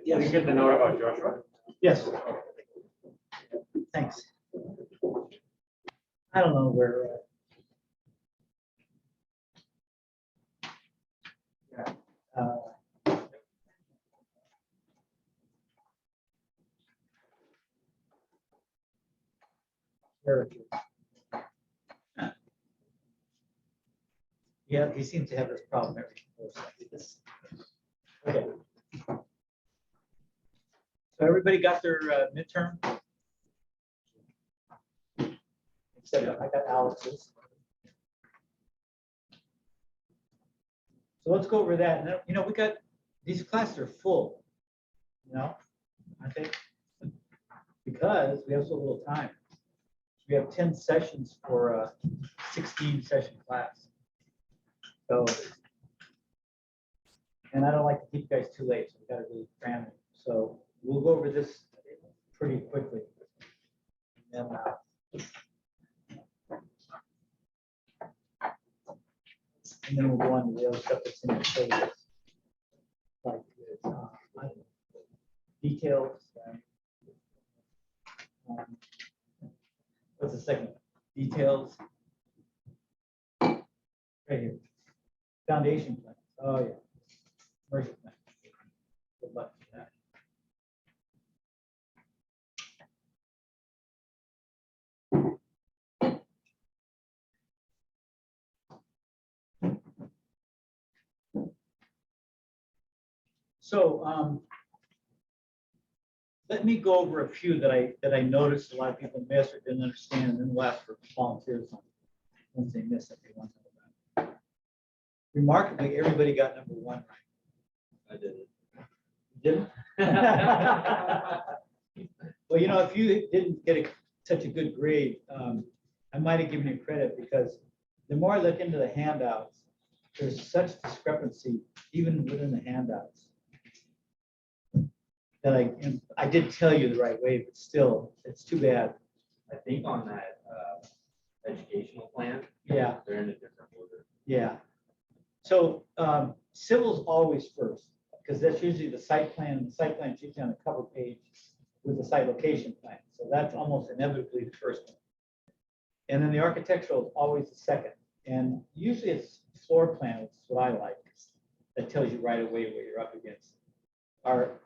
Yes. You get the note about Joshua? Yes. Thanks. I don't know where. Yeah, he seems to have this problem every course like this. Okay. So everybody got their midterm? Except I got Alex's. So let's go over that. And then, you know, we got these classes are full, you know, aren't they? Because we have so little time. We have 10 sessions for a 16 session class. So, and I don't like to keep you guys too late, so we got to really cram it. So we'll go over this pretty quickly. And then we'll go on to the other stuff that's in the syllabus, like details. What's the second? Details. Right here. Foundation plan. Oh yeah. Commercial plan. Good luck with that. So let me go over a few that I noticed a lot of people missed or didn't understand, and then we'll ask for volunteers on once they miss it. They want to know about. Remarkably, everybody got number 1 right. I didn't. You didn't? Well, you know, if you didn't get such a good grade, I might have given you credit because the more I look into the handouts, there's such discrepancy even within the handouts that I did tell you the right way, but still, it's too bad. I think on that educational plan, Yeah, they're in a different order. yeah. So civil's always first because that's usually the site plan. The site plan is usually on the cover page with the site location plan. So that's almost inevitably the first one. And then the architectural is always the second. And usually it's floor plan, which is what I like. That tells you right away what you're up against. Our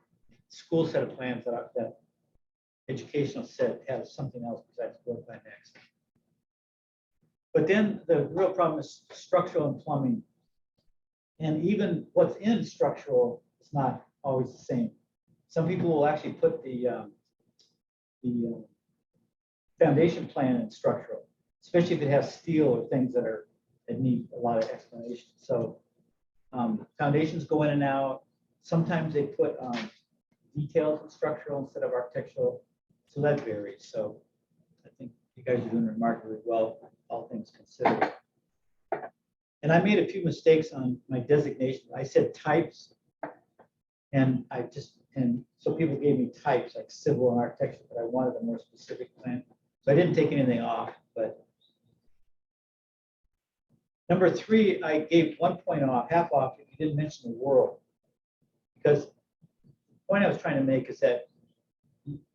school set of plans that educational set has something else besides floor plan next. But then the real problem is structural and plumbing. And even what's in structural is not always the same. Some people will actually put the foundation plan in structural, especially if it has steel or things that need a lot of explanation. So foundations go in and out. Sometimes they put details in structural instead of architectural. So that varies. So I think you guys are doing remarkably well, all things considered. And I made a few mistakes on my designation. I said types, and so people gave me types like civil and architecture, but I wanted a more specific plan. So I didn't take anything off, but number 3, I gave 1 point off, half off if you didn't mention the world. Because the point I was trying to make is that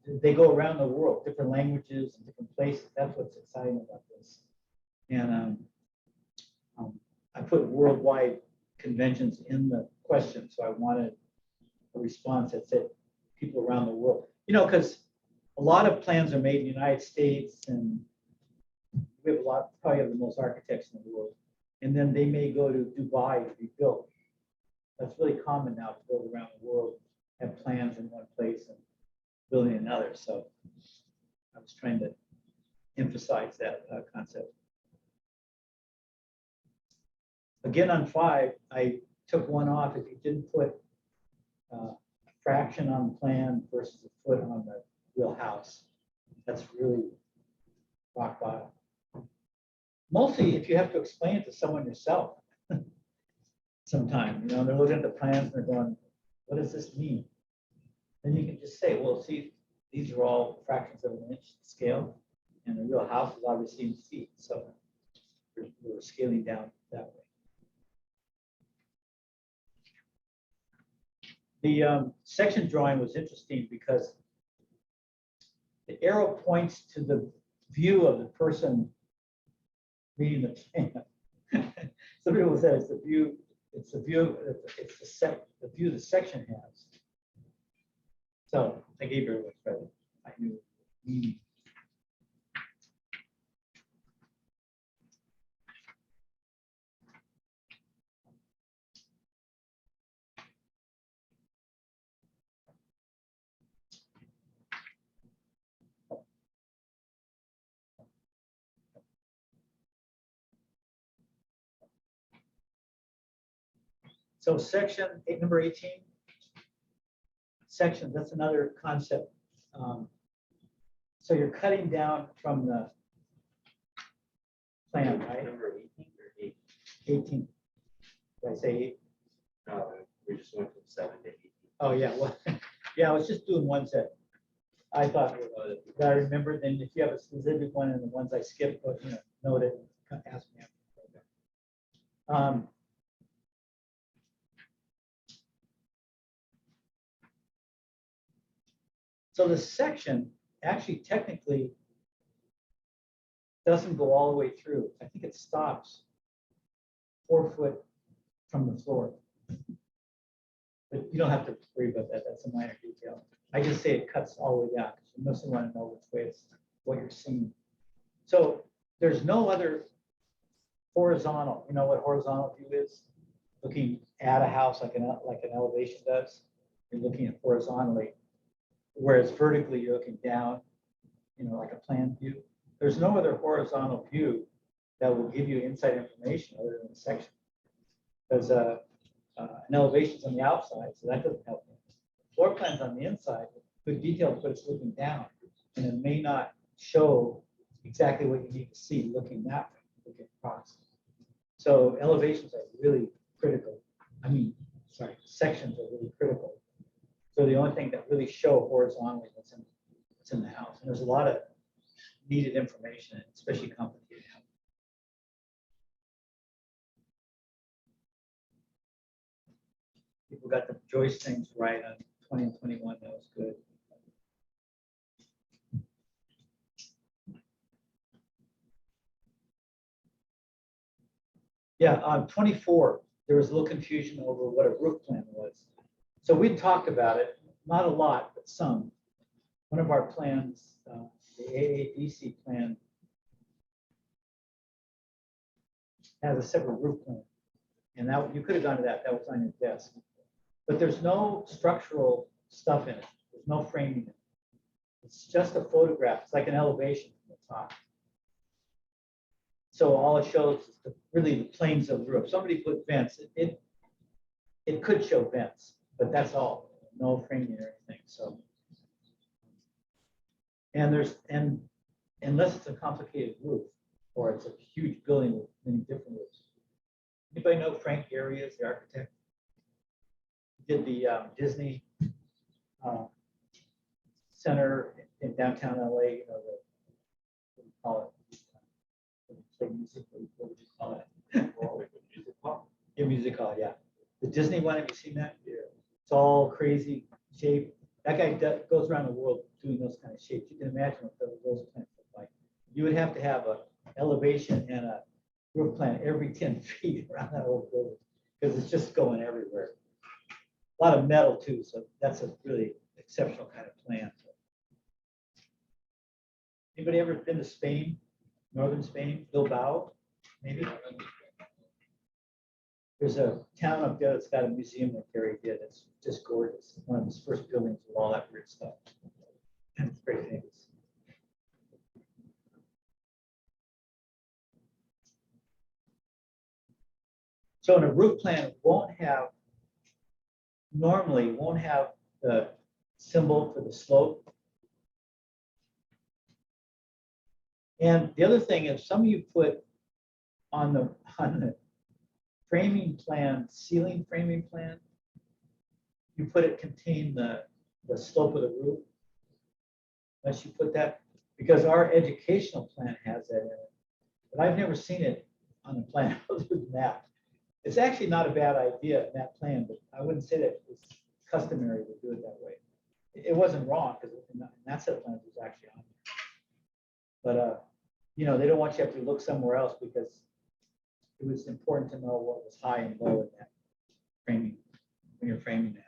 they go around the world, different languages and different places. That's what's exciting about this. And I put worldwide conventions in the question, so I wanted a response that said people around the world. You know, because a lot of plans are made in the United States, and we have probably have the most architects in the world. And then they may go to Dubai to be built. That's really common now to build around the world, have plans in one place and building in another. So I was trying to emphasize that concept. Again, on 5, I took 1 off if you didn't put a fraction on the plan versus a foot on the real house. That's really rock bottom. Mostly if you have to explain it to someone yourself. Sometime, you know, they're looking at the plans and they're going, what does this mean? Then you can just say, well, see, these are all fractions of an inch scale, and the real house is obviously in feet. So we're scaling down that way. The section drawing was interesting because the arrow points to the view of the person reading the plan. Some people say it's the view, it's the view, it's the view the section has. So I gave her a credit. I knew meaning. So section number 18, section, that's another concept. So you're cutting down from the plan, right? Number 18 or 8? 18. Did I say 8? No, we just went from 7 to 18. Oh, yeah, well, yeah, I was just doing one set. I thought that I remembered, then if you have a specific one and the ones I skipped, but note it, ask me. So the section actually technically doesn't go all the way through. I think it stops 4 foot from the floor. But you don't have to worry about that. That's a minor detail. I just say it cuts all the way down because you mostly want to know which way it's what you're seeing. So there's no other horizontal. You know what horizontal view is? Looking at a house like an elevation does. You're looking at horizontally, whereas vertically you're looking down. Like a plan view. There's no other horizontal view that will give you inside information other than the section. Because an elevation's on the outside, so that doesn't help you. Floor plan's on the inside, good detail, but it's looking down, and it may not show exactly what you need to see looking that way, looking across. So elevations are really critical. Sections are really critical. So the only thing that really show horizontally what's in the house, and there's a lot of needed information, especially complicated house. People got the Joyce things right on 20 and 21. That was good. Yeah, on 24, there was a little confusion over what a roof plan was. So we talked about it, not a lot, but some. One of our plans, the AADC plan, has a separate roof plan. And that you could have gone to that. That was on your desk. But there's no structural stuff in it. There's no framing in it. It's just a photograph. It's like an elevation from the top. So all it shows is really the planes of the roof. Somebody put vents. It could show vents, but that's all. No framing or anything. So, and unless it's a complicated roof or it's a huge building with many different roofs. Anybody know Frank Arias, the architect? He did the Disney Center in downtown LA. What do you call it? What would you call it? Music hall? Yeah, music hall, yeah. The Disney one, have you seen that? Yeah. It's all crazy shape. That guy goes around the world doing those kind of shapes. You can imagine what those plans look like. You would have to have an elevation and a roof plan every 10 feet around that whole building because it's just going everywhere. A lot of metal too, so that's a really exceptional kind of plan. Anybody ever been to Spain, northern Spain, Bilbao, maybe? There's a town up there that's got a museum that Gary did. It's just gorgeous. One of his first buildings with all that weird stuff. And it's very famous. So in a roof plan, normally won't have the symbol for the slope. And the other thing is some of you put on the framing plan, ceiling framing plan, you put it contain the slope of the roof. Unless you put that, because our educational plan has that in it. But I've never seen it on the plan other than that. It's actually not a bad idea in that plan, but I wouldn't say that it's customary to do it that way. It wasn't wrong because in that set of plans it was actually on there. But you know, they don't want you to have to look somewhere else because it was important to know what was high and low in that framing when you're framing that.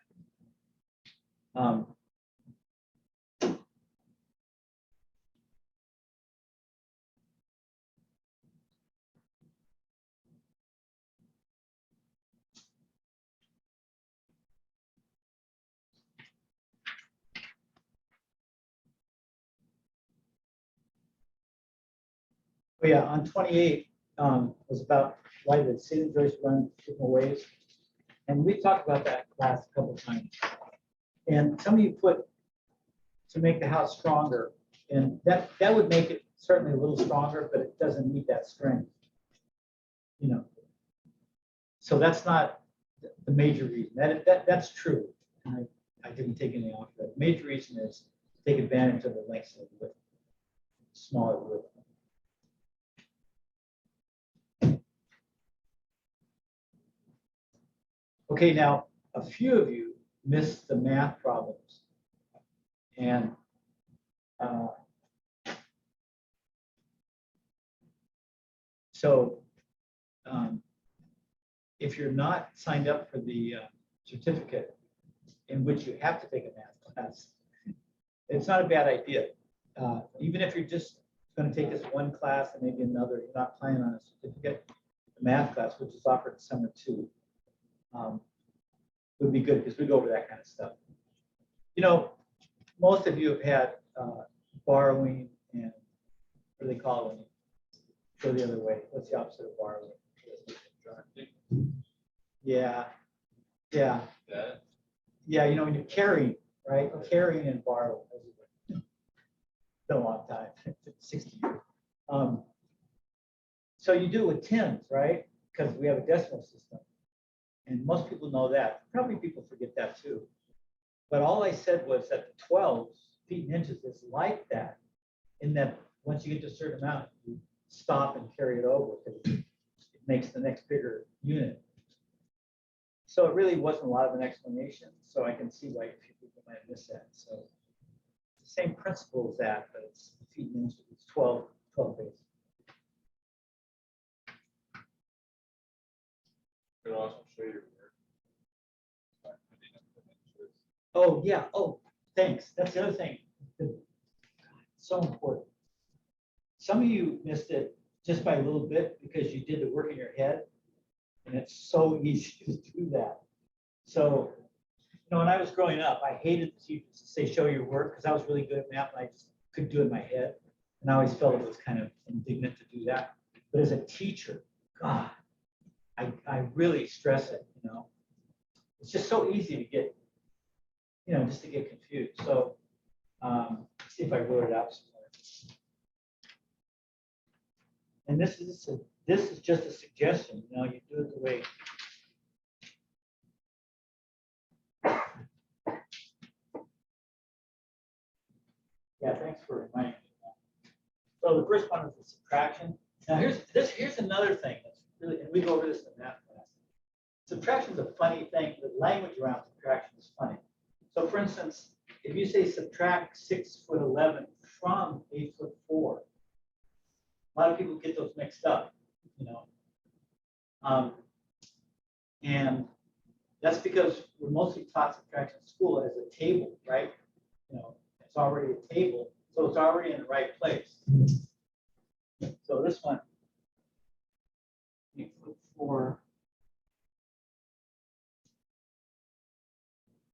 Oh yeah, on 28 was about why the city joists run different ways. And we talked about that class a couple of times. And some of you put to make the house stronger, and that would make it certainly a little stronger, but it doesn't need that strength. You know. So that's not the major reason. That's true. And I didn't take any off of that. The major reason is take advantage of the length of the width, smaller width. Okay, now a few of you missed the math problems, and so if you're not signed up for the certificate in which you have to take a math class, it's not a bad idea. Even if you're just going to take this one class and maybe another, you're not planning on a certificate, the math class, which is offered in summer 2. Would be good because we go over that kind of stuff. You know, most of you have had borrowing and what do they call it when you go the other way? What's the opposite of borrowing? Yeah, yeah, yeah. You know, when you're carrying, right? Carrying and borrowing. It's been a long time, 60 years. So you do it with tens, right? Because we have a decimal system. And most people know that. Probably people forget that too. But all I said was that the 12 feet and inches is like that, in that once you get to a certain amount, you stop and carry it over because it makes the next bigger unit. So it really wasn't a lot of an explanation. So I can see why a few people might miss that. So it's the same principle as that, but it's feet and inches. It's 12 base. Could also show your work. Oh, yeah. Oh, thanks. That's the other thing. So important. Some of you missed it just by a little bit because you did the work in your head. And it's so easy to do that. So, you know, when I was growing up, I hated the teachers to say, show your work, because I was really good at math and I just couldn't do it in my head. And I always felt it was kind of indignant to do that. But as a teacher, God, I really stress it, you know. It's just so easy to get, you know, just to get confused. So see if I wrote it out somewhere. And this is just a suggestion, you know, you do it the way. Yeah, thanks for reminding me of that. So the first one is the subtraction. Now here's another thing that's really, and we go over this in math class. Subtraction is a funny thing. The language around subtraction is funny. So for instance, if you say subtract 6'11" from 8'4", a lot of people get those mixed up, you know. And that's because we're mostly taught subtraction in school as a table, right? You know, it's already a table, so it's already in the right place. So this one, 8'4".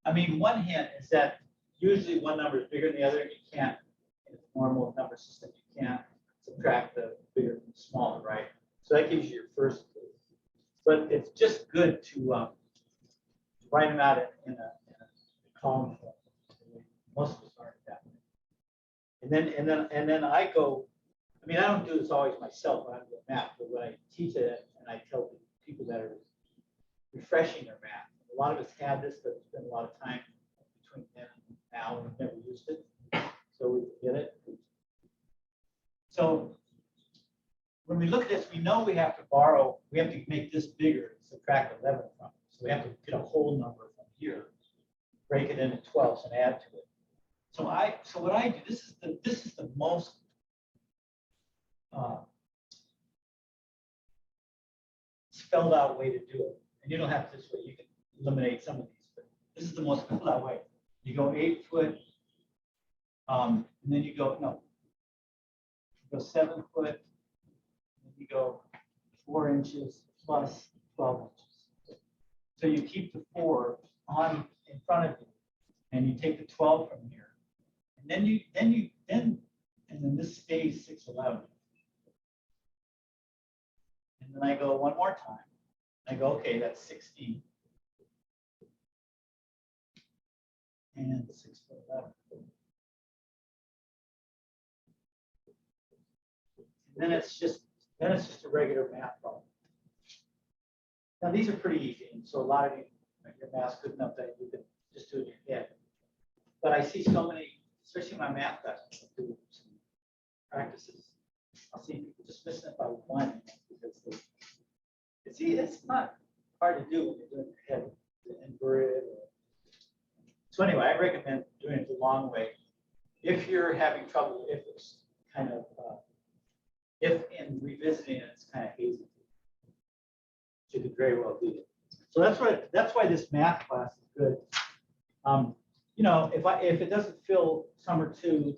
I mean, one hint is that usually one number is bigger than the other, and you can't, in a normal number system, you can't subtract the bigger from the smaller, right? So that gives you your first clue. But it's just good to write them out in a column form. Most of us aren't that way. And then I go. I mean, I don't do this always myself when I'm doing math, but when I teach it and I tell people that are refreshing their math. A lot of us had this, but it's been a lot of time between then and now, and we've never used it, so we forget it. So when we look at this, we know we have to borrow, we have to make this bigger, subtract 11 from it. So we have to get a whole number from here. break it into 12s and add to it. So what I do, this is the most spelled out way to do it. And you don't have to this way, you can eliminate some of these, but this is the most spelled out way. You go 8 foot, and then you go, no, you go 7 foot, and you go 4 inches plus 12 inches. So you keep the 4 on in front of you, and you take the 12 from here, and then this stays 611. And then I go one more time. I go, okay, that's 16. And 611. And then it's just a regular math problem. Now these are pretty easy, and so a lot of you, your math's good enough that you can just do it in your head. But I see so many, especially my math classes, do some practices. I'll see people just missing it by one because it's not hard to do when you're doing your head to invert it. So anyway, I recommend doing it the long way. If you're having trouble, if it's kind of, if in revisiting it, it's kind of hazy, you could very well do it. So that's why this math class is good. You know, if it doesn't fill summer 2,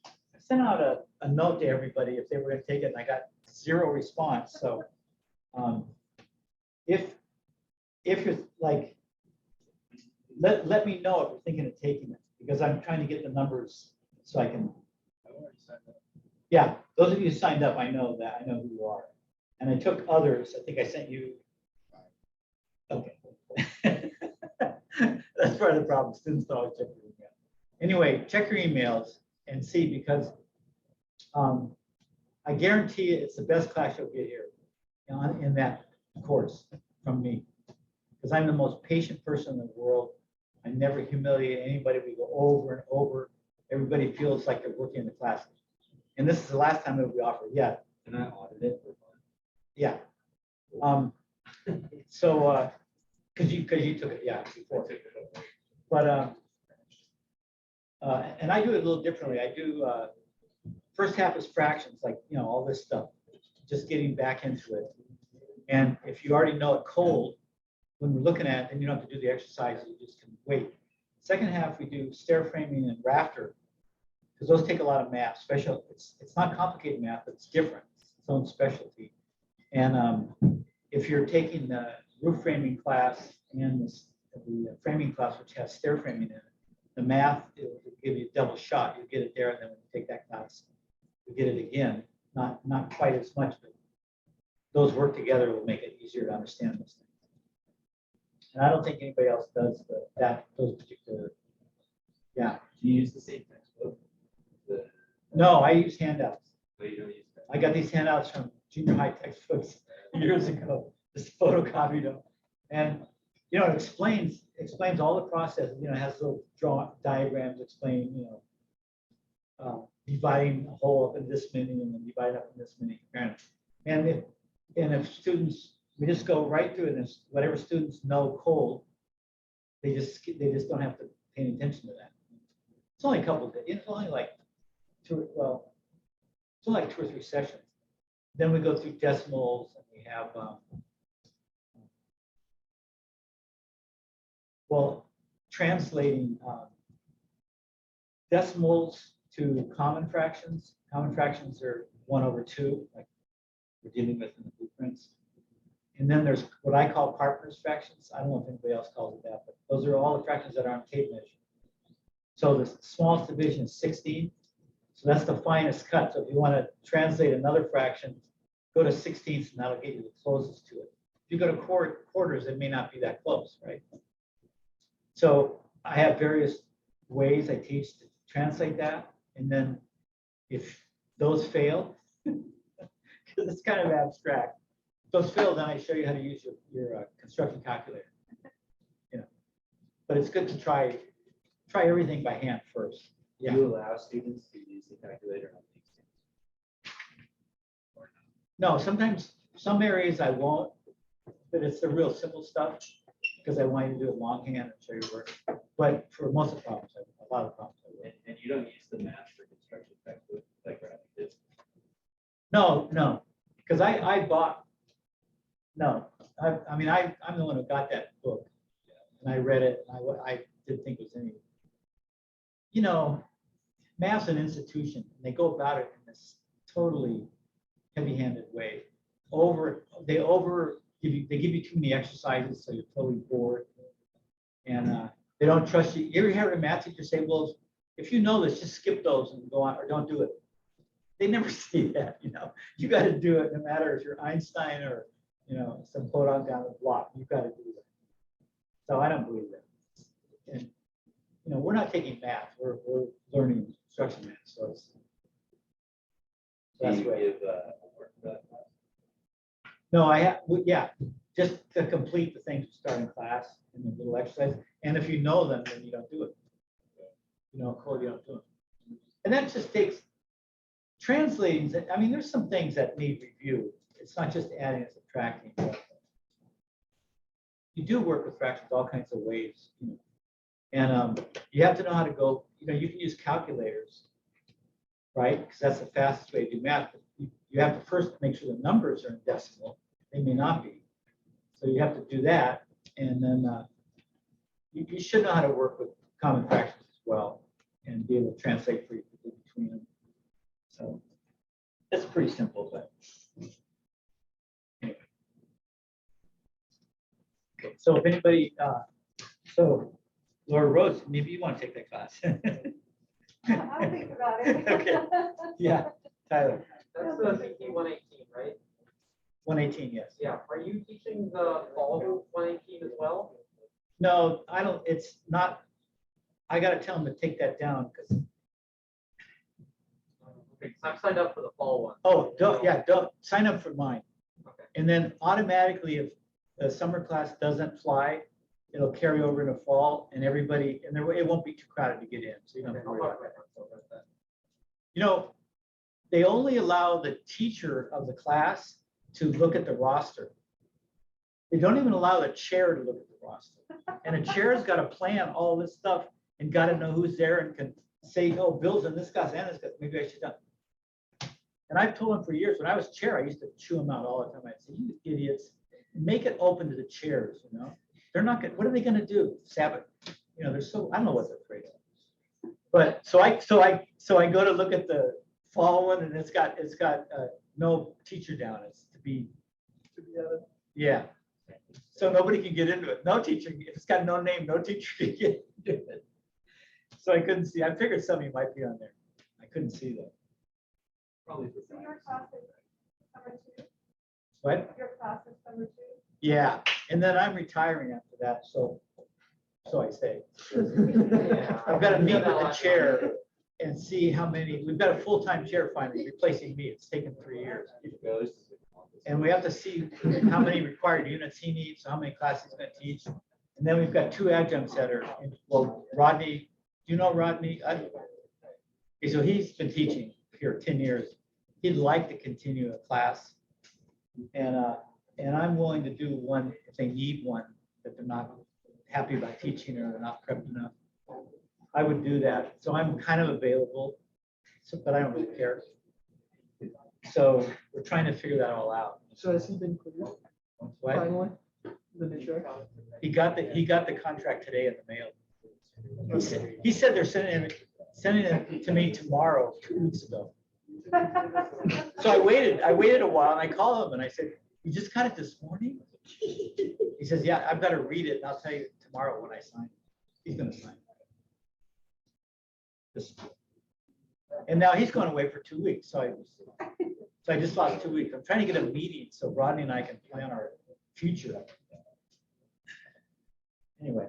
I sent out a note to everybody if they were going to take it, and I got 0 response. So if you're like, let me know if you're thinking of taking it, because I'm trying to get the numbers so I can. I already signed up. Yeah, those of you who signed up, I know who you are. And I took others. I think I sent you. Okay. That's part of the problem. Students don't always check your email. Anyway, check your emails and see, because I guarantee you it's the best class you'll get here in that course from me. Because I'm the most patient person in the world. I never humiliate anybody. We go over and over. Everybody feels like they're working in the class. And this is the last time it will be offered. Yeah. Can I audit it for fun? Yeah. So, because you took it, yeah, before. But and I do it a little differently. I do first half is fractions, like all this stuff, just getting back into it. And if you already know it cold, when we're looking at it, then you don't have to do the exercise. You just can wait. Second half we do stair framing and rafter, because those take a lot of math. Special. It's not complicated math, but it's different. It's its own specialty. And if you're taking the roof framing class and the framing class, which has stair framing in it, the math will give you a double shot. You get it there, and then when you take that class, you get it again. Not quite as much, but those work together will make it easier to understand those things. And I don't think anybody else does those particular. Yeah. Do you use the same textbook? No, I use handouts. But you don't use that. I got these handouts from junior high textbooks years ago. Just photocopied them, and it explains all the processes. It has little diagrams explaining, dividing a hole up in this many and then divide up in this many. And if students, we just go right through it, and whatever students know cold, they just don't have to pay any attention to that. It's only a couple of days. It's only like it's only like 2 or 3 sessions. Then we go through decimals, and we have translating decimals to common fractions. Common fractions are 1/2, like we're dealing with in the blueprints. And then there's what I call partners fractions. I don't know if anybody else calls it that, but those are all the fractions that are on tape measure. So the smallest division is 16. So that's the finest cut. So if you want to translate another fraction, go to 16ths, and that'll get you the closest to it. If you go to quarters, it may not be that close, right? So I have various ways I teach to translate that. And then if those fail, because it's kind of abstract, if those fail, then I show you how to use your construction calculator. But it's good to try everything by hand first. Do you allow students to use the calculator on the exam? No, sometimes some areas I won't, but it's the real simple stuff. because I want you to do it longhand and show your work. But for most of the problems, a lot of problems. I will. And you don't use the math for construction textbook like graphic design. No, because I bought, no, I mean, I'm the one who got that book. And I read it, and I didn't think it was any, you know, math's an institution, and they go about it in this totally heavy-handed way. They give you too many exercises, so you're totally bored. And they don't trust you. You ever hear a math teacher say, well, if you know this, just skip those and go on, or don't do it. They never say that, you know. You got to do it no matter if you're Einstein or, you know, some photon down the block. You've got to do that. So I don't believe that. And, you know, we're not taking math. We're learning instruction math. So that's Do you right. give homework for that class? No, I have, yeah, just to complete the things you start in class in the little exercise. And if you know them, then you don't do it. You know, code, you don't do it. And that just takes translating. I mean, there's some things that need review. It's not just adding and subtracting. But you do work with fractions all kinds of ways, you know. And you have to know how to go, you know, you can use calculators, right? Because that's the fastest way to do math. But you have to first make sure the numbers are in decimal. They may not be. So you have to do that. And then you should know how to work with common fractions as well and be able to translate pretty quickly between them. So it's pretty simple, but anyway. Okay, so if anybody, so Laura Rose, maybe you want to take that class. I'll think about it. Okay. Yeah, Tyler, That's the CT 118, right? 118, yes. Yeah. Are you teaching the fall 118 as well? No, I don't, it's not, I gotta tell them to take that down because, Okay, so I've signed up for the fall one. oh, don't sign up for mine. Okay. And then automatically, if the summer class doesn't fly, it'll carry over into fall and everybody, and there, it won't be too crowded to get in. So you don't have to I'll worry talk about to myself about that. You know, they only allow the teacher of the class to look at the roster. They don't even allow the chair to look at the roster. And a chair's got to plan all this stuff and got to know who's there and can say, oh, Bill's in this class and this class. Maybe I should have. And I've told them for years, when I was chair, I used to chew them out all the time. I'd say, you idiots, make it open to the chairs, you know? They're not going, what are they going to do? Sabbath. You know, they're so, I don't know what they're afraid of. But so I go to look at the fall one and it's got no teacher down. It's to be yeah. So nobody can get into it. No teacher, if it's got no name, no teacher can get into it. So I couldn't see. I figured some of you might be on there. I couldn't see that. Probably for So your class is summer 2? What? Your class is summer 2? Yeah. And then I'm retiring after that. So I say. Yeah. I've got to meet with the chair and see how many, we've got a full-time chair finally replacing me. It's taken 3 years. And we have to see how many required units he needs, how many classes he's going to teach. And then we've got 2 adjuncts that are, well, Rodney, do you know Rodney? Okay, so he's been teaching here 10 years. He'd like to continue a class. And I'm willing to do one if they need one, that they're not happy about teaching or they're not prepped enough. I would do that. So I'm kind of available, but I don't really care. So we're trying to figure that all out. So has he been cleared What? finally? The new chair? He got the contract today in the mail. He said they're sending it to me tomorrow, 2 weeks ago. So I waited a while and I called him and I said, you just got it this morning? He says, yeah, I've got to read it and I'll tell you tomorrow when I sign. He's going to sign. And now he's going away for 2 weeks. So I just lost 2 weeks. I'm trying to get a meeting so Rodney and I can plan our future. Anyway.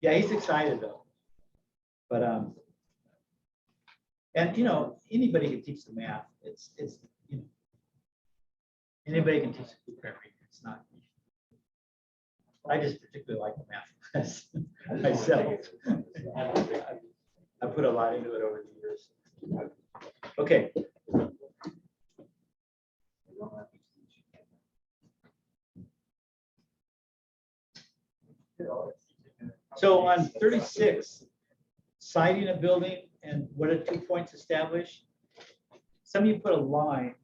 Yeah, he's excited though. But and you know, anybody can teach the math. It's you know, anybody can teach the blueprint reading. It's not. I just particularly like the math class myself. I put a lot into it over the years. Okay. So on 36, siding a building and what are 2 points established? Some of you put a line.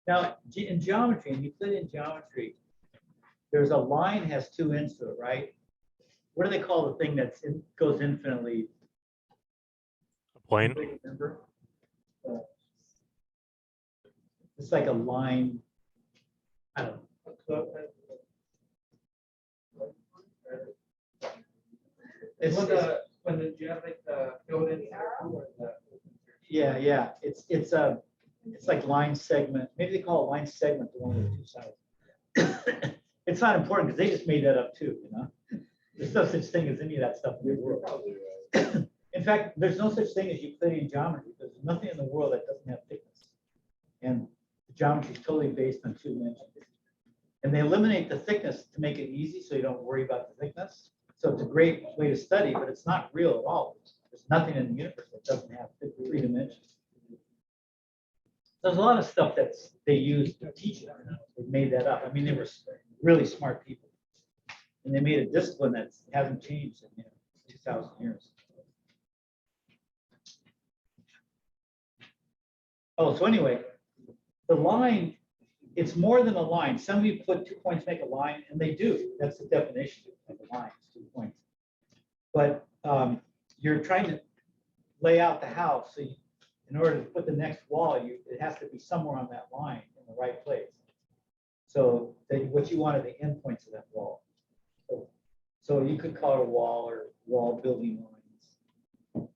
Now, in geometry, in Euclidean geometry, there's a line has 2 ends to it, right? What do they call the thing that's goes infinitely? A plane. Anybody remember? It's like a line. I don't know. It's, When the geometric, build in. yeah. It's like line segment. Maybe they call it line segment, the one with 2 sides. It's not important because they just made that up too, you know? There's no such thing as any of that stuff in the world. In fact, there's no such thing as Euclidean geometry. There's nothing in the world that doesn't have thickness. And the geometry is totally based on 2 dimensions. And they eliminate the thickness to make it easy so you don't worry about the thickness. So it's a great way to study, but it's not real at all. There's nothing in the universe that doesn't have 3 dimensions. There's a lot of stuff that they use to teach it. They made that up. I mean, they were really smart people. And they made a discipline that hasn't changed in 2,000 years. Oh, so anyway, the line, it's more than a line. Some of you put 2 points make a line, and they do. That's the definition of a line, 2 points. But you're trying to lay out the house. So in order to put the next wall, it has to be somewhere on that line in the right place. So what you want are the endpoints of that wall. So you could call it a wall or wall building lines.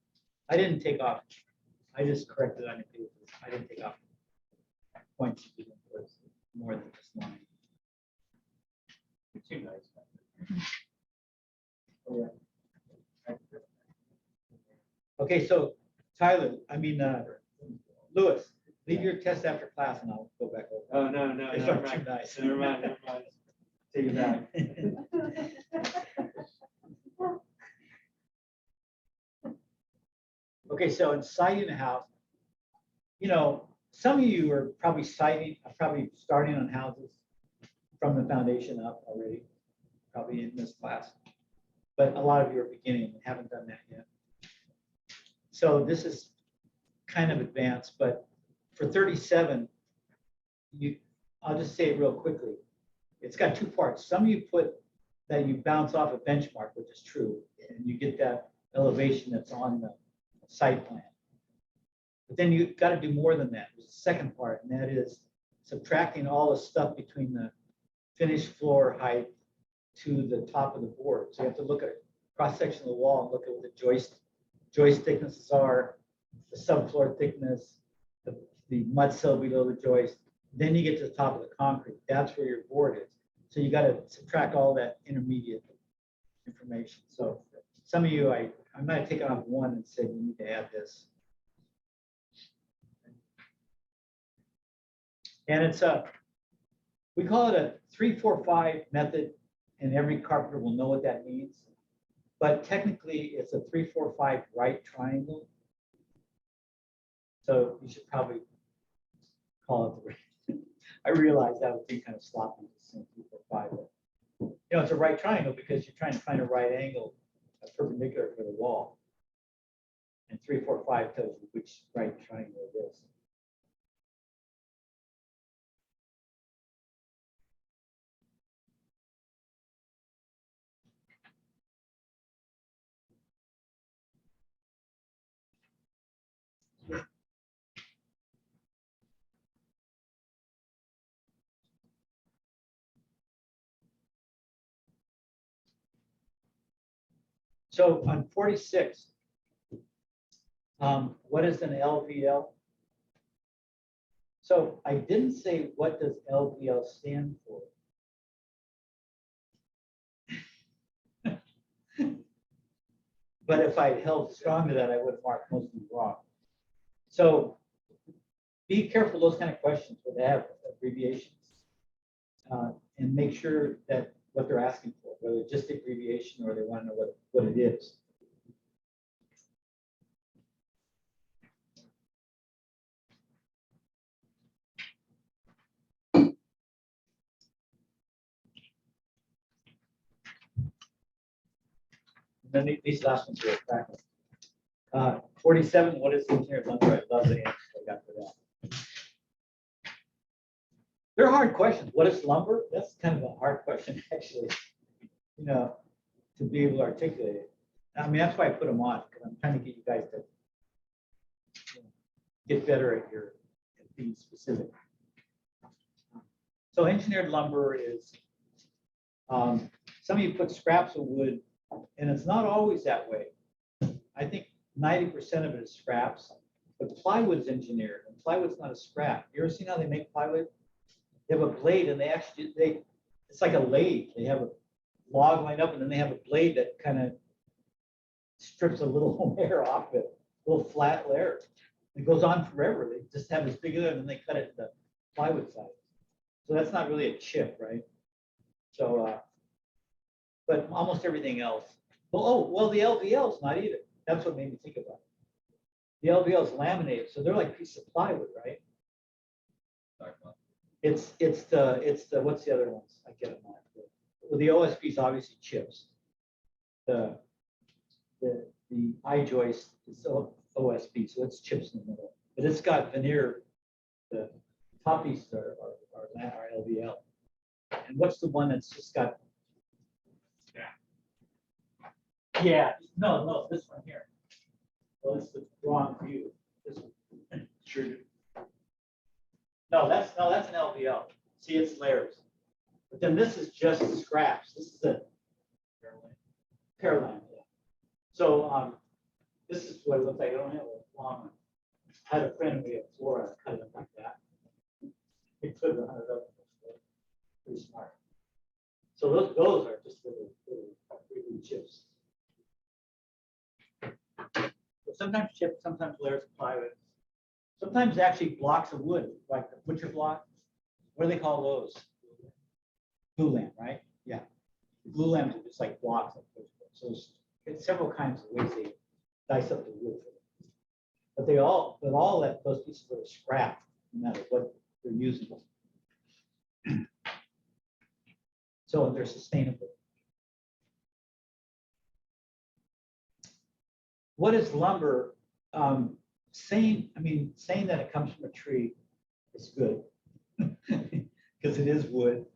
I didn't take off. I just corrected on your paper. I didn't take off points. You didn't put more than just line. Too nice. Okay, so Tyler, Lewis, leave your test after class and I'll go back over. Oh, no, It's never not too mind. nice. Never mind. Take it back. Okay, so in siding a house, some of you are probably starting on houses from the foundation up already, probably in this class. But a lot of you are beginning and haven't done that yet. So this is kind of advanced, but for 37, I'll just say it real quickly. It's got 2 parts. Some of you put that you bounce off a benchmark, which is true, and you get that elevation that's on the site plan. But then you've got to do more than that. There's a second part, and that is subtracting all the stuff between the finished floor height to the top of the board. So you have to look at a cross-section of the wall and look at what the joist thicknesses are, the subfloor thickness, the mud sill below the joist. Then you get to the top of the concrete. That's where your board is. So you got to subtract all that intermediate information. So some of you, I might have taken off one and said you need to add this. And it's we call it a 3-4-5 method, and every carpenter will know what that means. But technically, it's a 3-4-5 right triangle. So you should probably call it the right. I realize that would be kind of sloppy to say 3-4-5, but it's a right triangle because you're trying to find a right angle, a perpendicular for the wall. And 3-4-5 tells you which right triangle it is. So on 46, what is an LVL? So I didn't say what does LVL stand for. But if I held strong to that, I would have marked most of them wrong. So be careful those kind of questions where they have abbreviations, and make sure that what they're asking for, whether it's just abbreviation or they want to know what it is. And then these last ones are practice. 47, what is engineered lumber? I love the answer I got for that. They're hard questions. What is lumber? That's kind of a hard question, actually, you know, to be able to articulate it. I mean, that's why I put them on, because I'm trying to get you guys to get better at being specific. So engineered lumber is, some of you put scraps of wood, and it's not always that way. I think 90% of it is scraps, but plywood's engineered, and plywood's not a scrap. You ever seen how they make plywood? They have a blade, and it's like a lathe. They have a log lined up, and then they have a blade that kind of strips a little layer off it, a little flat layer. It goes on forever. They just have this big layer, and then they cut it to the plywood size. So that's not really a chip, right? So, but almost everything else. Well, the LVL is not either. That's what made me think about it. The LVL is laminated, so they're like pieces of plywood, right? It's the what's the other ones? I get them all. Well, the OSB is obviously chips. The I joist is OSB, so it's chips in the middle. But it's got veneer. The top pieces are LVL. And what's the one that's just got? Yeah. No, this one here. Well, it's the wrong view. This one. Sure. No, that's an LVL. See, it's layers. But then this is just scraps. This is a Caroline. Yeah. So this is what it looks like. I don't have a long one. I had a friend who had Flora cut it up like that. He put it 100 up. Pretty smart. So those are just little chips. So sometimes chips, sometimes layers of plywood. Sometimes actually blocks of wood, like the butcher block. What do they call those? Glue lamp, right? Yeah. The glue lamps are just like blocks of wood. So it's several kinds of ways they dice up the wood. But all that those pieces are scrap, no matter what they're using. So they're sustainable. What is lumber? Saying that it comes from a tree is good because it is wood.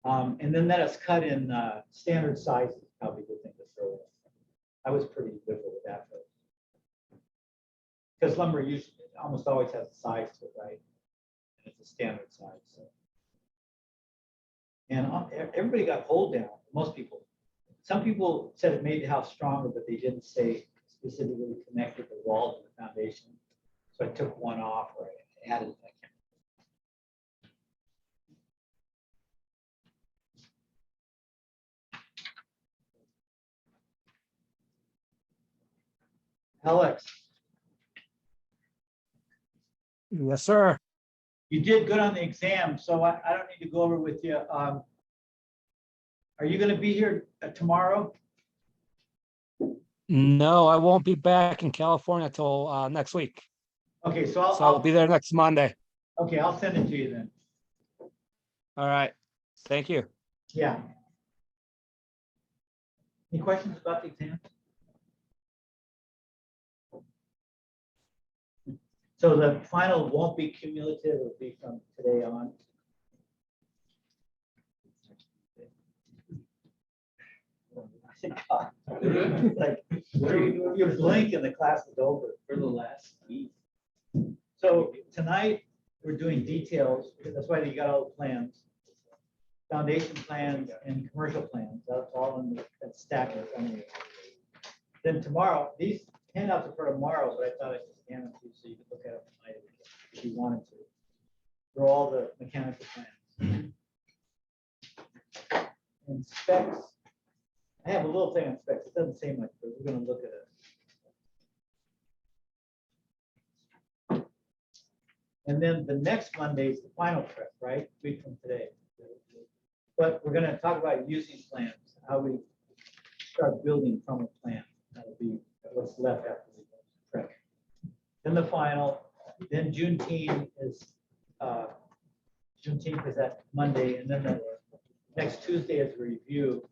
And then that it's cut in standard sizes is probably a good thing to throw in. I was pretty liberal with that. Because lumber usually almost always has a size to it, right? And it's a standard size. So. And everybody got hold down, most people. Some people said it made the house stronger, but they didn't say specifically connected the wall to the foundation. So I took one off or I added it. Alex, Yes, sir. you did good on the exam, so I don't need to go over with you. Are you going to be here tomorrow? No, I won't be back in California till next week. Okay, so I'll be there next Monday. Okay, I'll send it to you then. All right. Thank you. Yeah. Any questions about the exam? So the final won't be cumulative, it'll be from today on. Like you blink and the class is over for the last week. So tonight we're doing details. That's why you got all the plans, foundation plans and commercial plans. That's all in that stack in front of you. Then tomorrow, these handouts are for tomorrow, but I thought I'd just scan them to you so you could look at them tonight if you wanted to. They're all the mechanical plans. And specs. I have a little thing on specs. It doesn't say much, but we're going to look at it. And then the next Monday is the final prep, right? Week from today. But we're going to talk about using plans, how we start building from a plan. That'll be what's left after the prep. Then the final. Then Juneteenth is that Monday, and then the next Tuesday is a review.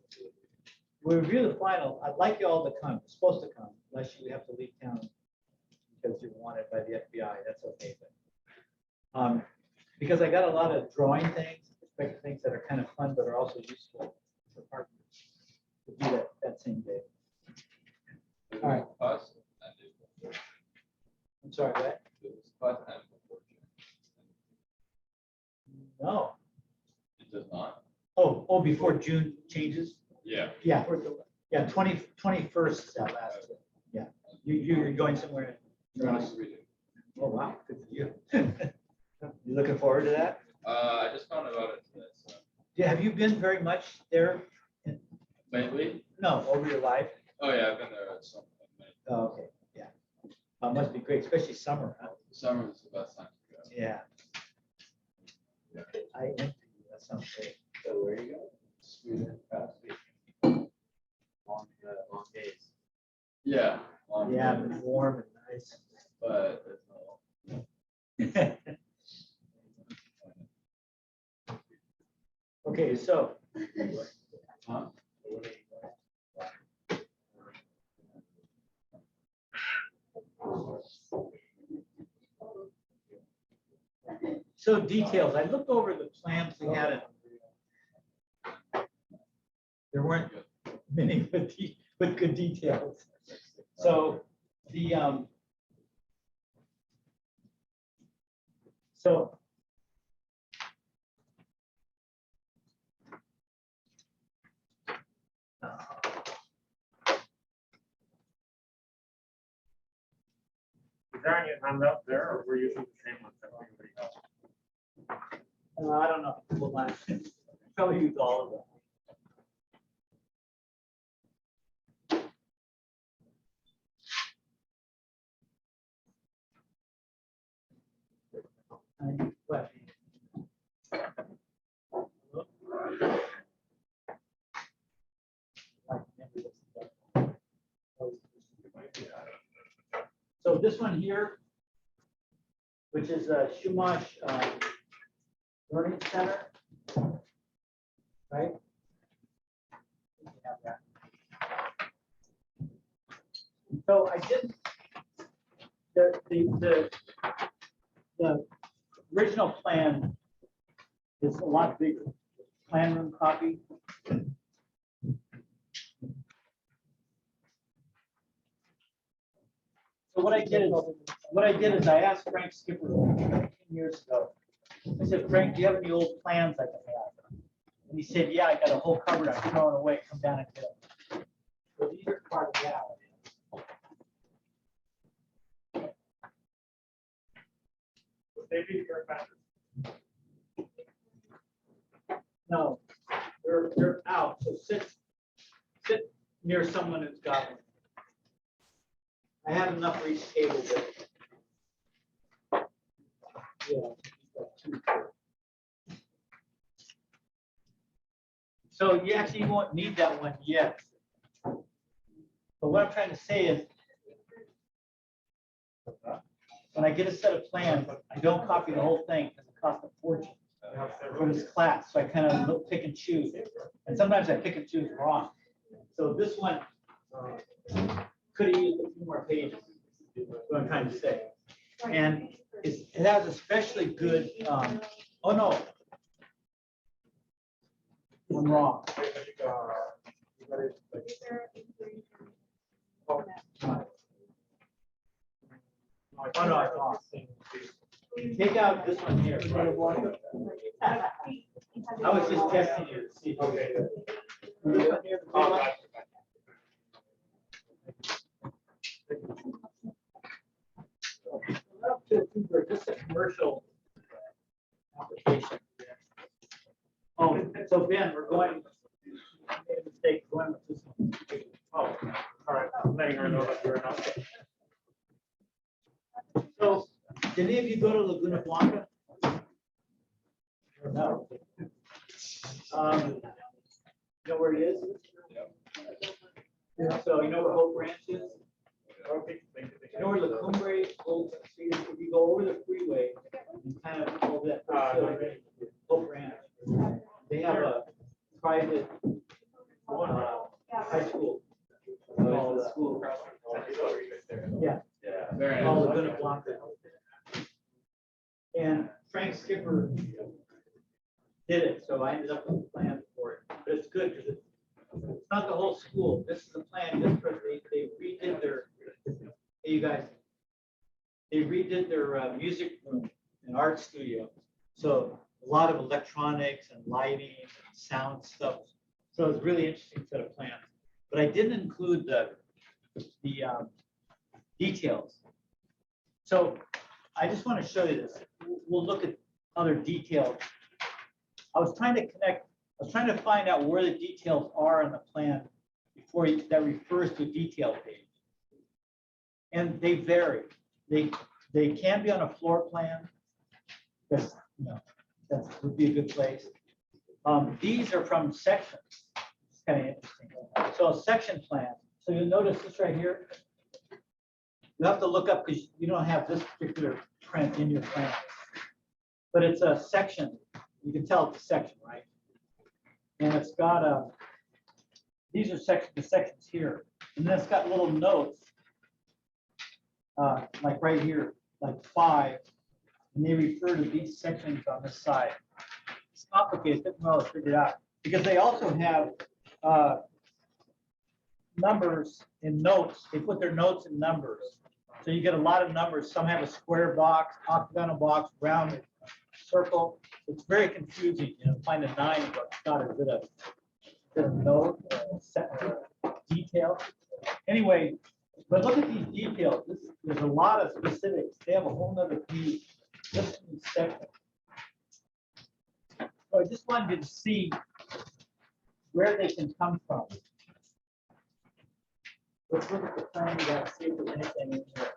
we review the final. I'd like you all to come. You're supposed to come, unless you have to leave town because you're wanted by the FBI. That's okay. But, because I got a lot of drawing things, perspective things that are kind of fun, but are also useful for partners to do that same day. All right. I'm sorry, what? No. It does not? Oh, before June changes? Yeah. Yeah, 21st is that last. Yeah, you're going somewhere. Oh, wow, good for you. You looking forward to that? I just found out about it today, so. Yeah, have you been very much there? Lately? No, over your life? Oh, yeah, I've been there at some point. Oh, okay, yeah. Must be great, especially summer, huh? Summer is the best time to go. Yeah. I envy you, that sounds great. So where you go? Sweden, past week. Long days. Yeah. long Yeah, day, it's warm and nice. But it's not. Okay, so. Huh? So details, I looked over the plans we had. There weren't many with good details. So the, so. Is there any hand up there, or were you using the same ones that everybody else? I don't know. We'll probably use all of them. But so this one here, which is a Shumash Learning Center, right? We have that. So I did the original plan is a lot bigger. Plan room copy. So what I did is I asked Frank Skipper 10 years ago. I said, Frank, do you have any old plans I can have? And he said, yeah, I got a whole cupboard I'm throwing away. Come down and get them. So these are part of that. Maybe your founders. No, they're out. So sit near someone who's got them. I have enough for each table, but yeah, you've got two. So you actually won't need that one yet. But what I'm trying to say is, when I get a set of plans, I don't copy the whole thing because it costs a fortune for this class. So I kind of pick and choose. And sometimes I pick and choose wrong. So this one could have used a few more pages, is what I'm trying to say. And it has especially good, oh no. I'm wrong. Oh, no, I'm wrong. Take out this one here. I was just testing you to see. Okay. This one here, the big one. Just a commercial application. Oh, so Ben, we're going, I made a mistake going with this one. Oh, all right, I'm letting her know that you're not. So, did any of you go to Laguna Blanca? Or no? You know where it is? Yeah. So you know where Hope Ranch is? You know where La Cumbre, if you go over the freeway, and kind of over that Hope Ranch, they have a private high school. Oh, it's the school across from. Yeah. Yeah. Very All nice. Laguna Blanca. And Frank Skipper did it, so I ended up with a plan for it. But it's good because it's not the whole school. This is a plan just for, they redid their, hey, you guys, they redid their music room and art studio. So a lot of electronics and lighting and sound stuff. So it's a really interesting set of plans. But I didn't include the details. So I just want to show you this. We'll look at other details. I was trying to find out where the details are in the plan before that refers to a detail page. And they vary. They can be on a floor plan. That's, you know, that would be a good place. These are from sections. It's kind of interesting. So a section plan. So you'll notice this right here. You have to look up because you don't have this particular print in your plan. But it's a section. You can tell it's a section, right? And it's got these are the sections here. And then it's got little notes, like right here, like 5. And they refer to these sections on this side. It's complicated, it took me a while to figure it out. Because they also have numbers in notes. They put their notes in numbers. So you get a lot of numbers. Some have a square box, octagonal box, round circle. It's very confusing, you know, find a 9, but it's not a bit of note, detail. Anyway, but look at these details. There's a lot of specifics. They have a whole nother page just in this section. So I just wanted you to see where they can come from. Let's look at the plan, you gotta see if there's anything in here.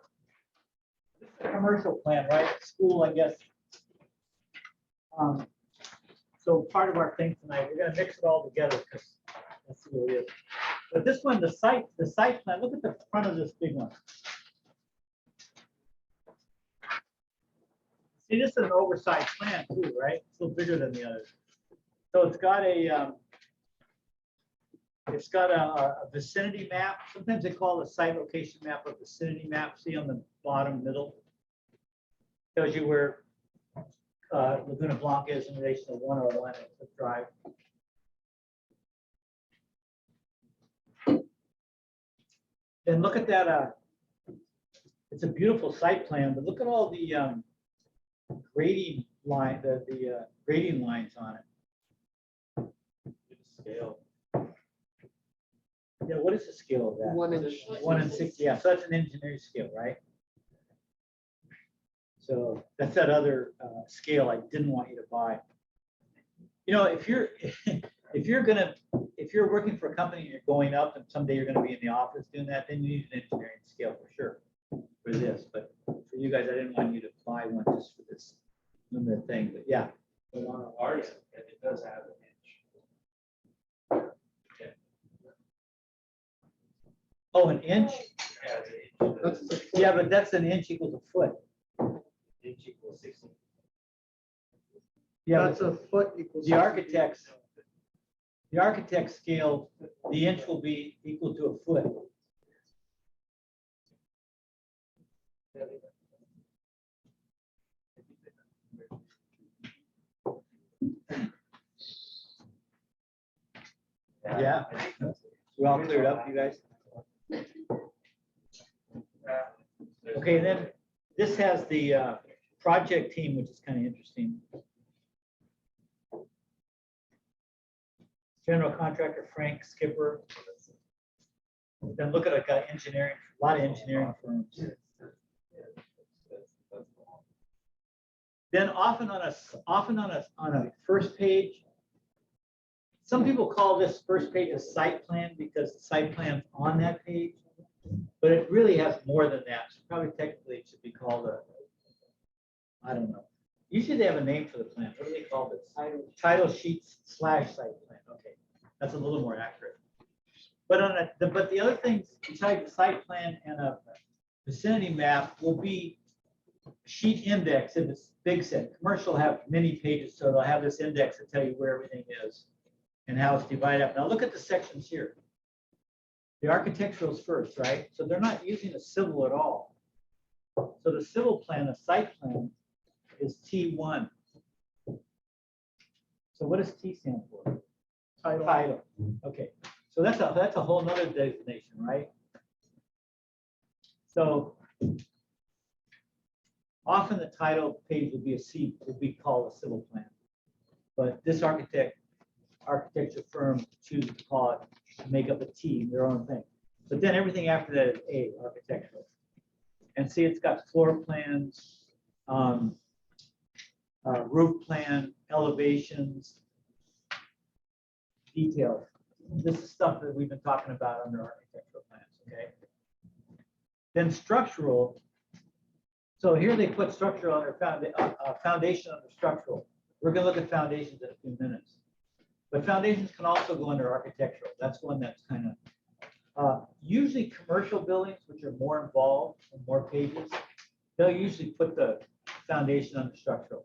This is a commercial plan, right? School, I guess. So part of our thing tonight, we're gonna mix it all together because that's what it is. But this one, the site plan, look at the front of this big one. See, this is an oversized plan too, right? It's a little bigger than the others. So it's got a vicinity map. Sometimes they call it a site location map a vicinity map. See on the bottom middle. Tells you where Laguna Blanca is in relation to 101 at Cliff Drive. Then look at that. It's a beautiful site plan, but look at all the grading line, the grading lines on it. Scale. Yeah, what is the scale of that? 1 inch. 1 in 60. Yeah, so that's an engineering scale, right? So that's that other scale I didn't want you to buy. You know, if you're working for a company and you're going up and someday you're going to be in the office doing that, then you need an engineering scale for sure for this. But for you guys, I didn't want you to buy one just for this limited thing. But yeah. But on ours, it does have an inch. Oh, an inch? Yeah, it's an inch. Yeah, but that's an inch equals a foot. Inch equals 60. Yeah, That's a foot equals. the architect's scale, the inch will be equal to a foot. Yeah. We all cleared up, you guys? Okay, then this has the project team, which is kind of interesting. General contractor Frank Skipper. Then look at a engineering, a lot of engineering firms. Then often on a first page, some people call this first page a site plan because the site plan's on that page, but it really has more than that. So probably technically it should be called I don't know. Usually they have a name for the plan. What do they call this? Title sheets / site plan. Okay, that's a little more accurate. But but the other things besides the site plan and a vicinity map will be sheet index if it's big set. Commercial have many pages, so they'll have this index to tell you where everything is and how it's divided up. Now look at the sections here. The architectural's first, right? So they're not using a civil at all. So the civil plan, the site plan, is T1. So what does T stand for? Title. Okay, so that's a whole nother designation, right? So often the title page will be a C, will be called a civil plan. But this architecture firm chooses to call it, to make up a T, their own thing. But then everything after that is A, architectural. And see, it's got floor plans, roof plan, elevations, details. This is stuff that we've been talking about under architectural plans, okay? Then structural. So here they put structural under foundation under structural. We're gonna look at foundations in a few minutes. But foundations can also go under architectural. That's one that's kind of, usually commercial buildings, which are more involved and more pages, they'll usually put the foundation under structural.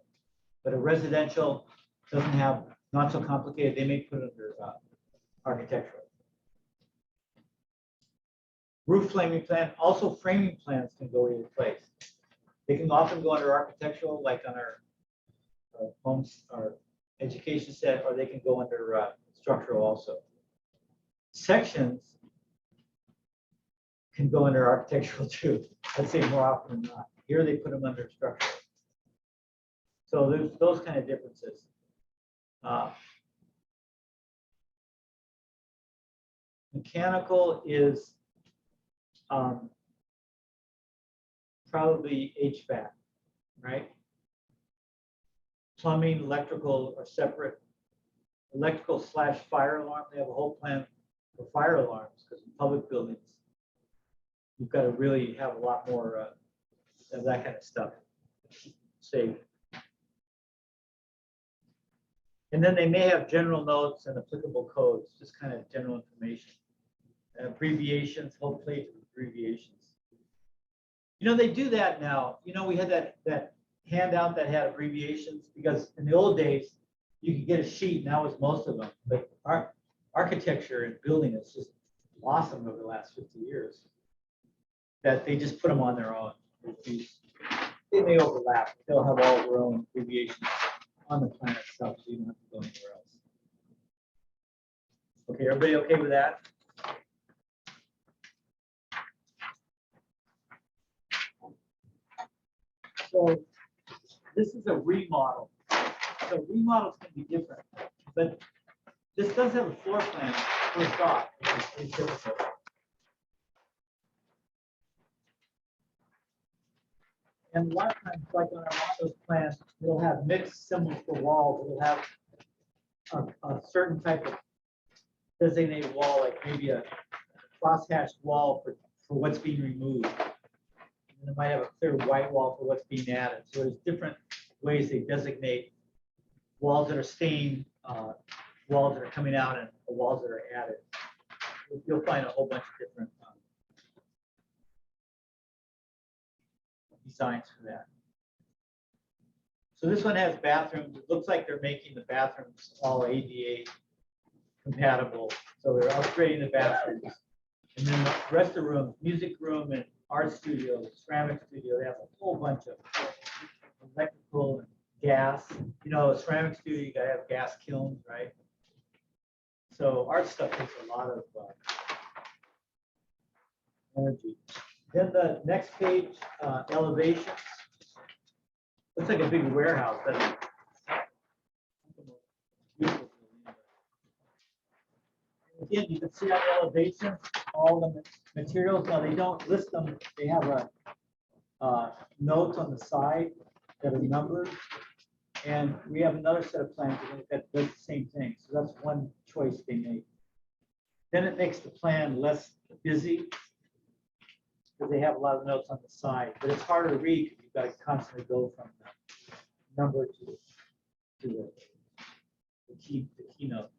But a residential doesn't have, not so complicated, they may put it under architectural. Roof framing plan, also framing plans can go either place. They can often go under architectural, like on our homes, our education set, or they can go under structural also. Sections can go under architectural too. I'd say more often than not. Here they put them under structural. So there's those kind of differences. Mechanical is probably HVAC, right? Plumbing, electrical are separate. Electrical / fire alarm, they have a whole plan for fire alarms because in public buildings, you've got to really have a lot more of that kind of stuff. Safe. And then they may have general notes and applicable codes, just kind of general information. Abbreviations, whole plate of abbreviations. You know, they do that now. You know, we had that handout that had abbreviations because in the old days, you could get a sheet, and that was most of them. But architecture and building has just blossomed over the last 50 years. That they just put them on their own. They may overlap. They'll have all their own abbreviations on the plan itself, so you don't have to go anywhere else. Okay, everybody okay with that? So this is a remodel. So remodels can be different, but this does have a floor plan first off, which is pretty typical. And a lot of times, like on those plans, it'll have mixed symbols for walls. It'll have a certain type of designated wall, like maybe a cross-hatched wall for what's being removed. And it might have a clear white wall for what's being added. So there's different ways they designate walls that are staying, walls that are coming out, and the walls that are added. You'll find a whole bunch of different designs for that. So this one has bathrooms. It looks like they're making the bathrooms all ADA compatible. So they're upgrading the bathrooms. And then the rest of the rooms, music room and art studio, ceramic studio, they have a whole bunch of electrical and gas. You know, a ceramic studio, you gotta have gas kilns, right? So art stuff takes a lot of energy. Then the next page, elevations. Looks like a big warehouse. Again, you can see on the elevation, all the materials. Now they don't list them. They have a note on the side that are numbered. And we have another set of plans that does the same thing. So that's one choice they make. Then it makes the plan less busy because they have a lot of notes on the side, but it's harder to read because you've got to constantly go from the number to the keynote.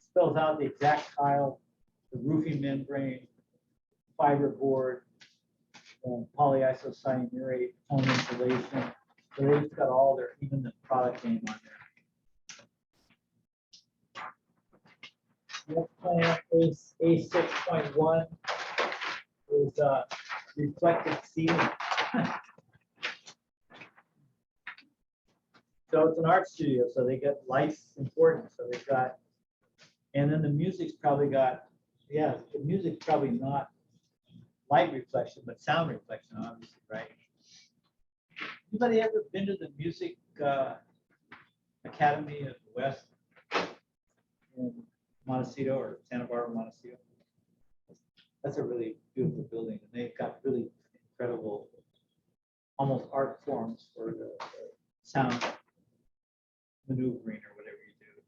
Spells out the exact tile, the roofing membrane, fiberboard, polyisocyanurate, foam insulation, So they've got all their, even the product name on there. Next plan, A6.1 is reflective ceiling. So it's an art studio, so they get lights important, so they've got, and then the music's probably got, yeah, the music's probably not light reflection, but sound reflection, obviously, right? Anybody ever been to the Music Academy of the West in Montecito or Santa Barbara, Montecito? That's a really beautiful building, and they've got really incredible, almost art forms for the sound maneuvering or whatever you do.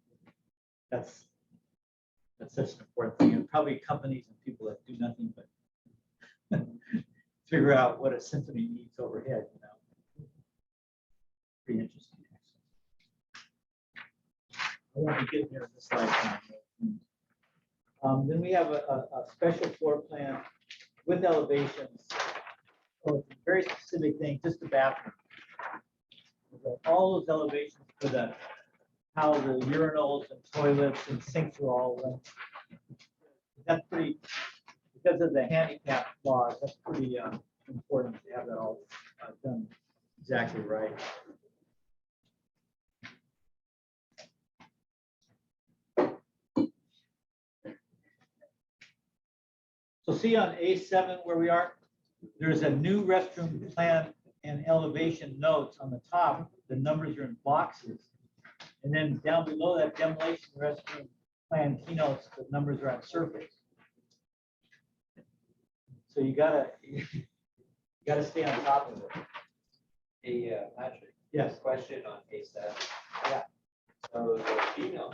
That's such an important thing, and probably companies and people that do nothing but figure out what a symphony needs overhead, you know. Pretty interesting. I won't be getting there in this lifetime. Then we have a special floor plan with elevations. Oh, it's a very specific thing, just the bathroom. We've got all those elevations for the how the urinals and toilets and sinks are all linked. That's pretty, because of the handicap laws, that's pretty important to have that all done exactly right. So see on A7 where we are, there's a new restroom plan and elevation notes on the top. The numbers are in boxes. And then down below that demolition restroom plan keynotes, the numbers are on surface. So you gotta stay on top of it. Hey, Patrick. Yes. Question on A7. Yeah. So the female.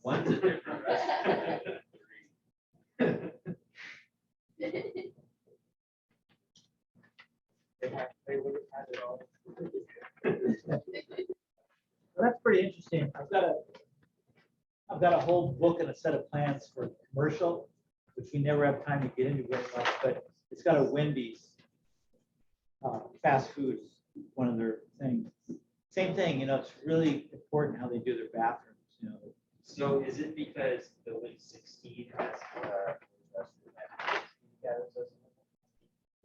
One's a different restaurant. Well, that's pretty interesting. I've got a whole book and a set of plans for commercial, which we never have time to get into very much, but it's got a Wendy's fast food, one of their things. Same thing, you know, it's really important how they do their bathrooms, you know. So is it because building 16 has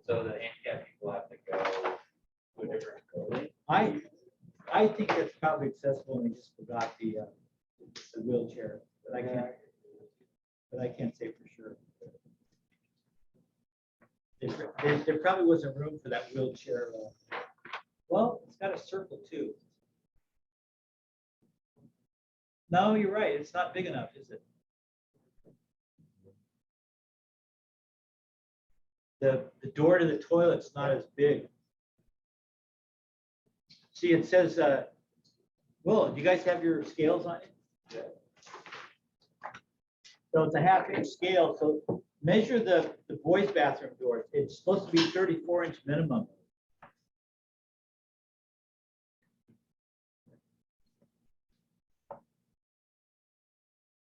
so the handicapped people have to go to a different building? I think that's probably accessible, and they just forgot the wheelchair, but I can't say for sure. There probably wasn't room for that wheelchair. Well, it's got a circle too. No, you're right. It's not big enough, is it? The door to the toilet's not as big. See, it says, Will, do you guys have your scales on it? Yeah. So it's a 1/2-inch scale. So measure the boys' bathroom door. It's supposed to be 34-inch minimum.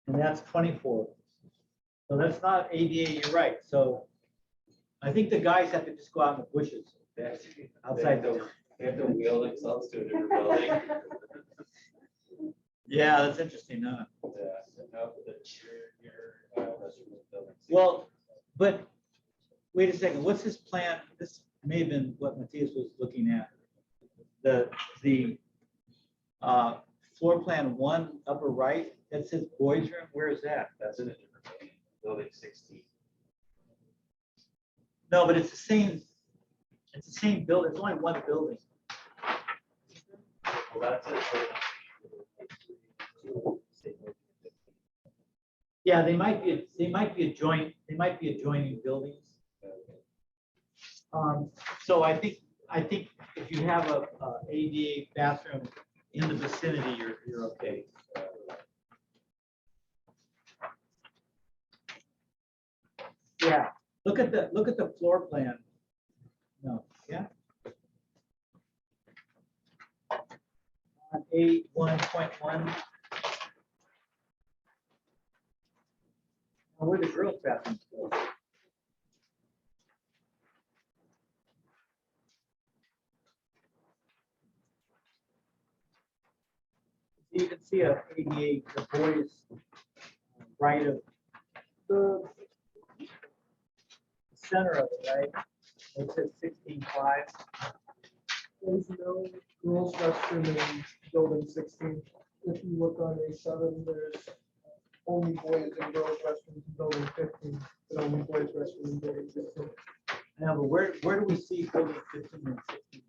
And that's 24. So that's not ADA, you're right. So I think the guys have to just go out in the bushes. Outside the. They have to wheel themselves to a different building. Yeah, that's interesting, huh? Well, but wait a second, what's this plan? This may have been what Matthias was looking at. The floor plan 1 upper right, that says boys room, where is that? That's in a different building, building 16. No, but it's the same building, it's only one building. Well, that's it. Yeah, they might be adjoining buildings. So I think if you have a ADA bathroom in the vicinity, you're okay. Yeah, look at the floor plan. No, A1.1. Where the girls' bathrooms go? You can see a ADA, the boys right of the center of it, right? It says 16.5. There's no girls' restroom in building 16. If you look on A7, there's only boys and girls' restrooms in building 15, but only boys' restroom in building 16. Now, but where do we see building 15 and 16?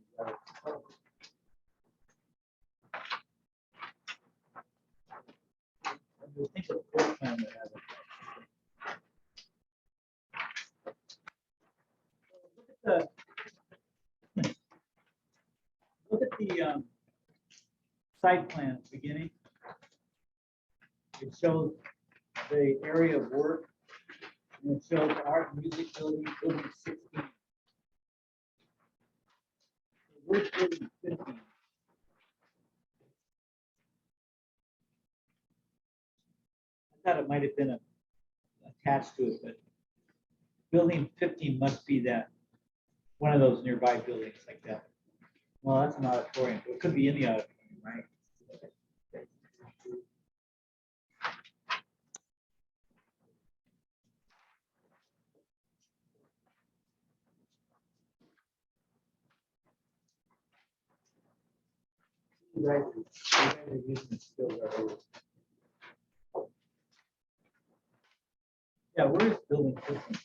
I think of the floor plan that has it. Look at the site plan at the beginning. It shows the area of work, and it shows the art and music building, building 16. Where's building 15? I thought it might have been attached to it, but building 15 must be that, one of those nearby buildings like that. Well, that's an auditorium. It could be in the auditorium, right? Right. You're using the skills already. Yeah, where is building 15?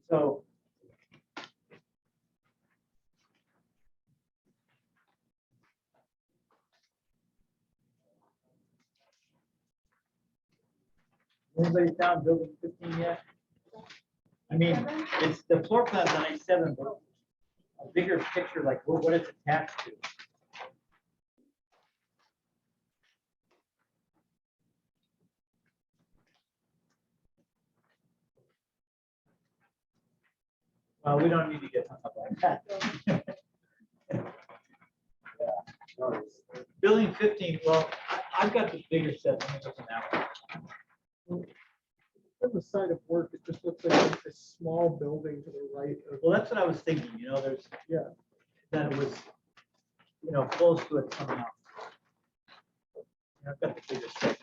So anybody found building 15 yet? I mean, it's the floor plan's on A7, but a bigger picture, like what it's attached to. Well, we don't need to get hung up like that. Building 15, well, I've got the bigger set. Let me look at that one. On the side of work, it just looks like a small building to the right of. Well, that's what I was thinking, there's, Yeah. that it was, close to it somehow. I've got the bigger set.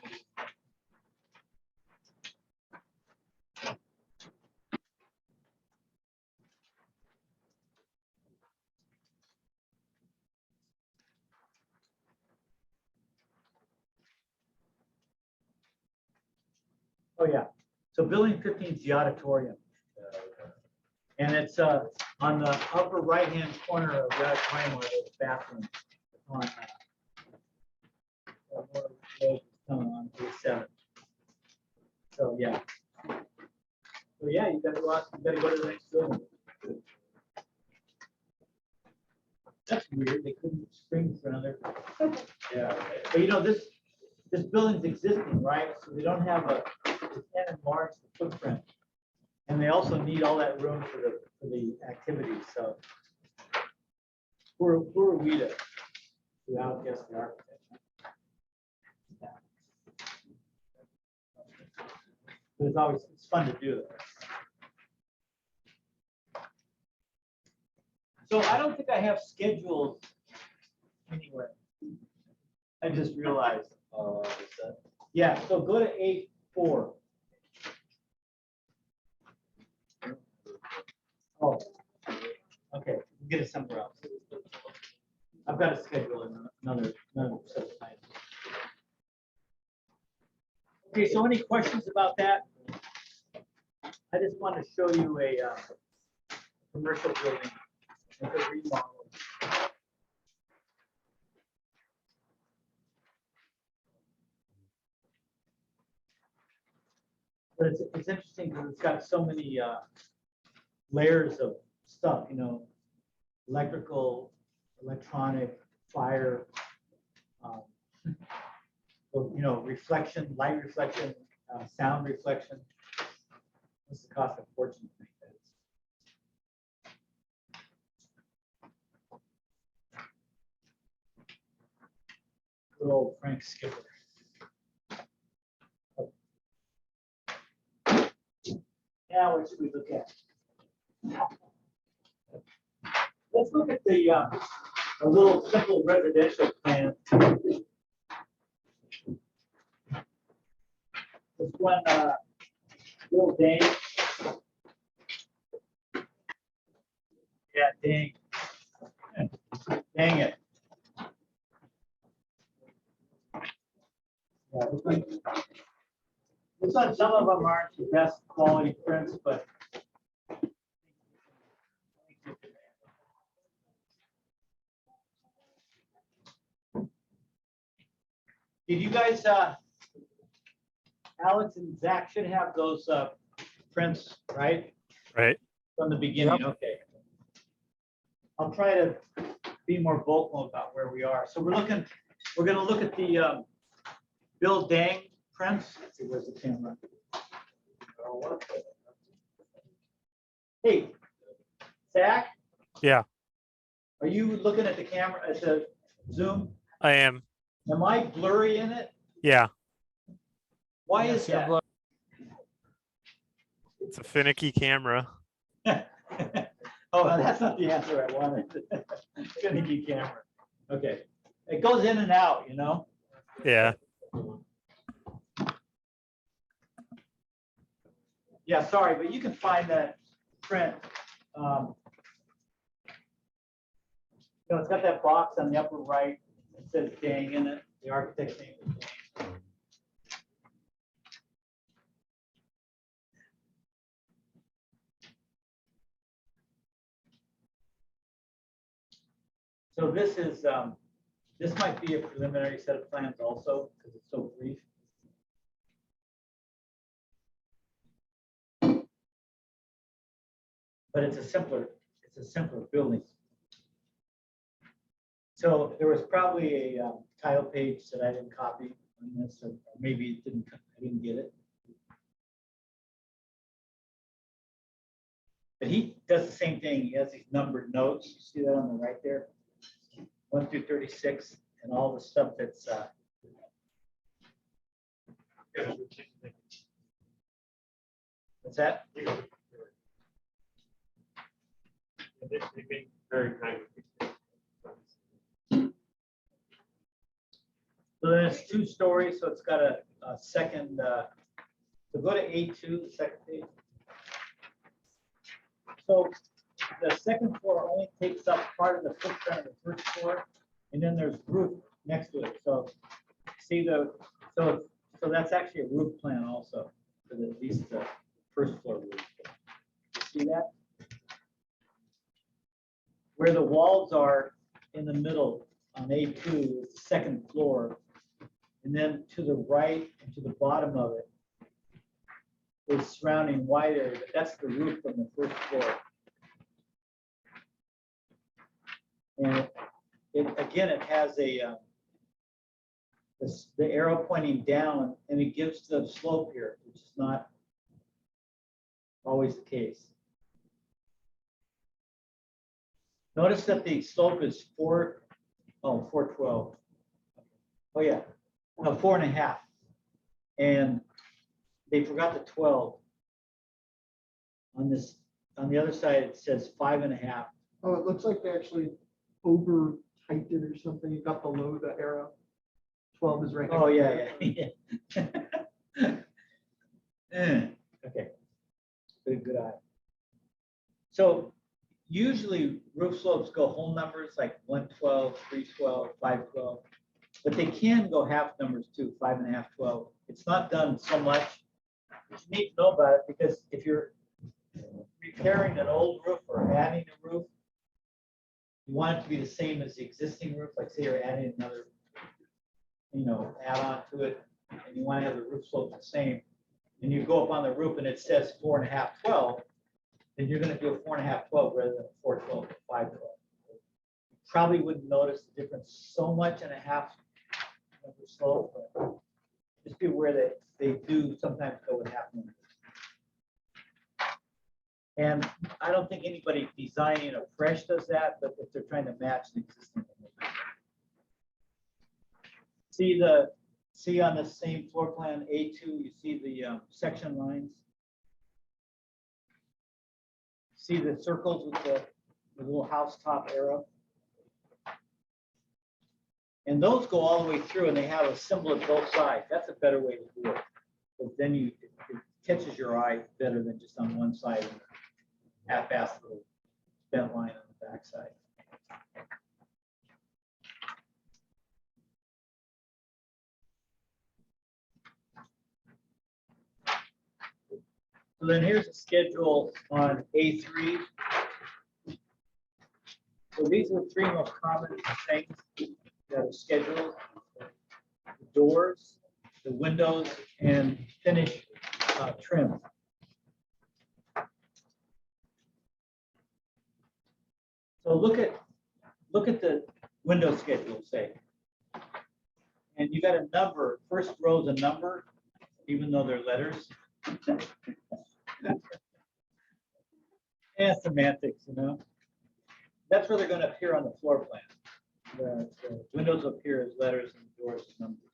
Oh, yeah. So building 15 is the auditorium. And it's on the upper right-hand corner of the auditorium where there's bathrooms. On A7. So, yeah. So, yeah, you gotta go out, you gotta go to the next building. That's weird. They couldn't spring for another. Yeah. But this building's existing, right? So they don't have they can't enlarge the footprint. And they also need all that room for the activities, so. Who are we to outguess the architect? But it's fun to do. So I don't think I have schedules anywhere. I just realized. Yeah, so go to A4. Oh, okay, we'll get it somewhere else. I've got to schedule another set of times. Okay, so any questions about that? I just want to show you a commercial building. It's a remodel. But it's interesting because it's got so many layers of stuff, electrical, electronic, fire, reflection, light reflection, sound reflection. What's the cost of fortune to make that? Good old Frank Skipper. Now, what should we look at? Let's look at the a little simple residential plan. This one, Bill Dane. Yeah, dang. Dang it. Yeah, this one, some of them aren't the best quality prints, but did you guys, Alex and Zach should have those prints, right? Right. From the beginning, okay. I'll try to be more vocal about where we are. So we're gonna look at the Bill Dang prints. Let's see, where's the camera? Hey, Zach? Yeah. Are you looking at the camera, at the Zoom? I am. Am I blurry in it? Yeah. Why Yes, is you're that? blur- It's a finicky camera. Oh, that's not the answer I wanted. Finicky camera. Okay. It goes in and out, you know? Yeah. Yeah, sorry, but you can find that print. You know, it's got that box on the upper right. It says Dang in it. The architect's name is Dang. So this is, this might be a preliminary set of plans also, because it's so brief. But it's a simpler building. So there was probably a title page that I didn't copy on this, or maybe it didn't, I didn't get it. But he does the same thing. He has these numbered notes. You see that on the right there? 1 through 36, and all the stuff that's what's that? They've been very kind with me. So then it's 2 stories, so it's got a second, so go to A2, the second page. So the second floor only takes up part of the footprint of the first floor, and then there's roof next to it. So see so that's actually a roof plan also, for at least the first floor roof. You see that? Where the walls are in the middle on A2 is the second floor. And then to the right and to the bottom of it is surrounding white area, but that's the roof from the first floor. And it has a, the arrow pointing down, and it gives the slope here, which is not always the case. Notice that the slope is 412. Oh yeah, no, 4.5. And they forgot the 12. On this, on the other side, it says 5.5. Oh, it looks like they actually over typed it or something. You got below the arrow. 12 is right. Oh, next to yeah, it. yeah. Okay. Good eye. So usually roof slopes go whole numbers like 112, 312, 512, but they can go half numbers too, 5.5, 12. It's not done so much. You need to know about it because if you're repairing an old roof or adding a roof, you want it to be the same as the existing roof. Like say you're adding another, add on to it, and you want to have the roof slope the same. And you go up on the roof and it says 4.5, 12, then you're going to do a 4.5, 12 rather than 412 or 512. You probably wouldn't notice the difference so much in a half number slope, but just be aware that they do sometimes go with half numbers. And I don't think anybody designing a fresh does that, but if they're trying to match the existing. See on the same floor plan, A2, you see the section lines? See the circles with the little house top arrow? And those go all the way through and they have a symbol at both sides. That's a better way to do it. Because then it catches your eye better than just on one side and a half-assed little bent line on the back side. So then here's a schedule on A3. So these are the three most common things that are scheduled: the doors, the windows, and finish trim. So look at the window schedule, say, and you got a number. First row's a number, even though they're letters. Yeah, semantics, you know. That's where they're going to appear on the floor plan. The windows appear as letters and the doors as numbers.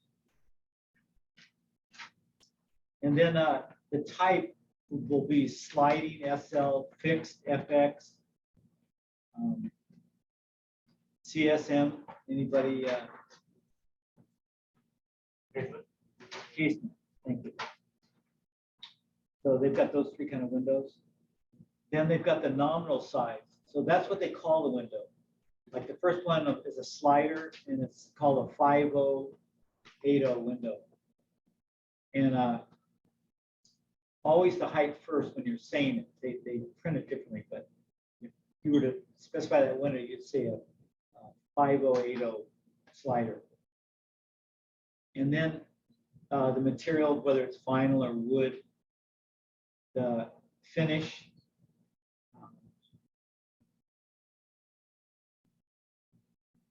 And then the type will be sliding, SL, fixed, FX, CSM. Anybody? Casement. Thank you. So they've got those three kind of windows. Then they've got the nominal size. So that's what they call the window. Like the first one is a slider, and it's called a 5080 window. And always the height first when you're saying it. They print it differently, but if you were to specify that window, you'd say a 5080 slider. And then the material, whether it's vinyl or wood, the finish,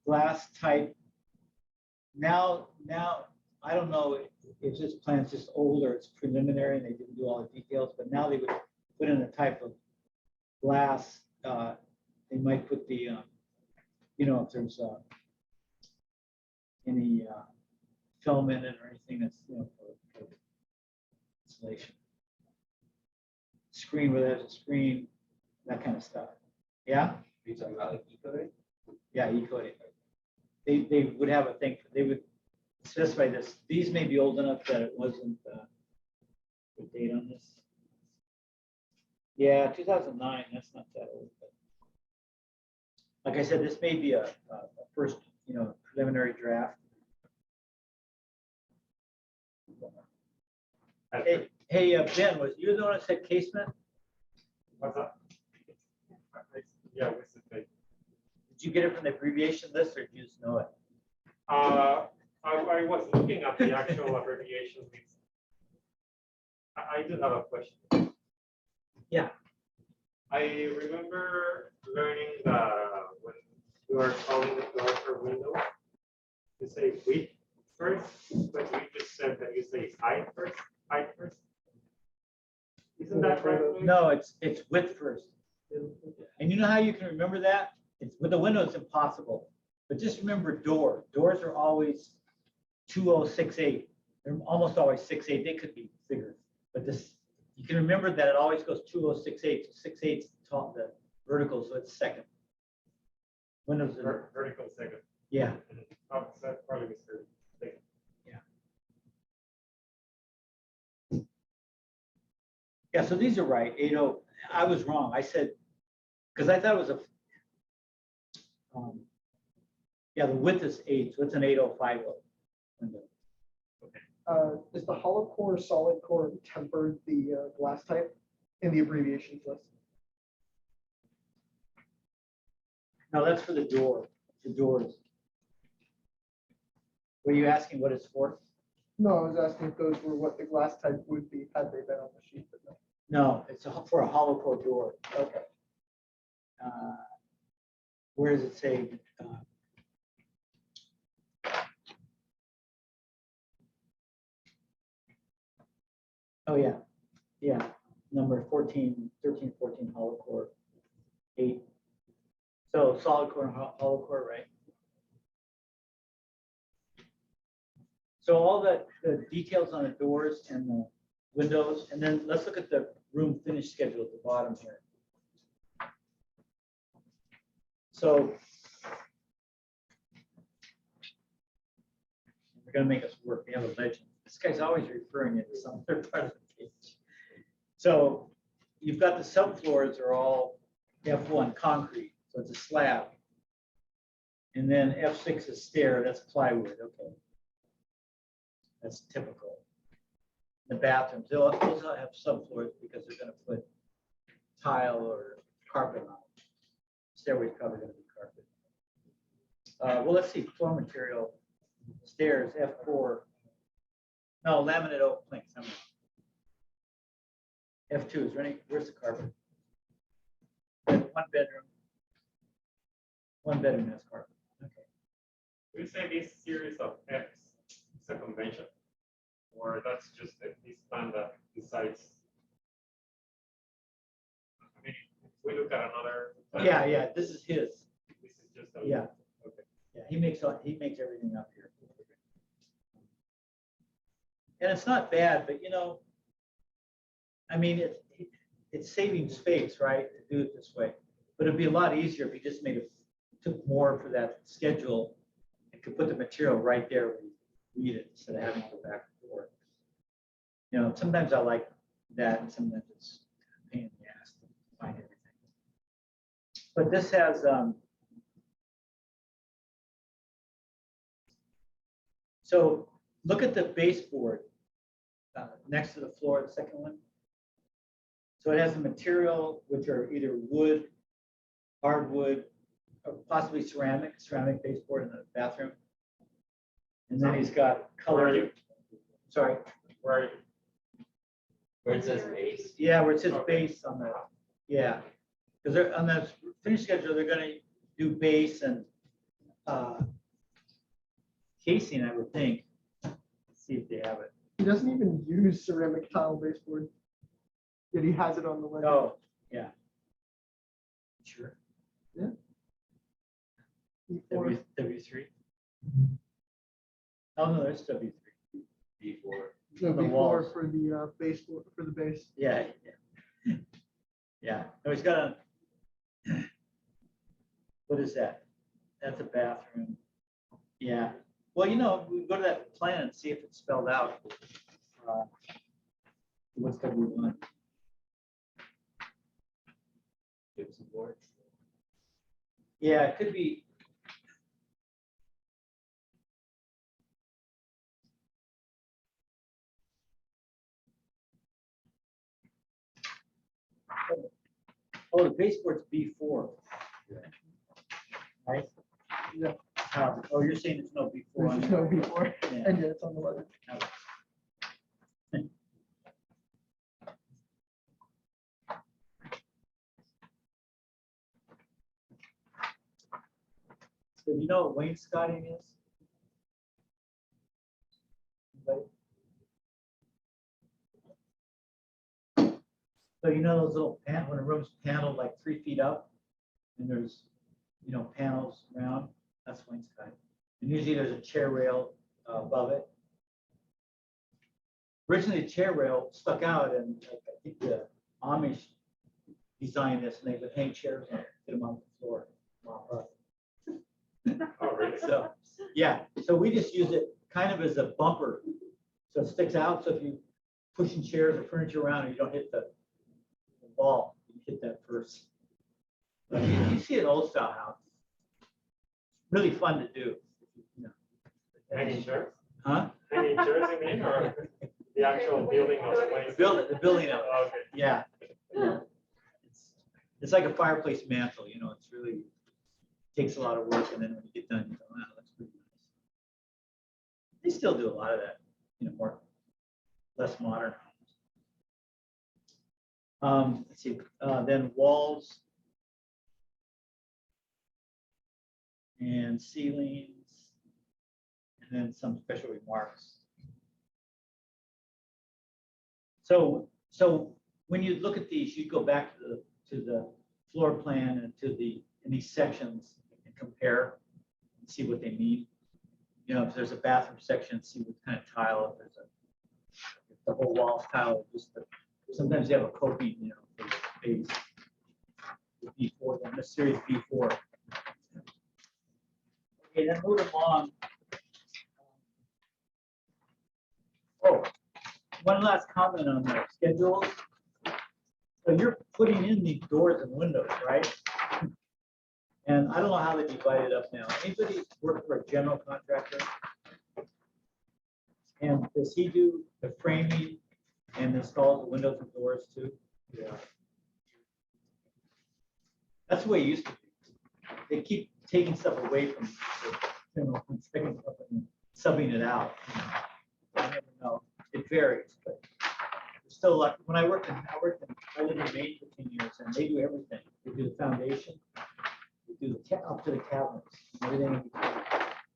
glass type. Now I don't know if this plan's just old or it's preliminary and they didn't do all the details, but now they would put in a type of glass. They might put the, you know, if there's any film in it or anything that's, you know, for insulation. Screen where there's a screen, that kind of stuff. Yeah? You talking about like e-coding? Yeah, e-coding. They would have a thing, they would specify this. These may be old enough that it wasn't the date on this. Yeah, 2009, that's not that old. But like I said, this may be a first, you know, preliminary draft. Hey, Ben, was you the one that said casement? What's that? Yeah, what's the thing? Did you get it from the abbreviation list or did you just know it? I was looking at the actual abbreviation list. I do have a question. Yeah. I remember learning that when you are calling the door for window, you say width first, but you just said that you say height first. Isn't that right? No, it's width first. And you know how you can remember that? It's with the window, it's impossible. But just remember door. Doors are always 2068. They're almost always 68. They could be bigger. But this, you can remember that it always goes 2068. So 68 is top, the vertical, so it's second. Windows are, Vertical second. yeah. Oh, that probably was third. Yeah, so these are right. 80. I was wrong. I said, because I thought it was a, yeah, the width is 8, so it's an 8050 window. Is the hollow core, solid core tempered the glass type in the abbreviations list? No, that's for the door, the doors. Were you asking what it's for? No, I was asking if those were what the glass type would be had they been on the sheet, but no. No, it's for a hollow core door. Okay. Where does it say? Oh, yeah, yeah. number 14, 13, 14 hollow core, 8. So solid core and hollow core, right? So all the details on the doors and the windows, and then let's look at the room finish schedule at the bottom here. So they're gonna make us work. We have a legend. This guy's always referring it to some other part of the page. So you've got the subfloors are all F1 concrete, so it's a slab. And then F6 is stair, that's plywood, okay. That's typical. The bathrooms, they'll also have subfloors because they're gonna put tile or carpet on it. Stairway's probably gonna be carpet. Well, let's see, floor material, stairs, F4. No, laminate oak planks. F2 is running. Where's the carpet? One bedroom. One bedroom has carpet. Okay. We say this series of X is a convention, or that's just this plan that decides. I mean, if we look at another. plan, Yeah, this is his. This is just a. Yeah. Okay. Yeah, he makes everything up here. And it's not bad, but you know, I mean, it's saving space, right, to do it this way. But it'd be a lot easier if we just took more for that schedule and could put the material right there where you read it instead of having to go back and forth. You know, sometimes I like that, and sometimes it's a pain in the ass to find everything. But this has so look at the baseboard next to the floor, the second one. So it has the material, which are either wood, hardwood, or possibly ceramic baseboard in the bathroom. And then he's got color. Sorry. Where are you? Where it says base. Yeah, where it says Okay. base on the, yeah. Because they're on the finish schedule, they're gonna do base and casing, I would think. Let's see if they have it. He doesn't even use ceramic tile baseboard, yet he has it on the list. Oh, yeah. Sure. W3. Oh, no, there's W3. Before. No, the before walls. for the baseboard, for the base. Yeah. Yeah. No, he's got a, what is that? That's a bathroom. Yeah. Well, you know, we go to that plan and see if it's spelled out. What's W1? Gypsum board. Yeah, it could be. Oh, the baseboard's B4. Right? Yeah. Oh, you're saying there's no B4 on There's no there? before, Yeah. and yet it's on the legend. So do you know what wainscoting is? Anybody? So you know those little when a room's paneled like 3 feet up, and there's, you know, panels around, that's wainscoting. And usually there's a chair rail above it. Originally, the chair rail stuck out, and I think the Amish designed this, and they would hang chairs on it, get them on the floor. Oh, really? So, yeah, so we just use it kind of as a bumper. So it sticks out, so if you pushing chairs or furniture around and you don't hit the wall, you hit that first. But you see an old style house. Really fun to do. You know. Hanging chairs? Huh? Hanging chairs, you mean, or the actual building of the place? The building of it, Okay. yeah. It's like a fireplace mantle, you know, it's really, takes a lot of work, and then when you get done, you go, wow, that's pretty nice. They still do a lot of that, you know, less modern homes. Let's see, then walls and ceilings, and then some special remarks. So when you look at these, you go back to the floor plan and to in these sections and compare and see what they mean. You know, if there's a bathroom section, see what kind of tile, if the whole wall tile, sometimes they have a coping, you know, for the base. The B4, then the series B4. Okay, then moving along. Oh, one last comment on the schedules. So you're putting in these doors and windows, right? And I don't know how they divide it up now. Anybody work for a general contractor? And does he do the framing and installs the windows and doors too? Yeah. That's the way it used to be. They keep taking stuff away from the general contractor and subbing it out. I never know. It varies, but there's still a lot. When I lived in Maine for 10 years, and they do everything. They do the foundation, they do up to the cabinets, and everything in between.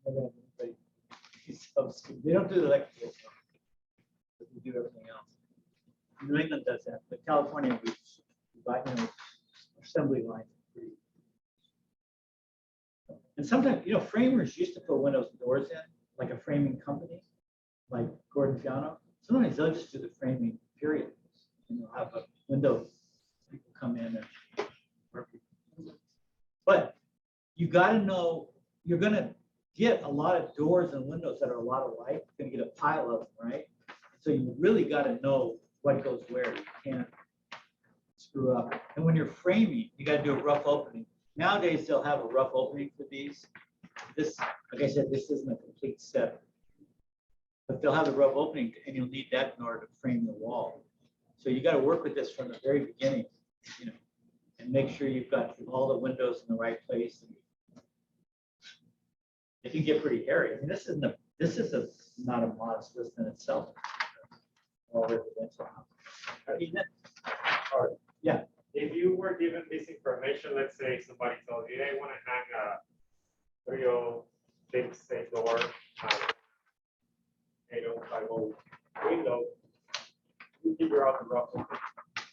Never have anybody- They don't do the electrical stuff, but they do everything else. New England does that, but California, we buy, you know, assembly lines. And sometimes, you know, framers used to put windows and doors in, like a framing company, like Gordon Fiano. Sometimes they'll just do the framing, period. And you'll have a window, people come in and work. But you got to know, you're going to get a lot of doors and windows that are a lot alike. You're going to get a pile of them, right? So you really got to know what goes where. You can't screw up. And when you're framing, you got to do a rough opening. Nowadays, they'll have a rough opening for these. This, like I said, this isn't a complete set. But they'll have a rough opening, and you'll need that in order to frame the wall. So you got to work with this from the very beginning, you know, and make sure you've got all the windows in the right place. It can get pretty hairy. I mean, this is not a modest list in itself. All residential. Yeah. If you were given this information, let's say somebody told you, hey, I want to hang a 306 door, 8050 window, you figure out the rough opening.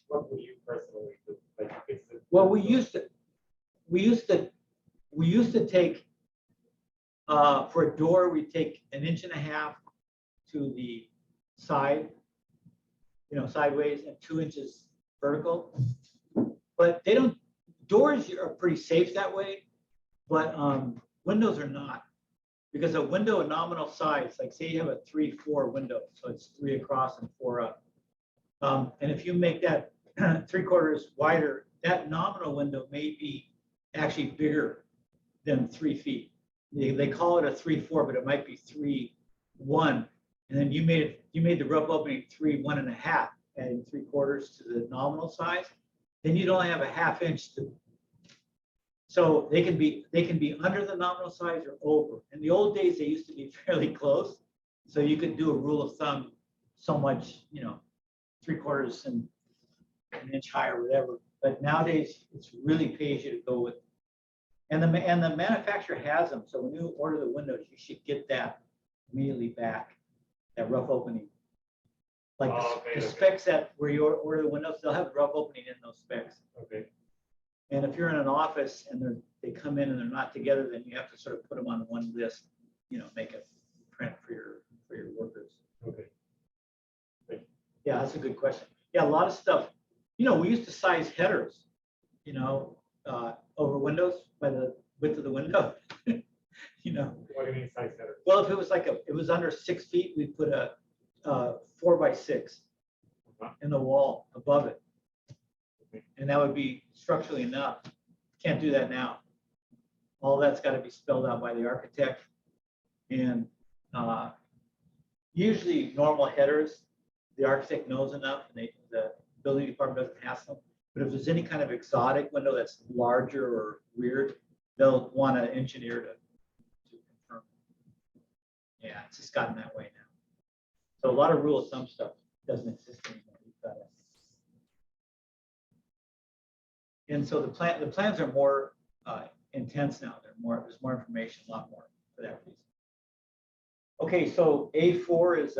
What would you personally do? Like, fix it? Well, we used to take, for a door, we take 1.5 inches to the side, you know, sideways, and 2 inches vertical. But doors are pretty safe that way, but windows are not. Because a window, a nominal size, like say you have a 3-4 window, so it's 3 across and 4 up. And if you make that 3/4 wider, that nominal window may be actually bigger than 3 feet. They call it a 3-4, but it might be 3-1. And then you made the rough opening 3-1.5, adding 3/4 to the nominal size. Then you'd only have a 1/2 inch to. So they can be under the nominal size or over. In the old days, they used to be fairly close. So you could do a rule of thumb, so much, you know, 3/4 and 1 inch high or whatever. But nowadays, it's really pays you to go with. And the manufacturer has them. So when you order the windows, you should get that immediately back, that rough opening. Like the specs that where you order the windows, they'll have rough opening in those specs. Okay. And if you're in an office and they come in and they're not together, then you have to sort of put them on one list, you know, make a print for your workers. Okay. Yeah, that's a good question. Yeah, a lot of stuff. You know, we used to size headers, you know, over windows by the width of the window. You know. What do you mean size header? Well, if it was it was under 6 feet, we'd put a 4x6 in the wall above it. And that would be structurally enough. Can't do that now. All that's got to be spelled out by the architect. And usually normal headers, the architect knows enough and the building department doesn't ask them. But if there's any kind of exotic window that's larger or weird, they'll want an engineer to confirm. Yeah, it's just gotten that way now. So a lot of rule of thumb stuff doesn't exist anymore. And so the plans are more intense now. There's more information, a lot more for that reason. Okay, so A4 is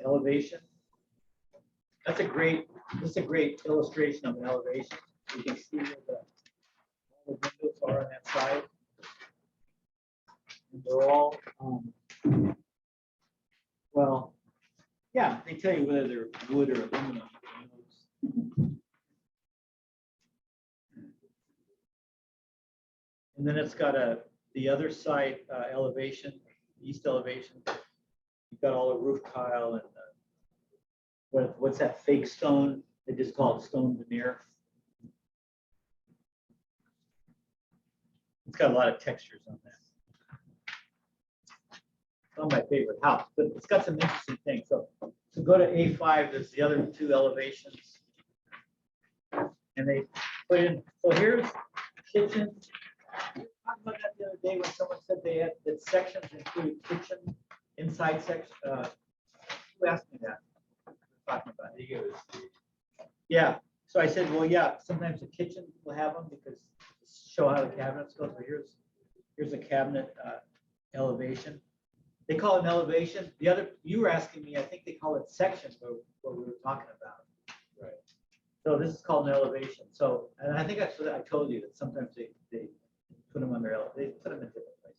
elevation. That's a great This is a great illustration of an elevation. You can see where all the windows are on that side. And they're all, well, yeah, they tell you whether they're wood or aluminum. And then it's got the other side elevation, east elevation. You've got all the roof tile and what's that fake stone? They just call it stone veneer. It's got a lot of textures on that. It's not my favorite house, but it's got some interesting things. So go to A5, there's the other two elevations. And they put in, so here's kitchen. I talked about that the other day when someone said they had, that sections include kitchen, inside section. Who asked me that? Talking about it. Yeah, so I said, well, yeah, sometimes the kitchen will have them because show how the cabinets go. So here's a cabinet elevation. They call it an elevation. The other, you were asking me, I think they call it sections, what we were talking about. Right. So this is called an elevation. So, and I think that's what I told you, that sometimes they put them under, they put them in different places.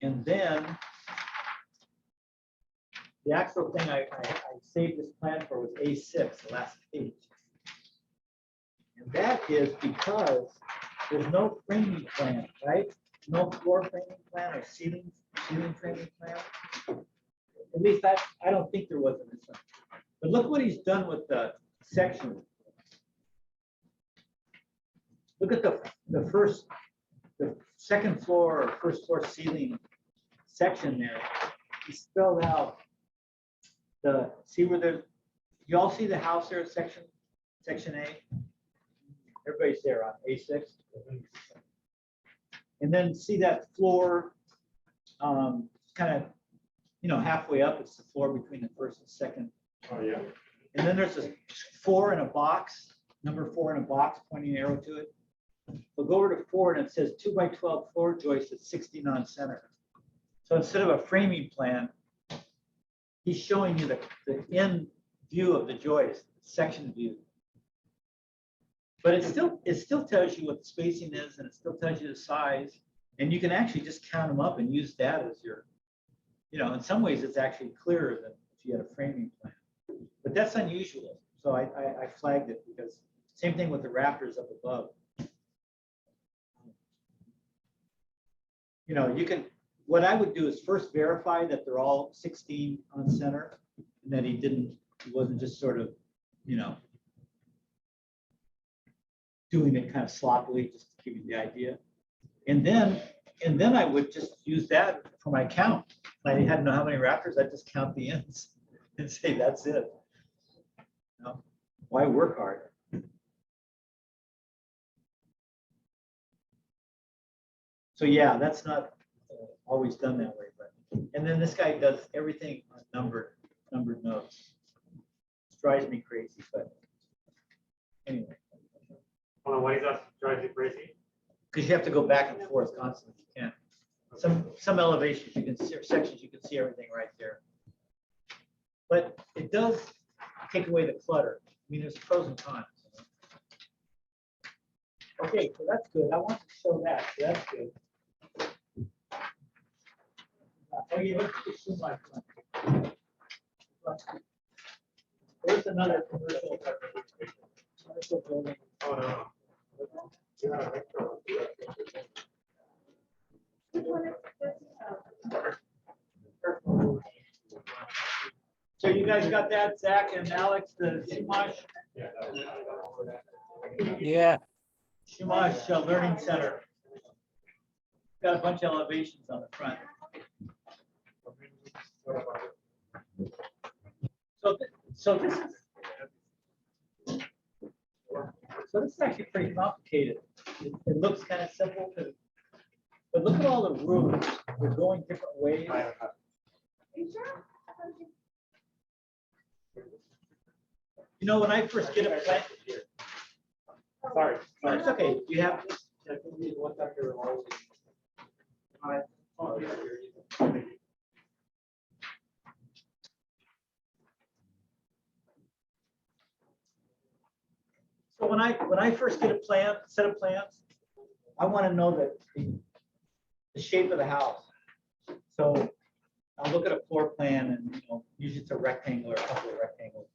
And then the actual thing I saved this plan for was A6, the last page. And that is because there's no framing plan, right? No floor framing plan or ceiling framing plan. At least I don't think there was in this one. But look what he's done with the section. Look at the second floor or first floor ceiling section there. He spelled out see where there's, you all see the house there, section A? Everybody's there on A6. And then see that floor, kind of, halfway up, it's the floor between the first and second. Oh, yeah. And then there's a 4 in a box, number 4 in a box, pointing an arrow to it. We'll go over to 4 and it says 2x12 floor joist at 16 on center. So instead of a framing plan, he's showing you the end view of the joist, section view. But it still tells you what the spacing is, and it still tells you the size. And you can actually just count them up and use that as your, in some ways it's actually clearer than if you had a framing plan. But that's unusual. So I flagged it because same thing with the rafters up above. You can, what I would do is first verify that they're all 16 on center and that he wasn't just sort of, doing it kind of sloppily just to give you the idea. And then I would just use that for my count. If I had to know how many rafters, I'd just count the ends and say, that's it. Why work hard? So yeah, that's not always done that way, but, and then this guy does everything on numbered notes. It drives me crazy, but anyway. Hold on, why is that drives you crazy? Because you have to go back and forth constantly. You can't. Some elevations you can see, or sections you can see everything right there. But it does take away the clutter. I mean, there's pros and cons. Okay, so that's good. I want to show that. So that's good. Oh yeah, let's show my plan. There's another commercial building. Oh, no. You got a picture of it. Which one is this? So you guys got that, Zach and Alex, the Shumash Yeah, Learning Center. Got a bunch of elevations on the front. So this is actually pretty complicated. It looks kind of simple, but look at all the rooms. They're going different ways. Are you sure? When I first get a plan, Sorry. it's okay. You have this. when I first get a set of plans, I want to know that the shape of the house. So I'll look at a floor plan and, usually it's a rectangle or a couple of rectangles.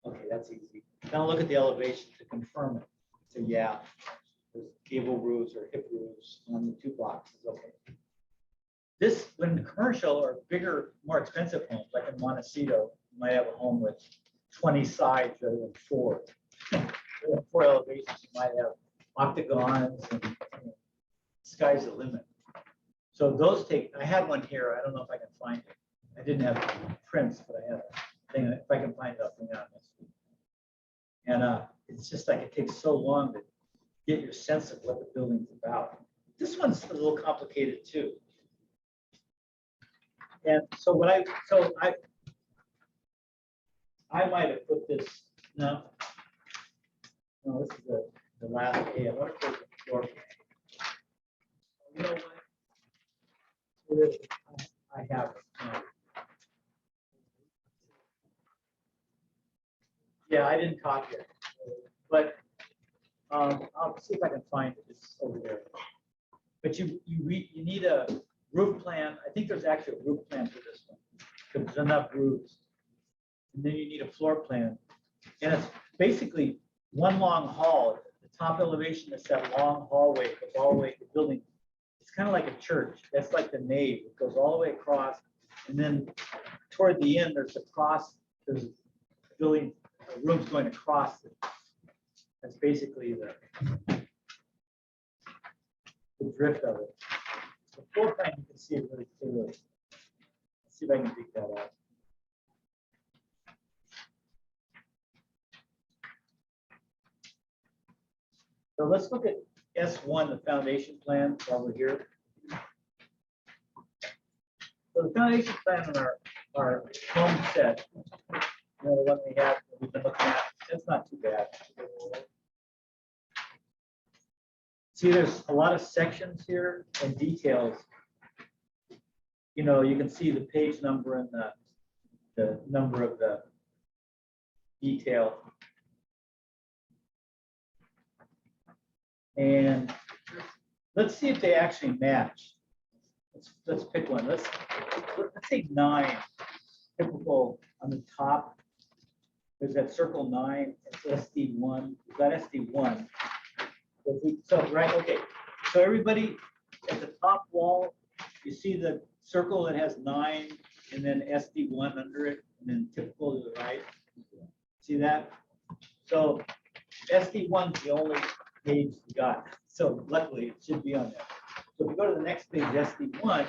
Okay, that's easy. Then I'll look at the elevation to confirm it. So yeah, there's gable roofs or hip roofs on the 2 blocks is okay. This, when commercial or bigger, more expensive homes, like in Montecito, you might have a home with 20 sides rather than 4. 4 elevations, you might have octagons and sky's the limit. So those I had one here. I don't know if I can find it. I didn't have prints, but I have a thing. If I can find it, I'll bring it out next week. And it's just like it takes so long to get your sense of what the building's about. This one's a little complicated too. And so I might have put this, no, this is the last page. I want to put the floor plan. You know what? I have it. Yeah, I didn't copy it, but I'll see if I can find it. It's over there. But you need a roof plan. I think there's actually a roof plan for this one because there's enough roofs. And then you need a floor plan, and it's basically one long hall. The top elevation is that long hallway that goes all the way to the building. It's kind of like a church. That's like the nave. It goes all the way across, and then toward the end, there's a cross. There's a building, rooms going across it. That's basically the drift of it. The floor plan, you can see it really clearly. Let's see if I can dig that out. So let's look at S1, the foundation plan, while we're here. So the foundation plan on our home set, the one we have, we've been looking at, it's not too bad. See, there's a lot of sections here and details. You can see the page number and the number of the detail. And let's see if they actually match. Let's pick one. Let's say 9. Typical on the top. There's that circle 9. It's SD1. We've got SD1. Right, okay. So everybody at the top wall, you see the circle that has 9 and then SD1 under it, and then typical to the right. See that? So SD1 is the only page we got. So luckily it should be on there. So if we go to the next page, SD1,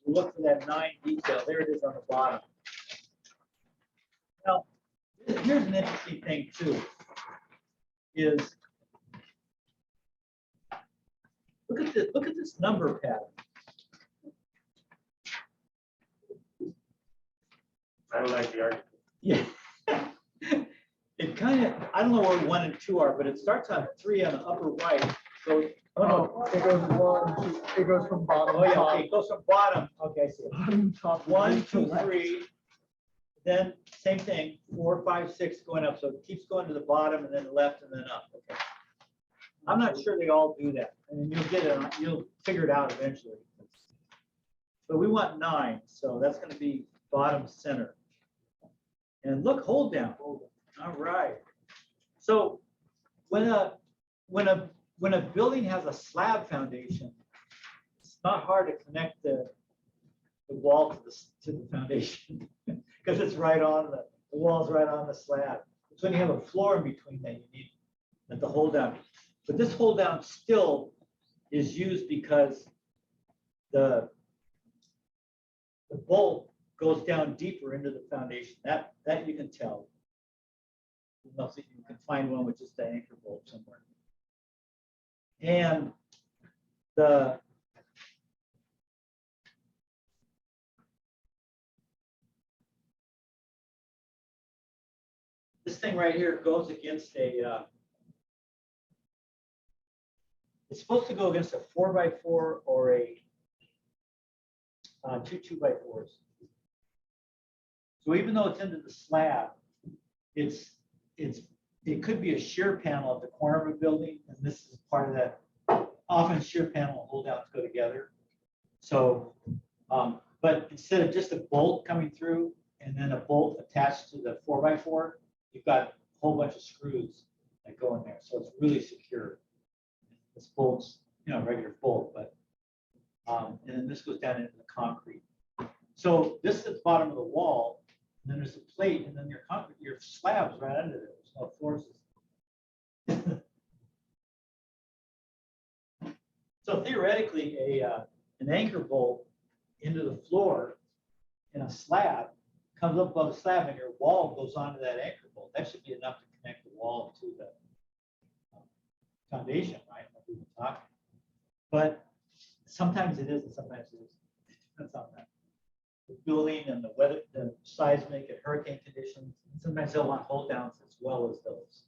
we look for that 9 detail. There it is on the bottom. Now, here's an interesting thing too, is look at this number pattern. I don't like the argument. Yeah. It kind of, I don't know where 1 and 2 are, but it starts on 3 on the upper right. So, It goes 1, 2, it goes from bottom. oh yeah, top, okay, it goes from bottom. Okay, I see it. bottom, top. 1, right to 2, left. 3. Then same thing, 4, 5, 6 going up. So it keeps going to the bottom and then left and then up. Okay. I'm not sure they all do that. I mean, you'll get it, you'll figure it out eventually. But we want 9, so that's going to be bottom center. And look, hold down. All right. So when a building has a slab foundation, it's not hard to connect the wall to the foundation because it's right on the wall's right on the slab. It's when you have a floor in between that you need the hold down. But this hold down still is used because the bolt goes down deeper into the foundation. That you can tell. You can find one with just an anchor bolt somewhere. And this thing right here goes against it's supposed to go against a 4x4 or a 2 2x4s. So even though it's into the slab, it's it could be a shear panel at the corner of a building, and this is part of that. Often shear panel and hold downs go together. So, but instead of just a bolt coming through and then a bolt attached to the 4x4, you've got a whole bunch of screws that go in there. So it's really secure. This bolt's, regular bolt, but, and then this goes down into the concrete. So this is at the bottom of the wall, and then there's a plate, and then your concrete, your slab's right under there. There's no floor system. So theoretically, an anchor bolt into the floor in a slab comes up above the slab, and your wall goes onto that anchor bolt. That should be enough to connect the wall to the foundation, right? Like we were talking. But sometimes it is, and sometimes it isn't. Depends on that. The building and the weather, the seismic and hurricane conditions. And sometimes they'll want hold downs as well as those.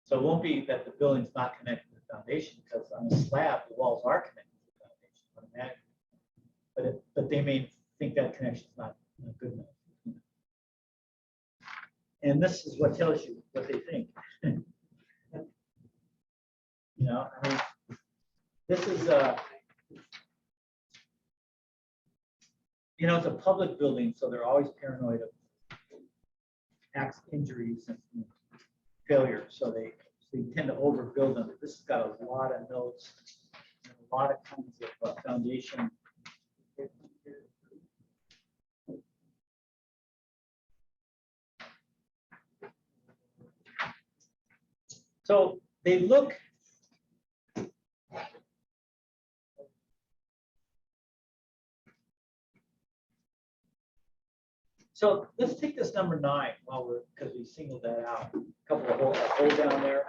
So it won't be that the building's not connected to the foundation, because on the slab, the walls are connected to the foundation automatically. But they may think that connection's not good enough. And this is what tells you what they think. I mean, this is it's a public building, so they're always paranoid of injuries and failure. So they tend to overbuild them. This has got a lot of notes, and a lot of kinds of foundation. So they look. So let's take this number 9 because we singled that out. A couple of holes down there.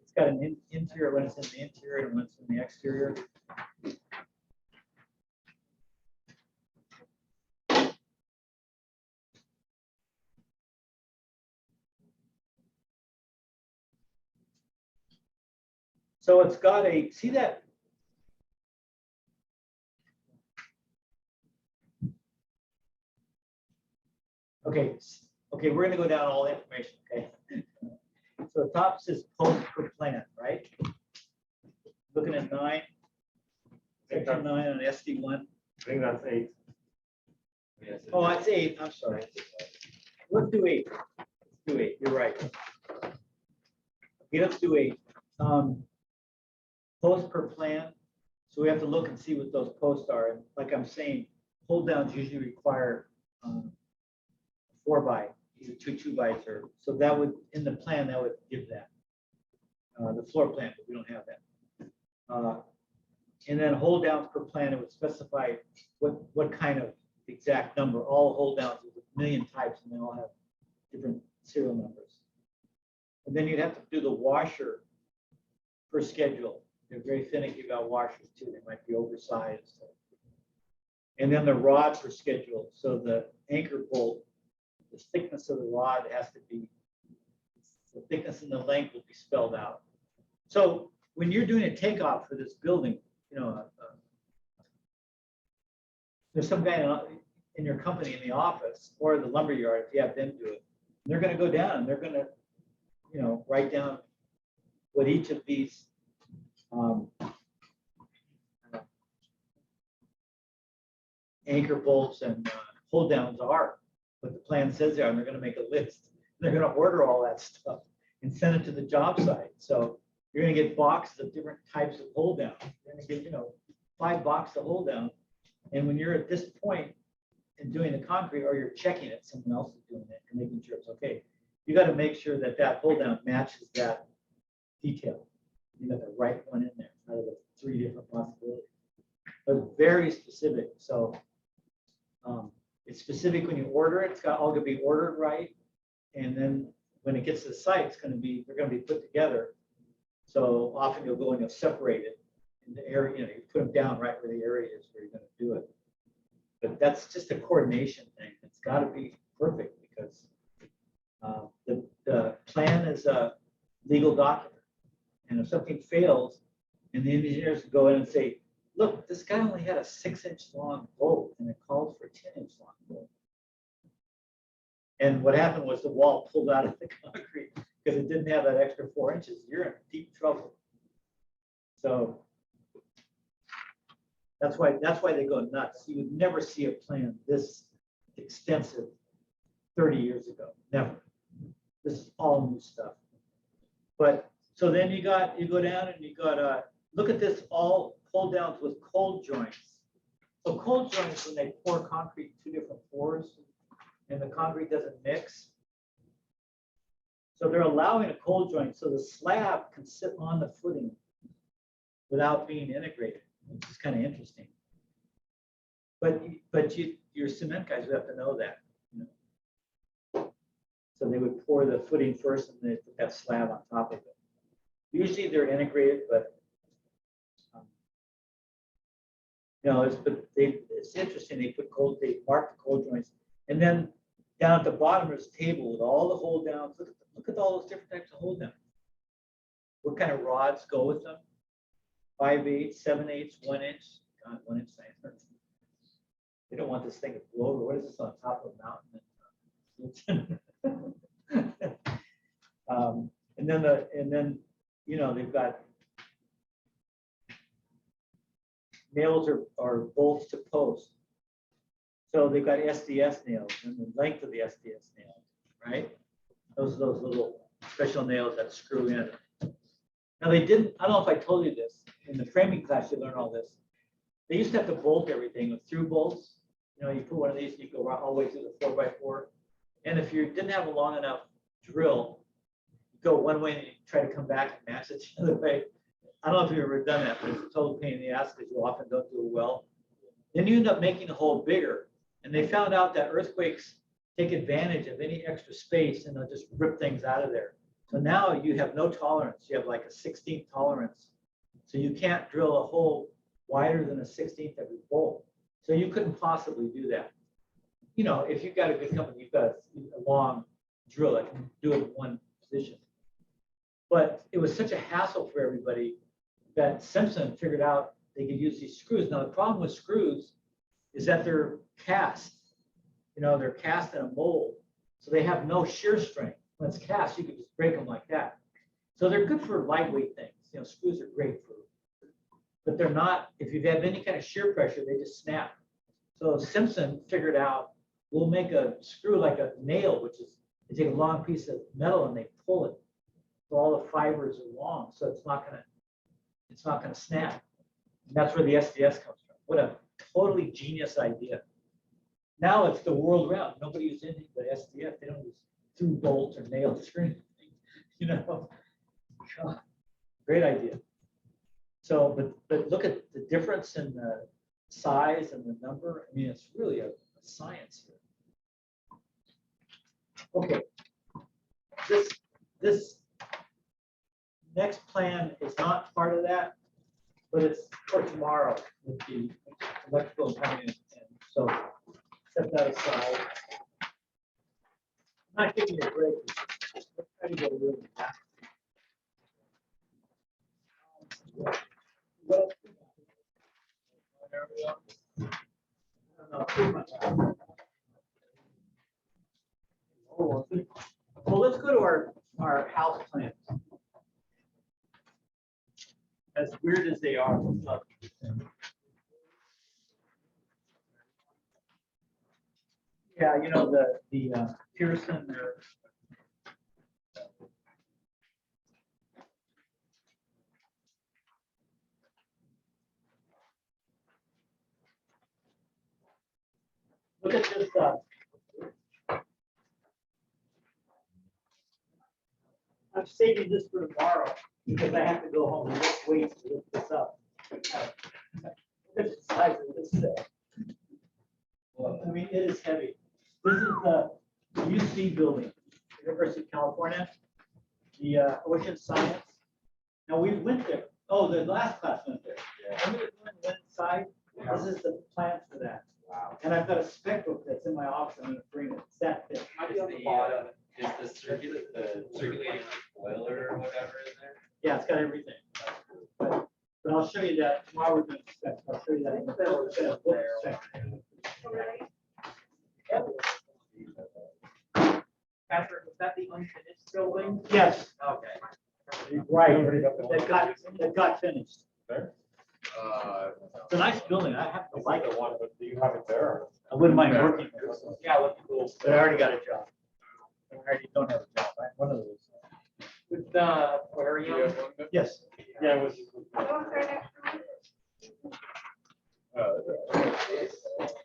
It's got an interior when it's in the interior and when it's in the exterior. So it's got see that? Okay, we're gonna go down all the information, okay? So the top says post per plan, right? Looking at 9, section 9 on SD1. I think that's 8. Oh, that's 8, I'm sorry. Let's do 8. Let's do 8, you're right. Okay, let's do 8. Post per plan. So we have to look and see what those posts are. And like I'm saying, hold downs usually require 4x, either 2 2x, or so that would in the plan that would give that the floor plan, but we don't have that. And then hold downs per plan, it would specify what kind of exact number. All hold downs, there's a million types, and they all have different serial numbers. And then you'd have to do the washer per schedule. They're very finicky about washers too. They might be oversized. And then the rod per schedule. So the anchor bolt, the thickness of the rod has to be, the thickness and the length will be spelled out. So when you're doing a takeoff for this building, there's some guy in your company in the office or the lumber yard, if you have them do it, they're going to go down and they're going to, write down what each of these anchor bolts and hold downs are, what the plan says there, and they're going to make a list. They're going to order all that stuff and send it to the job site. So you're going to get boxes of different types of hold down. You're going to get, 5 boxes of hold down. And when you're at this point in doing the concrete, or you're checking it, someone else is doing it and making sure it's okay. You got to make sure that that hold down matches that detail. You got the right one in there out of the 3 different possibilities. But very specific. So it's specific when you order it. It's got all going to be ordered right. And then when it gets to the site, they're going to be put together. So often you'll go and you'll separate it in the area. You put them down right where the area is where you're going to do it. But that's just a coordination thing. It's got to be perfect because the plan is a legal document. And if something fails, and the engineers go in and say, look, this guy only had a 6-inch long bolt and it calls for 10-inch long bolt. And what happened was the wall pulled out of the concrete because it didn't have that extra 4 inches. You're in deep trouble. So that's why they go nuts. You would never see a plan this extensive 30 years ago. Never. This is all new stuff. But so then you go down and you got look at this, all pull downs with cold joints. So cold joints, when they pour concrete in 2 different pours and the concrete doesn't mix. So they're allowing a cold joint so the slab can sit on the footing without being integrated, which is kind of interesting. But your cement guys would have to know that. You know? So they would pour the footing first and they put that slab on top of it. Usually they're integrated, but it's interesting. They mark the cold joints, and then down at the bottom there's a table with all the hold downs. Look at all those different types of hold downs. What kind of rods go with them? 5/8, 7/8, 1 inch. God, 1 inch diameter. They don't want this thing to blow over. What is this on top of a mountain? And then they've got nails or bolts to post. So they've got SDS nails and the length of the SDS nails, right? Those are those little special nails that screw in. Now I don't know if I told you this, in the framing class you learn all this. They used to have to bolt everything with through bolts. You put one of these, you go all the way through the 4x4. And if you didn't have a long enough drill, you go one way and you try to come back and match it the other way. I don't know if you've ever done that, but it's a total pain in the ass because you often don't do it well. Then you end up making the hole bigger. And they found out that earthquakes take advantage of any extra space and they'll just rip things out of there. So now you have no tolerance. You have like a 16th tolerance. So you can't drill a hole wider than a 16th every bolt. So you couldn't possibly do that. If you've got a good company, you've got a long drill that can do it in one position. But it was such a hassle for everybody that Simpson figured out they could use these screws. Now, the problem with screws is that they're cast. They're cast in a mold. So they have no shear strength. When it's cast, you can just break them like that. So they're good for lightweight things. Screws are great for, but they're not, if you have any kind of shear pressure, they just snap. So Simpson figured out, we'll make a screw like a nail, which is, they take a long piece of metal and they pull it. So all the fibers are long, so it's not gonna snap. And that's where the SDS comes from. What a totally genius idea. Now it's the world round. Nobody uses anything but SDS. They don't use through bolts or nails or anything. God, great idea. So, but look at the difference in the size and the number. I mean, it's really a science here. Okay, this next plan is not part of that, but it's for tomorrow with the electrical and plumbing. And so set that aside. I'm not giving you a break. Let's try to go really fast. Well, let's go to our house plans. As weird as they are. Yeah, the Pearson there. Look at this stuff. I'm saving this for tomorrow because I have to go home and lift weights to lift this up. Look at the size of this thing. Well, I mean, it is heavy. This is the UC building, University of California, the Ocean Science. Now we went there. Oh, the last class went there. Remember the one went inside? This is the plan for that. Wow. And I've got a spec book that's in my office. I'm going to bring it. It's that thick. Is the circulating boiler or whatever in there? Yeah, it's got everything. But I'll show you that tomorrow. We're going to spec. I'll show you that. In the book spec. Already? unfinished building? Yes, Okay. right, that got finished. Uh, It's a nice building, I have to It's like like it. the one, but do you have it there? I wouldn't mind working there, Yeah, what's cool. but I already got a job. I already don't have a job, I'm one of those. With the Do you aquarium. have one there? Yes, Yeah, it was. What was our next one?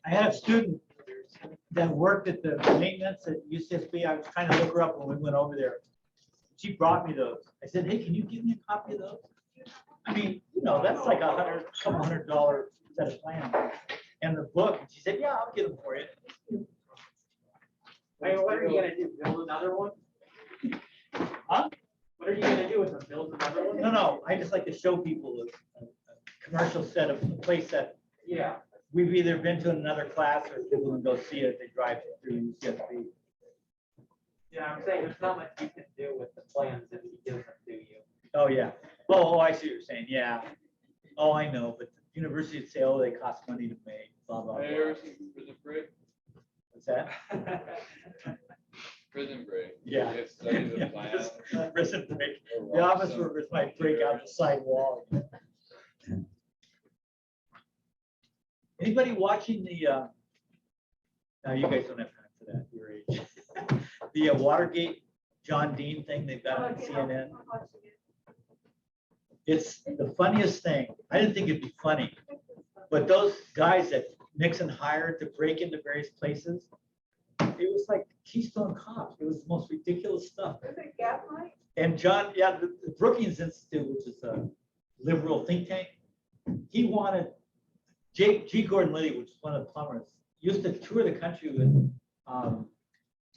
I had a student that worked at the maintenance at UCSB. I was trying to look her up when we went over there. She brought me those. I said, hey, can you give me a copy of those? I mean, that's like couple $100 set of plans. And the book, and she said, yeah, I'll get them for you. Hey, what are you gonna do? Build another one? Huh? What are you gonna do with them? Build another one? No, I just like to show people a commercial set of a place that Yeah. we've either been to in another class or people can go see it. They drive through UCSB. Yeah, I'm saying there's not much you can do with the plans if he gives them to you. Oh, yeah. Oh, I see what you're saying. Yeah. Oh, I know, but the university would say, oh, they cost money to make, blah, blah, blah. Prison break? What's that? Prison break. Yeah. It's study the Yeah, plan. prison break. or The rock office some workers might break out the side wall. Anybody watching the, no, you guys don't have time for that, your age. The Watergate John Dean thing they've got on Okay, CNN. I'm watching it. It's the funniest thing. I didn't think it'd be funny, but those guys that Nixon hired to break into various places, it was like Keystone Cops. It was the most ridiculous stuff. Is it Gaslight? And John, yeah, the Brookings Institute, which is a liberal think tank, he wanted G. Gordon Liddy, which is one of the plumbers, used to tour the country with,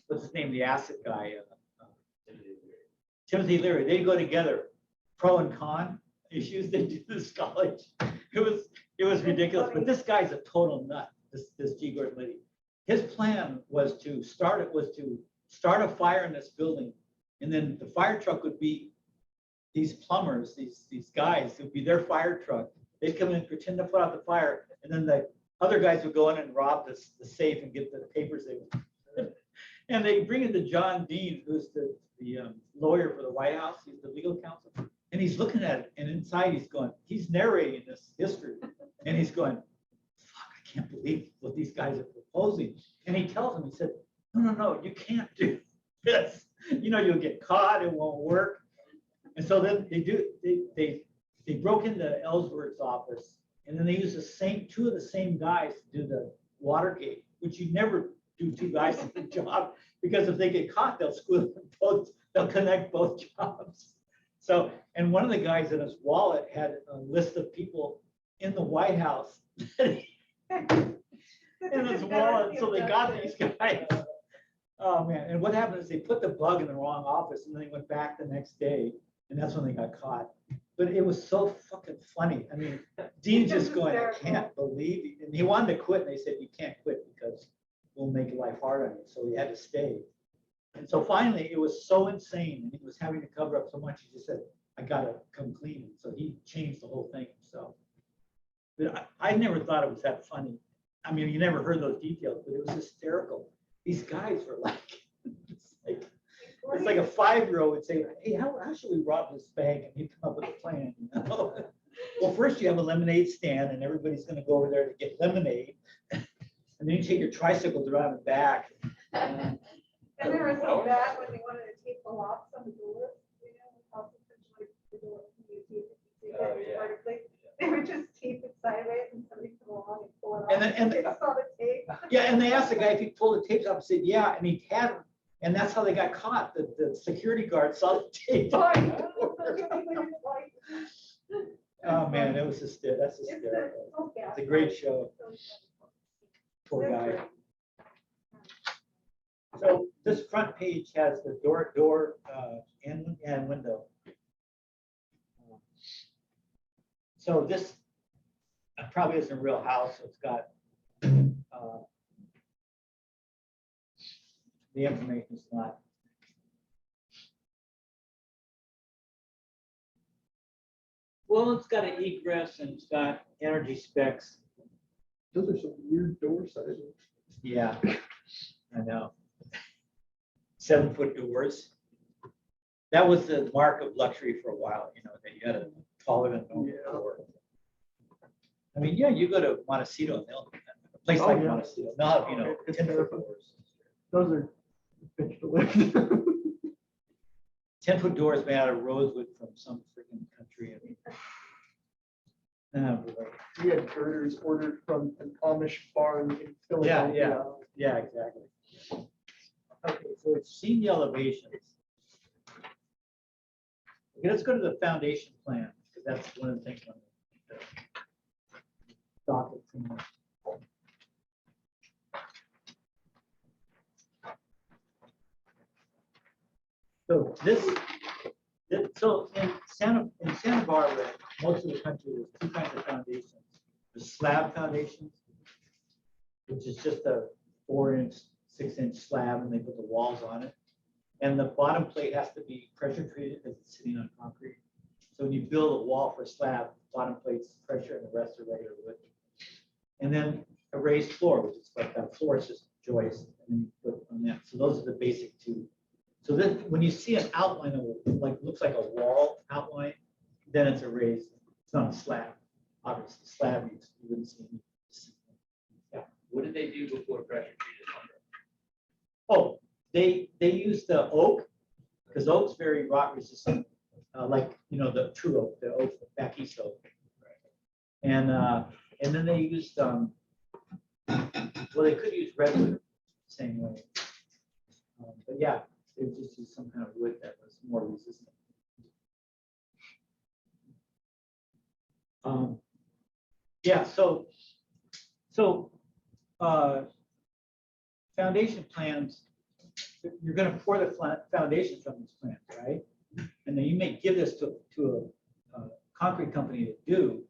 what's his name, the acid guy, Timothy Leary. They go together, pro and con issues. They do this college. It was ridiculous. But this guy's a total nut. This G. Gordon Liddy. His plan was to start a fire in this building, and then the fire truck would be these plumbers, these guys. It would be their fire truck. They'd come in, pretend to put out the fire, and then the other guys would go in and rob the safe and get the papers they would. And they bring in to John Dean, who's the lawyer for the White House. He's the legal counsel. And he's looking at it, and inside he's narrating this history. And he's going, fuck, I can't believe what these guys are proposing. And he tells him, he said, no, you can't do this. You'll get caught, it won't work. And so then they broke into Ellsworth's office, and then they used two of the same guys to do the Watergate, which you never do two guys in the job, because if they get caught, they'll screw them both, they'll connect both jobs. So, and one of the guys in his wallet had a list of people in the White House in his wallet, so they got these guys. Oh, man, and what happened is they put the bug in the wrong office, and then they went back the next day, and that's when they got caught. But it was so fucking funny. I mean, Dean's just going, I can't believe it. And he wanted to quit, and they said, you can't quit because we'll make life hard on you. So he had to stay. And so finally, it was so insane, and he was having to cover up so much, he just said, I gotta come clean. So he changed the whole thing himself. But I never thought it was that funny. I mean, you never heard those details, but it was hysterical. These guys were like, it's like a 5-year-old would say, hey, how should we rob this bank? And he'd come up with a plan. Well, first you have a lemonade stand, and everybody's gonna go over there to get lemonade. And then you take your tricycle around the back. And they were so bad when they wanted to tape the locks on the doors, how essentially the door, you tape it, Oh, yeah. vertically. They would just tape it sideways and somebody come along and pull it off. And then- and- They saw the tape. Yeah, and they asked the guy if he pulled the tapes off, and said, yeah, and he had them. And that's how they got caught. The security guard saw the tape. Oh, man, it was just, that's hysterical. It's a great show. Poor guy. So this front page has the door and window. So this probably isn't a real house. So it's got the information is not. Well, it's got an egress and it's got energy specs. Those are some weird door sizes. Yeah, I know. 7-foot doors. that was the mark of luxury for a while, you know, that you had a taller than normal floor. I mean, yeah, you go to Montecito, and they'll, a place Oh, like yeah. Montecito, they'll have, you know, It's 10-foot terrifying. doors. Those are bitch to live. 10-foot doors made out of rosewood from some freaking country. I mean, boy. We had girders ordered from an Amish barn in Philadelphia. Yeah, exactly. Okay, so it's seen the elevations. Okay, let's go to the foundation plan, because that's one of the things on the docket. So so in Santa Barbara, most of the country, there's two kinds of foundations. The slab foundations, which is just a 4-inch, 6-inch slab, and they put the walls on it. And the bottom plate has to be pressure treated because it's sitting on concrete. So when you build a wall for a slab, bottom plate's pressure and the rest are regular wood. And then a raised floor, which is like that floor is just joist, and then you put on that. So those are the basic two. So then when you see an outline of like looks like a wall outline, then it's a raised, it's not a slab. Obviously, slab you wouldn't see any. Yeah. What did they do before pressure treated lumber? Oh, they used the oak, because oak's very rot resistant, like, you know, the true oak, the oak, back east oak. And then they used, well, they could use redwood same way. But yeah, they just used some kind of wood that was more resistant. Yeah, so foundation plans, you're going to pour the foundation from these plans, right? And then you may give this to a concrete company to do,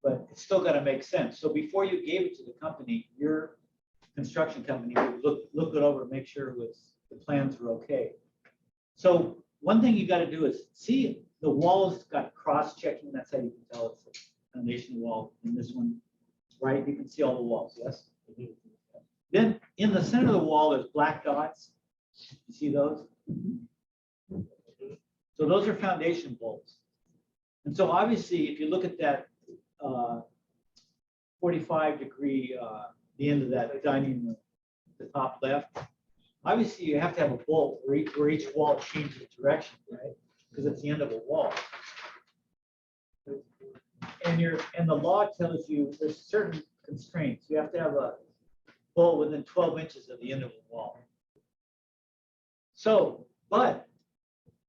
but it's still got to make sense. So before you gave it to the company, your construction company would look it over, make sure the plans were okay. So one thing you got to do is see the walls got cross-checking. That's how you can tell it's a foundation wall. In this one, right? You can see all the walls. Yes. Then in the center of the wall, there's black dots. You see those? So those are foundation bolts. And so obviously, if you look at that 45-degree, the end of that dining room, the top left, obviously you have to have a bolt where each wall changes direction, right? Because it's the end of a wall. And the law tells you there's certain constraints. You have to have a bolt within 12 inches of the end of a wall. So, but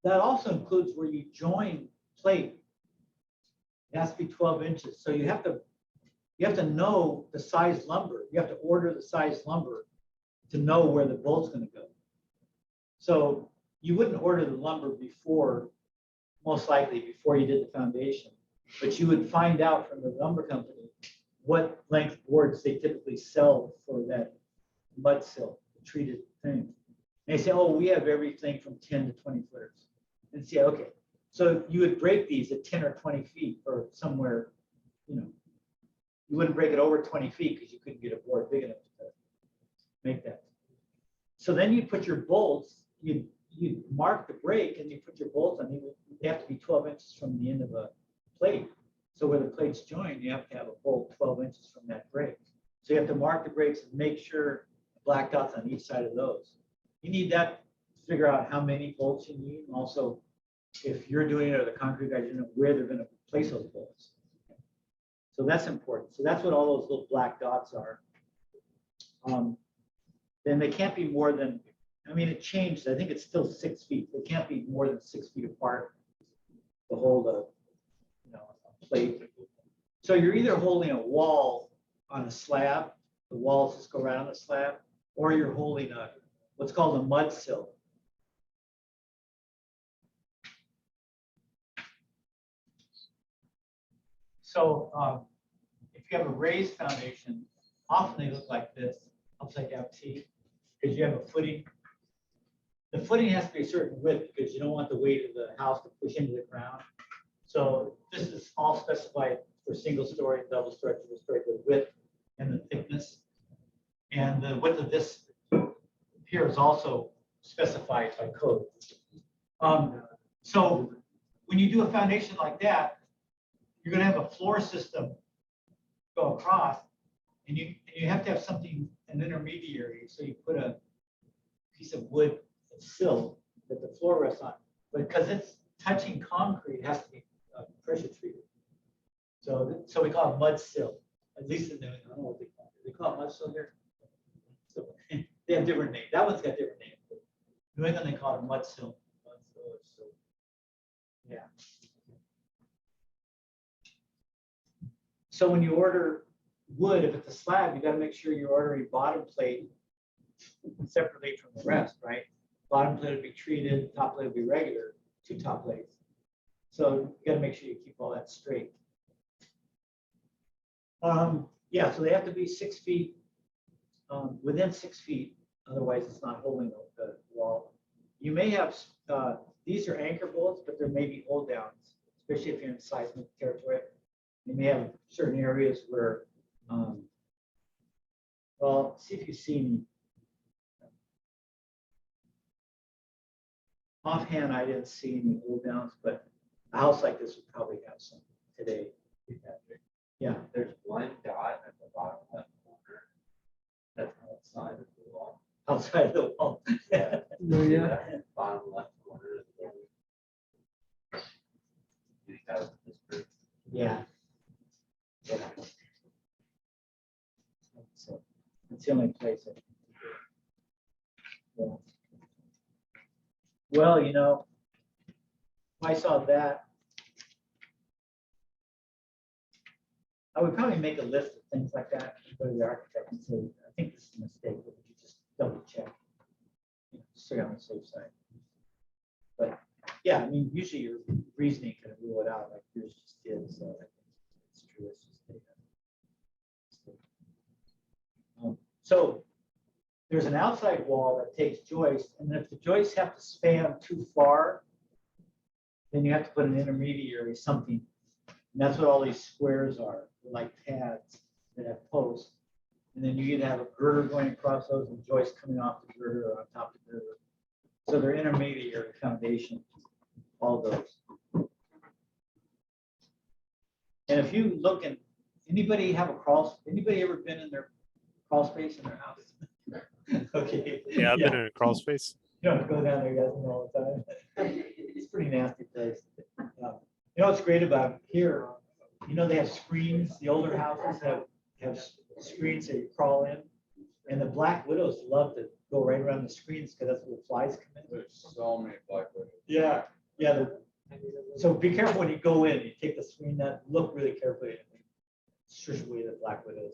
that also includes where you join plate. It has to be 12 inches. So you have to know the size lumber. You have to order the size lumber to know where the bolt's going to go. So you wouldn't order the lumber before, most likely before you did the foundation, but you would find out from the lumber company what length boards they typically sell for that mud sill, the treated thing. And they say, oh, we have everything from 10 to 20 footers. And say, okay, so you would break these at 10 or 20 feet or somewhere, you know, you wouldn't break it over 20 feet because you couldn't get a board big enough to make that. So then you put your bolts, you mark the break and you put your bolts on. They have to be 12 inches from the end of a plate. So where the plates join, you have to have a bolt 12 inches from that break. So you have to mark the breaks and make sure the black dots on each side of those. You need that to figure out how many bolts you need. And also, if you're doing it or the concrete guys, you know where they're going to place those bolts. So that's important. So that's what all those little black dots are. Then they can't be more than, I mean, it changed. I think it's still 6 feet. They can't be more than 6 feet apart to hold a plate. So you're either holding a wall on a slab, the walls just go right on the slab, or you're holding what's called a mud sill. So if you have a raised foundation, often they look like this, upside down T, because you have a footing. The footing has to be a certain width because you don't want the weight of the house to push into the ground. So this is all specified for single story, double story, triple story, the width and the thickness. And the width of this here is also specified by code. So when you do a foundation like that, you're gonna have a floor system go across, and you have to have something, an intermediary, so you put a piece of wood sill that the floor rests on. But because it's touching concrete, it has to be pressure treated. So we call it mud sill, at least in the, I don't know what they call it. They call it mud sill here. So they have different names. That one's got different names. But New England, they call it mud sill. Mud sill or sill. Yeah. So when you order wood, if it's a slab, you got to make sure you're ordering bottom plate separately from the rest, right? Bottom plate will be treated, top plate will be regular, 2 top plates. So you got to make sure you keep all that straight. Yeah, so they have to be 6 feet, within 6 feet, otherwise it's not holding the wall. You may have, these are anchor bolts, but there may be hold downs, especially if you're in seismic territory. You may have certain areas where, well, see if you see any. Offhand, I didn't see any hold downs, but a house like this would probably have some today. Yeah, There's one dot at the bottom left corner. That's outside of the wall. outside of the wall. Yeah. No, yeah. That Bottom left corner of the building. You have this group. Yeah. Yeah. So it's the only place. Yeah. Well, you know, if I saw that, I would probably make a list of things like that, and go to the architect and say, I think this is a mistake, but would you just double check? You know, stay on the safe side. But yeah, I mean, usually your reasoning can rule it out, like yours just did, so I think it's true. It's just data. So there's an outside wall that takes joists, and if the joists have to span too far, then you have to put an intermediary something. And that's what all these squares are, like pads that have posts. And then you either have a girder going across those and joists coming off the girder or on top of the girder. So they're intermediary foundation, all those. And if you look at, anybody ever been in their crawl space in their house? Okay. Yeah, I've been in a crawl space. You don't go down there, guys, all the time. It's a pretty nasty place. You know what's great about here? You know, they have screens. The older houses have screens that you crawl in. And the black widows love to go right around the screens because that's where the flies come in. There's so many black widows. Yeah, yeah. So be careful when you go in. You take the screen out, look really carefully, and shush away the black widows.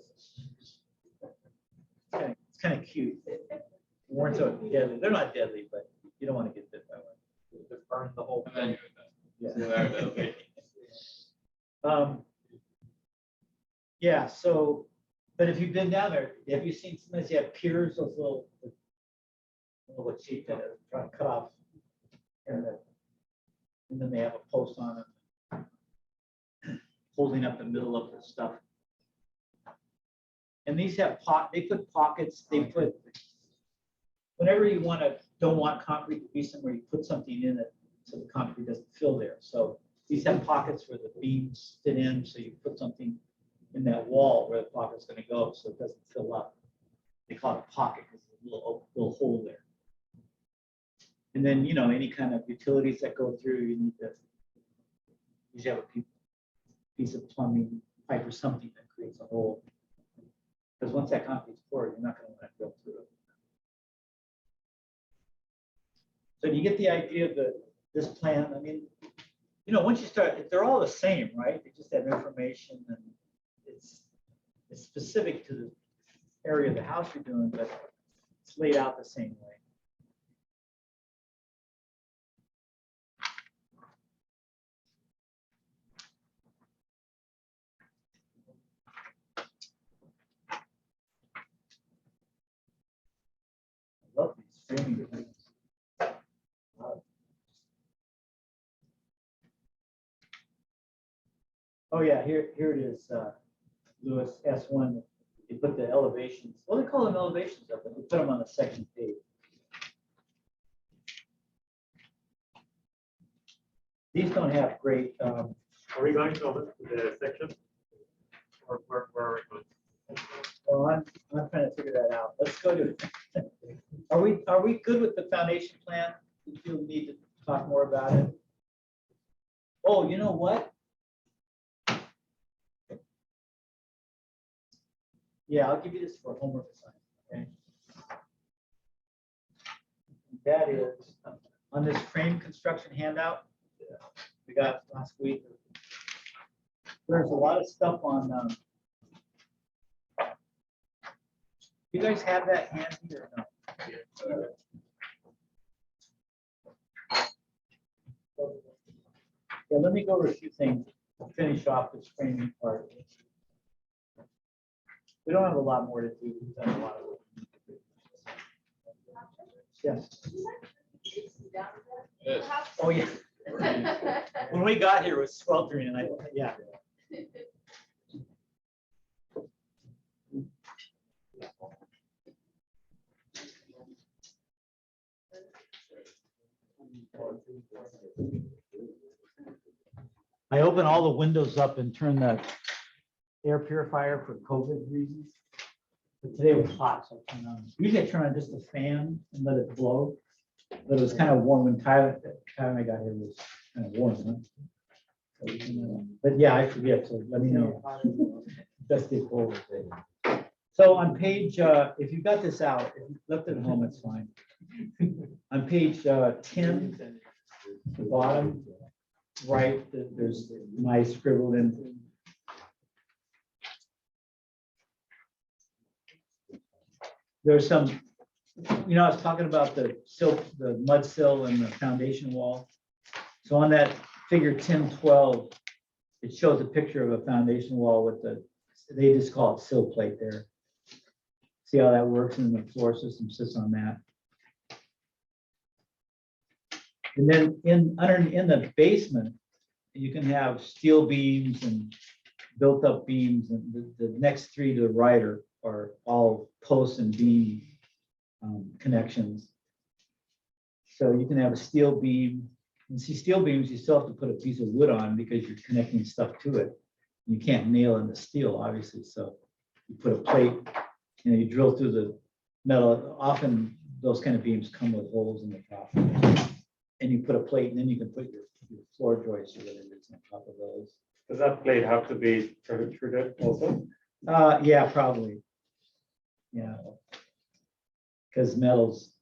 It's kind of cute. They weren't so deadly. They're not deadly, but you don't want to get bit by one. They burn the whole thing. Yeah. Yeah, so, but if you've been down there, have you seen sometimes you have piers, those little, I don't know what sheet that is, trying to cut off. And then they have a post on it, holding up the middle of the stuff. And these have they put pockets, they put, whenever you don't want concrete to be somewhere, you put something in it so the concrete doesn't fill there. So these have pockets where the beams fit in, so you put something in that wall where the pocket's going to go so it doesn't fill up. They call it a pocket because there's a little hole there. And then, you know, any kind of utilities that go through, you need to usually have a piece of plumbing pipe or something that creates a hole. Because once that concrete's poured, you're not going to want to go through it. So do you get the idea of this plan? I mean, you know, once you start, they're all the same, right? They just have information and it's specific to the area of the house you're doing, but it's laid out the same way. I love these framing things. Oh yeah, here it is, Lewis S1. You put the elevations. Well, they call them elevations up, but we put them on the second page. These don't have great, Are we going to the section? Or where are we going? well, I'm trying to figure that out. Let's go to, are we good with the foundation plan? Do you need to talk more about it? Oh, you know what? Yeah, I'll give you this for homework assignment, okay? That is on this frame construction handout we got last week. There's a lot of stuff on, you guys have that handy or no? Yeah, let me go over a few things, finish off this framing part. We don't have a lot more to do. We've done a lot of work. Yes. Oh, yeah. When we got here, it was sweltering and yeah. I opened all the windows up and turned the air purifier for COVID reasons. But today was hot, so I turned on. Usually I turn on just the fan and let it blow. But it was kind of warm when Tyler and I got here, it was kind of warm. Huh? So, but yeah, I forget, so let me know. Let's get forward. So on page, if you got this out, if you left it at home, it's fine. On page 10, the bottom right, there's nice scribbled in. There's some, you know, I was talking about the sill, the mud sill and the foundation wall. So on that figure 1012, it shows a picture of a foundation wall with the, they just call it sill plate there. See how that works, and the floor system sits on that. And then in the basement, you can have steel beams and built up beams, and the next three to the right are all post and beam connections. So you can have a steel beam, and see steel beams, you still have to put a piece of wood on because you're connecting stuff to it. You can't nail in the steel, obviously, so you put a plate, you know, you drill through the metal. Often those kind of beams come with holes in the top. And you put a plate, and then you can put your floor joists or whatever is on top of those. Does that plate have to be treated also? Yeah, probably. Yeah. Because metals,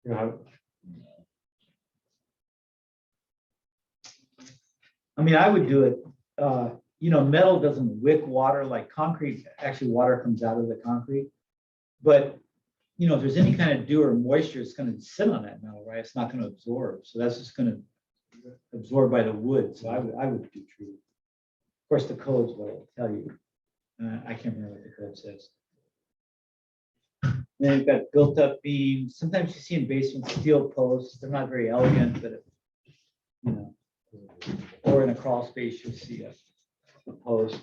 You have, I mean, I would do it, you know, metal doesn't wick water like concrete. Actually, water comes out of the concrete. But, you know, if there's any kind of dew or moisture, it's going to sit on that metal, right? It's not going to absorb. So that's just going to absorb by the wood. So I would do treated. Of course, the code's what it'll tell you. I can't remember what the code says. Then you've got built up beams. Sometimes you see in basements steel posts. They're not very elegant, but you know, or in a crawl space, you'll see a post.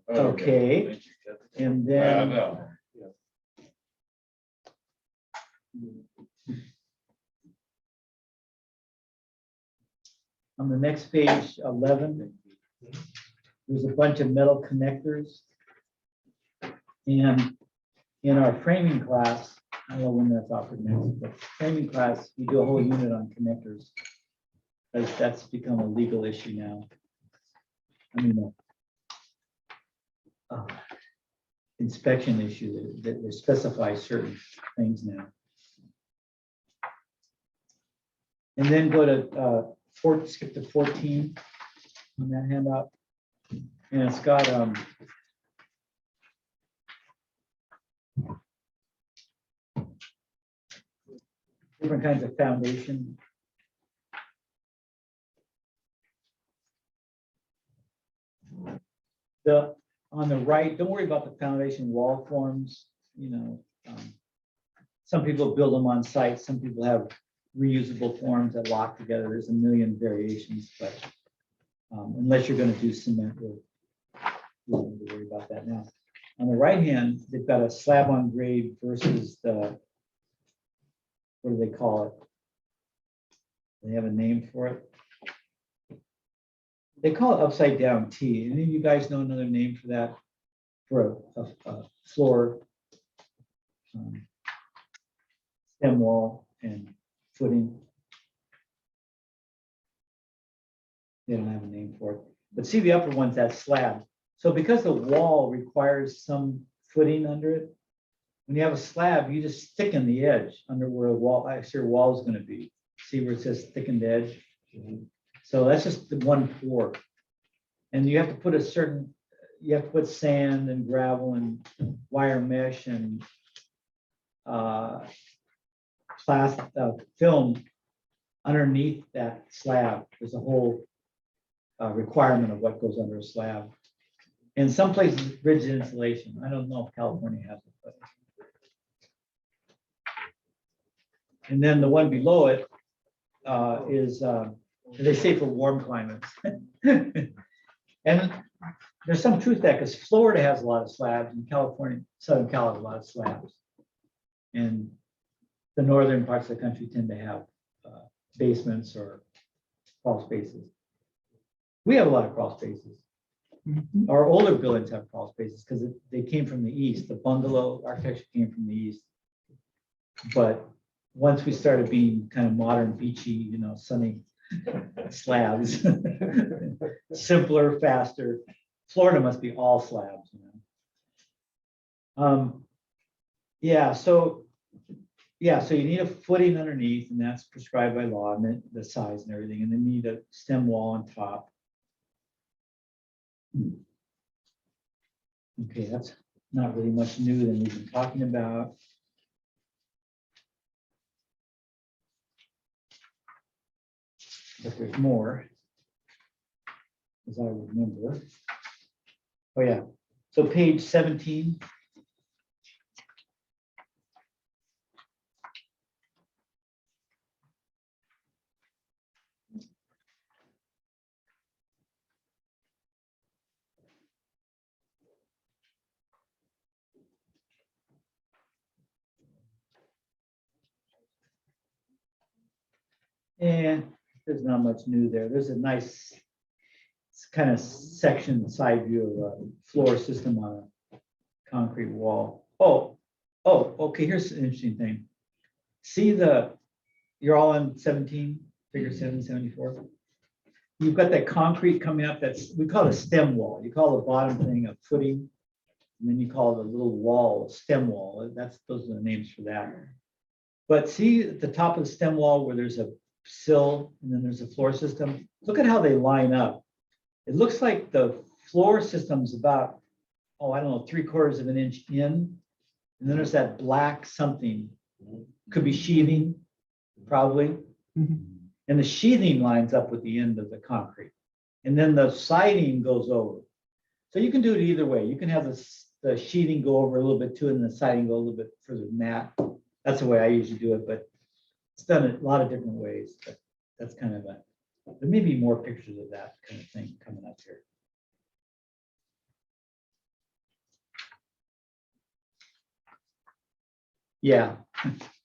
Okay, and then on the next page, 11, there's a bunch of metal connectors. And in our framing class, I don't know when that's offered next, but framing class, we do a whole unit on connectors. That's become a legal issue now. I mean, inspection issue that specifies certain things now. And then go to skip to 14 on that handout. And it's got different kinds of foundation. On the right, don't worry about the foundation wall forms. You know, some people build them on site. Some people have reusable forms that lock together. There's a million variations, but unless you're going to do cement, you don't need to worry about that now. On the right hand, they've got a slab on grade versus the what do they call it? They have a name for it. They call it upside down T. Any of you guys know another name for that? For a floor, stem wall and footing? They don't have a name for it. But see the upper one's that slab. So because the wall requires some footing under it, when you have a slab, you just thicken the edge under where a wall, actually your wall is going to be. See where it says thickened edge? So that's just the one pour. And you have to put a certain, you have to put sand and gravel and wire mesh and film underneath that slab. There's a whole requirement of what goes under a slab. In some places, rigid insulation. I don't know if California has it, but. And then the one below it is, they say for warm climates. And there's some truth to that because Florida has a lot of slabs and California, Southern Cal has a lot of slabs. And the northern parts of the country tend to have basements or crawl spaces. We have a lot of crawl spaces. Our older buildings have crawl spaces because they came from the east. The bungalow architecture came from the east. But once we started being kind of modern, beachy, you know, sunny slabs, simpler, faster. Florida must be all slabs, you know. So you need a footing underneath, and that's prescribed by law, and then the size and everything, and then you need a stem wall on top. Okay, that's not really much new than we've been talking about. But there's more, as I remember. Oh yeah, so page 17. And there's not much new there. There's a nice kind of section side view of a floor system on a concrete wall. Oh, okay, here's an interesting thing. See you're all on 17, figure 774. You've got that concrete coming up, we call it a stem wall. You call the bottom thing a footing, and then you call the little wall a stem wall. Those are the names for that. But see at the top of the stem wall where there's a sill and then there's a floor system. Look at how they line up. It looks like the floor system's about, I don't know, 3/4 of an inch in. And then there's that black something. Could be sheathing, probably. And the sheathing lines up with the end of the concrete. And then the siding goes over. So you can do it either way. You can have the sheathing go over a little bit too, and the siding go a little bit further than that. That's the way I usually do it, but it's done a lot of different ways. But that's kind of there may be more pictures of that kind of thing coming up here. Yeah.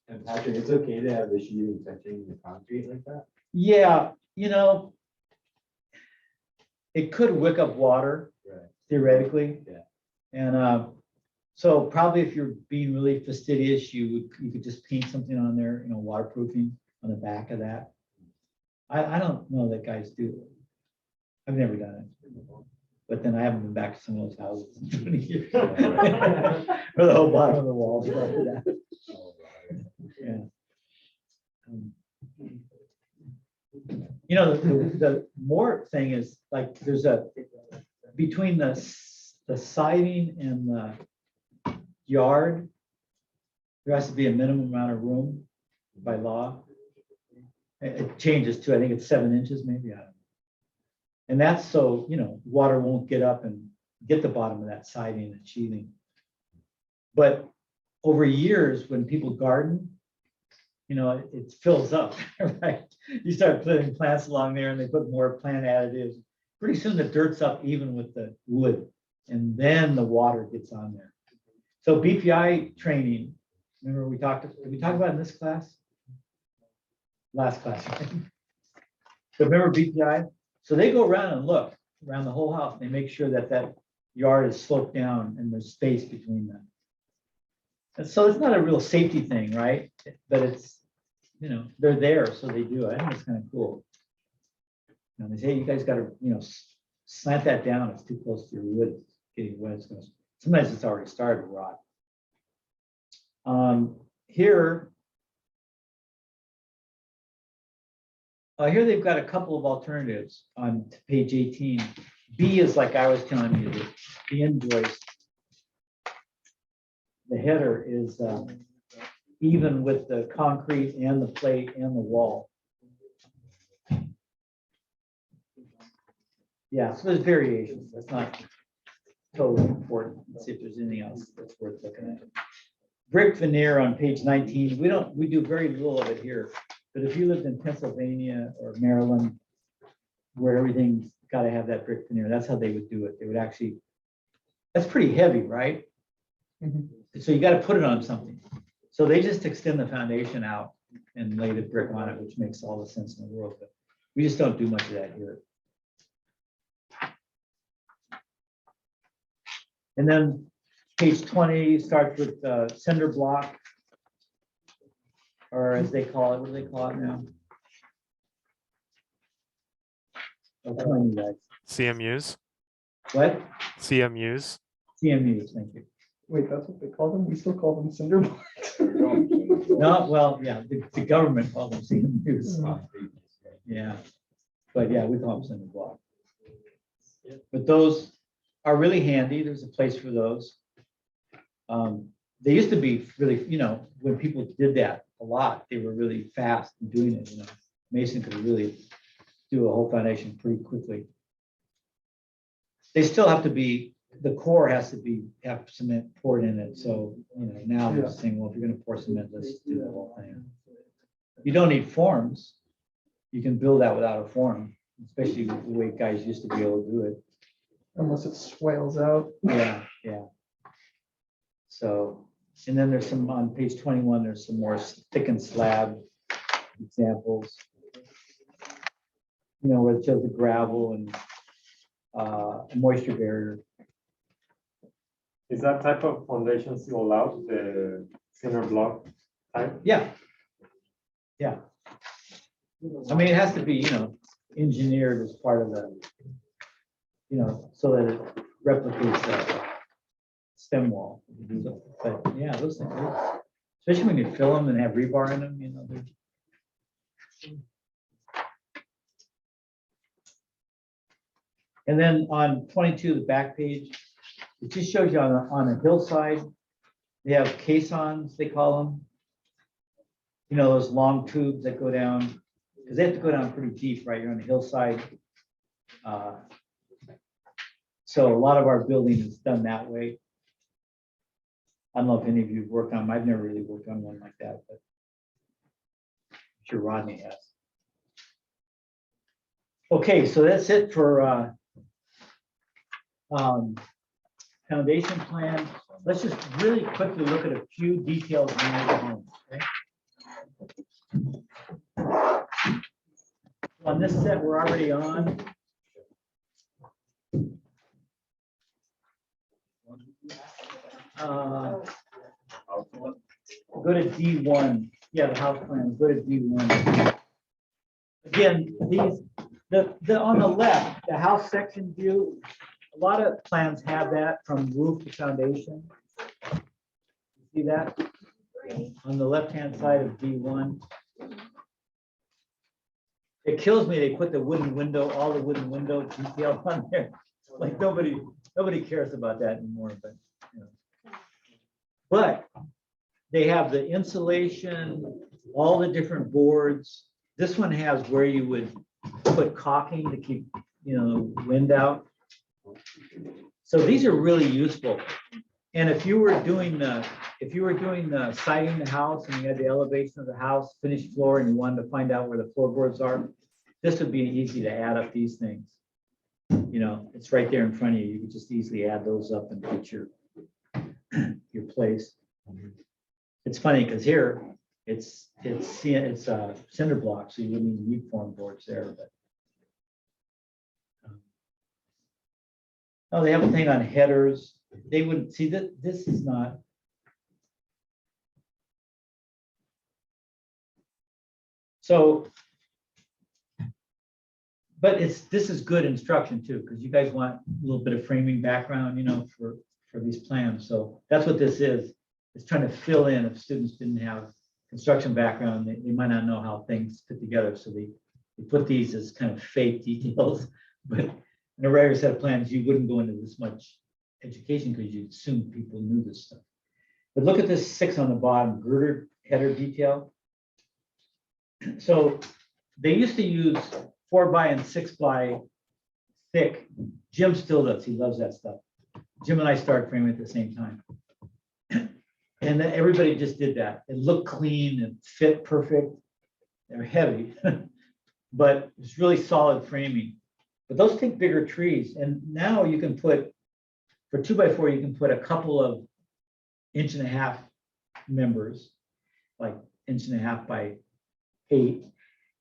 And Patrick, it's okay to have the sheathing touching the concrete like that? Yeah, you know, it could wick up water, Right. theoretically. Yeah. And so probably if you're being really fastidious, you could just paint something on there, you know, waterproofing on the back of that. I don't know that guys do it. I've never done it. But then I haven't been back to some of those houses in 20 years. Or the whole bottom of the walls after that. Yeah. You know, the more thing is like there's between the siding and the yard, there has to be a minimum amount of room by law. It changes to, I think it's 7 inches, maybe. I don't know. And that's so, you know, water won't get up and get the bottom of that siding and sheathing. But over years, when people garden, you know, it fills up, right? You start putting plants along there and they put more plant additives. Pretty soon the dirt's up even with the wood, and then the water gets on there. So BPI training, remember did we talk about in this class? last class. So remember BPI? So they go around and look around the whole house. They make sure that that yard is sloped down and there's space between them. And so it's not a real safety thing, right? But it's, you know, they're there, so they do it. I think it's kind of cool. You know, they say, hey, you guys got to, you know, slant that down. It's too close to your wood. It's getting wet. It's gonna, sometimes it's already started to rot. Here, here they've got a couple of alternatives on page 18. B is like I was telling you, the invoice. The header is even with the concrete and the plate and the wall. Yeah, so there's variations. That's not totally important. Let's see if there's anything else that's worth looking at. Brick veneer on page 19. We do very little of it here. But if you lived in Pennsylvania or Maryland, where everything's got to have that brick veneer, that's how they would do it. They would actually, that's pretty heavy, right? So you got to put it on something. So they just extend the foundation out and lay the brick on it, which makes all the sense in the world. But we just don't do much of that here. And then page 20 starts with cinder block, or as they call it, what do they call it now? Oh, come on, you guys. CMUs. What? CMUs. CMUs, thank you. Wait, that's what they call them? We still call them cinder blocks. No, well, yeah, the government calls them CMUs. Yeah, but yeah, we call them cinder block. But those are really handy. There's a place for those. They used to be really, you know, when people did that a lot, they were really fast in doing it. You know, Mason could really do a whole foundation pretty quickly. They still have to be, the core has to be, have cement poured in it. So, you know, now they're saying, well, if you're going to pour cement, let's do the whole thing. You don't need forms. You can build that without a form, especially the way guys used to be able to do it. Unless it swales out. Yeah, yeah. So, and then there's some on page 21, there's some more thickened slab examples. You know, where it shows the gravel and a moisture barrier. Is that type of foundation still allowed, the cinder block type? Yeah. Yeah. I mean, it has to be, you know, engineered as part of the, you know, so that it replicates the stem wall. So, but yeah, those things, especially when you fill them and have rebar in them, you know. And then on 22, the back page, it just shows you on a hillside, they have caissons, they call them. You know, those long tubes that go down, because they have to go down pretty deep, right? You're on the hillside. So a lot of our building is done that way. I don't know if any of you have worked on them. I've never really worked on one like that, but I'm sure Rodney has. Okay, so that's it for foundation plan. Let's just really quickly look at a few details in the home. Okay? On this set, we're already on. Go to D1. Yeah, the house plan. Go to D1. Again, the on the left, the house section view. A lot of plans have that from roof to foundation. See that on the left-hand side of D1. It kills me. They put the wooden window, all the wooden window detail on there. Like nobody cares about that anymore. But you know. But they have the insulation, all the different boards. This one has where you would put caulking to keep, you know, wind out. So these are really useful. And if you were doing the siding the house and you had the elevation of the house, finished floor, and you wanted to find out where the floorboards are, this would be easy to add up these things. You know, it's right there in front of you. You could just easily add those up and put your place. It's funny because here It's cinder block, so you wouldn't even need form boards there, but. Oh, they have a thing on headers. They wouldn't see that this is not. So. But this is good instruction too, because you guys want a little bit of framing background, for these plans. So that's what this is. It's trying to fill in if students didn't have construction background, they might not know how things fit together. So they put these as kind of fake details, but in a regular set of plans, you wouldn't go into this much education because you'd assume people knew this stuff. But look at this 6 on the bottom, girder header detail. So they used to use 4x and 6x thick. Jim still does. He loves that stuff. Jim and I started framing at the same time. And then everybody just did that. It looked clean and fit perfect. They're heavy, but it's really solid framing. But those take bigger trees. And now you can put, for 2x4, you can put a couple of 1.5 inch members, like 1.5 inch by 8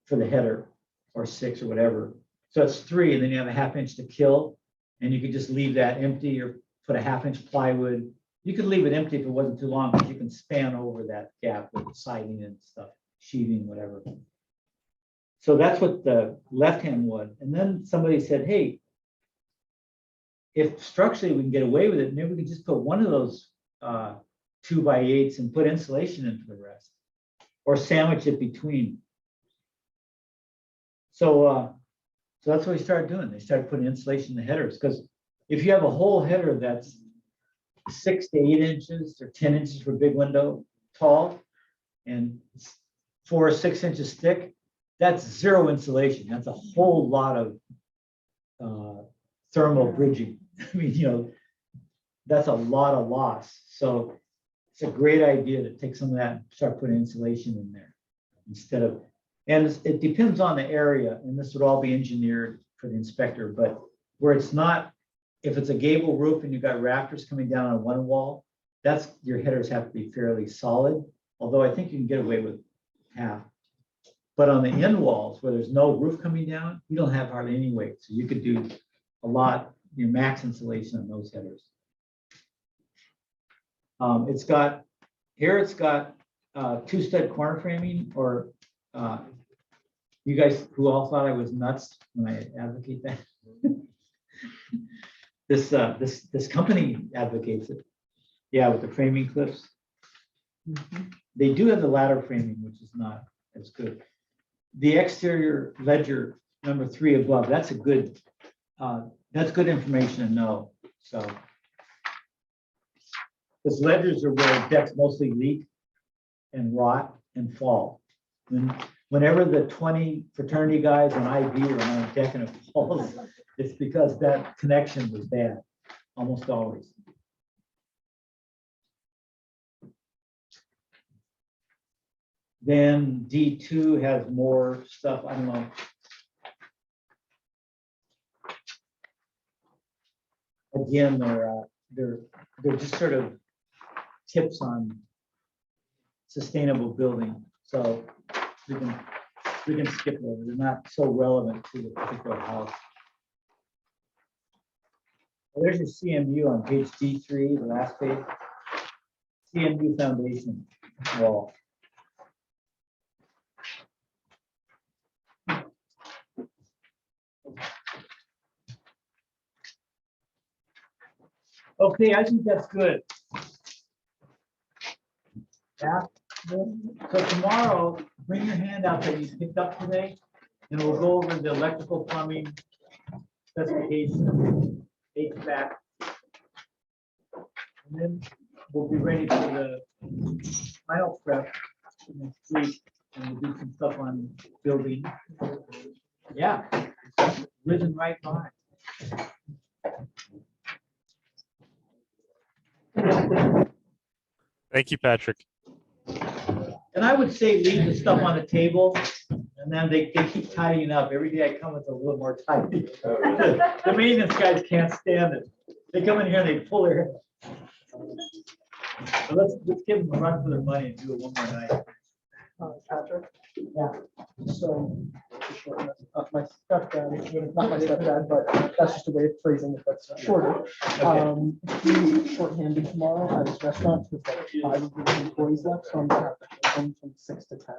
for the header, or 6 or whatever. So it's 3, and then you have a 1/2 inch to kill, and you could just leave that empty or put a 1/2 inch plywood. You could leave it empty if it wasn't too long, because you can span over that gap with siding and stuff, sheathing, whatever. So that's what the left-hand was. And then somebody said, hey, if structurally we can get away with it, maybe we can just put one of those 2x8s and put insulation into the rest, or sandwich it between. So that's what we started doing. They started putting insulation in the headers, because if you have a whole header that's 6 to 8 inches or 10 inches for a big window tall and 4 or 6 inches thick, that's 0 insulation. That's a whole lot of thermal bridging. I mean, that's a lot of loss. So it's a great idea to take some of that and start putting insulation in there instead of, and it depends on the area, and this would all be engineered for the inspector, but where it's not, if it's a gable roof and you've got rafters coming down on one wall, that's, your headers have to be fairly solid, although I think you can get away with half. But on the end walls where there's no roof coming down, you don't have hardly any weight. So you could do a lot, your max insulation on those headers. It's got 2-stud corner framing, or you guys who all thought I was nuts when I advocate that. This company advocates it. Yeah, with the framing clips. They do have the ladder framing, which is not as good. The exterior ledger number 3 above, that's good information to know. So because ledgers are where decks mostly leak and rot and fall. Whenever the 20 fraternity guys on IB are on a deck and it falls, it's because that connection was bad, almost always. Then D2 has more stuff. I don't know. Again, they're just sort of tips on sustainable building. So we can skip over. They're not so relevant to the particular house. Well, there's your CMU on page D3, the last page. CMU foundation wall. Okay, I think that's good. Yeah. So tomorrow, bring your handout that you picked up today, and we'll go over the electrical, plumbing specification, HVAC. And then we'll be ready for the final prep next week, and we'll do some stuff on building. Yeah, risen right by. Thank you, Patrick. And I would say leave the stuff on the table, and then they keep tidying up. Every day I come with a little more tidy. The maintenance guys can't stand it. They come in here and they pull their hair. So let's give them a run for their money and do it one more night. Patrick. Yeah. So, my stepdad, not my stepdad, but that's just a way of phrasing it, that's shorter. He's shorthanded tomorrow at his restaurant, with like 5 of his employees left, so I'm gonna have to cook him from 6 to 10.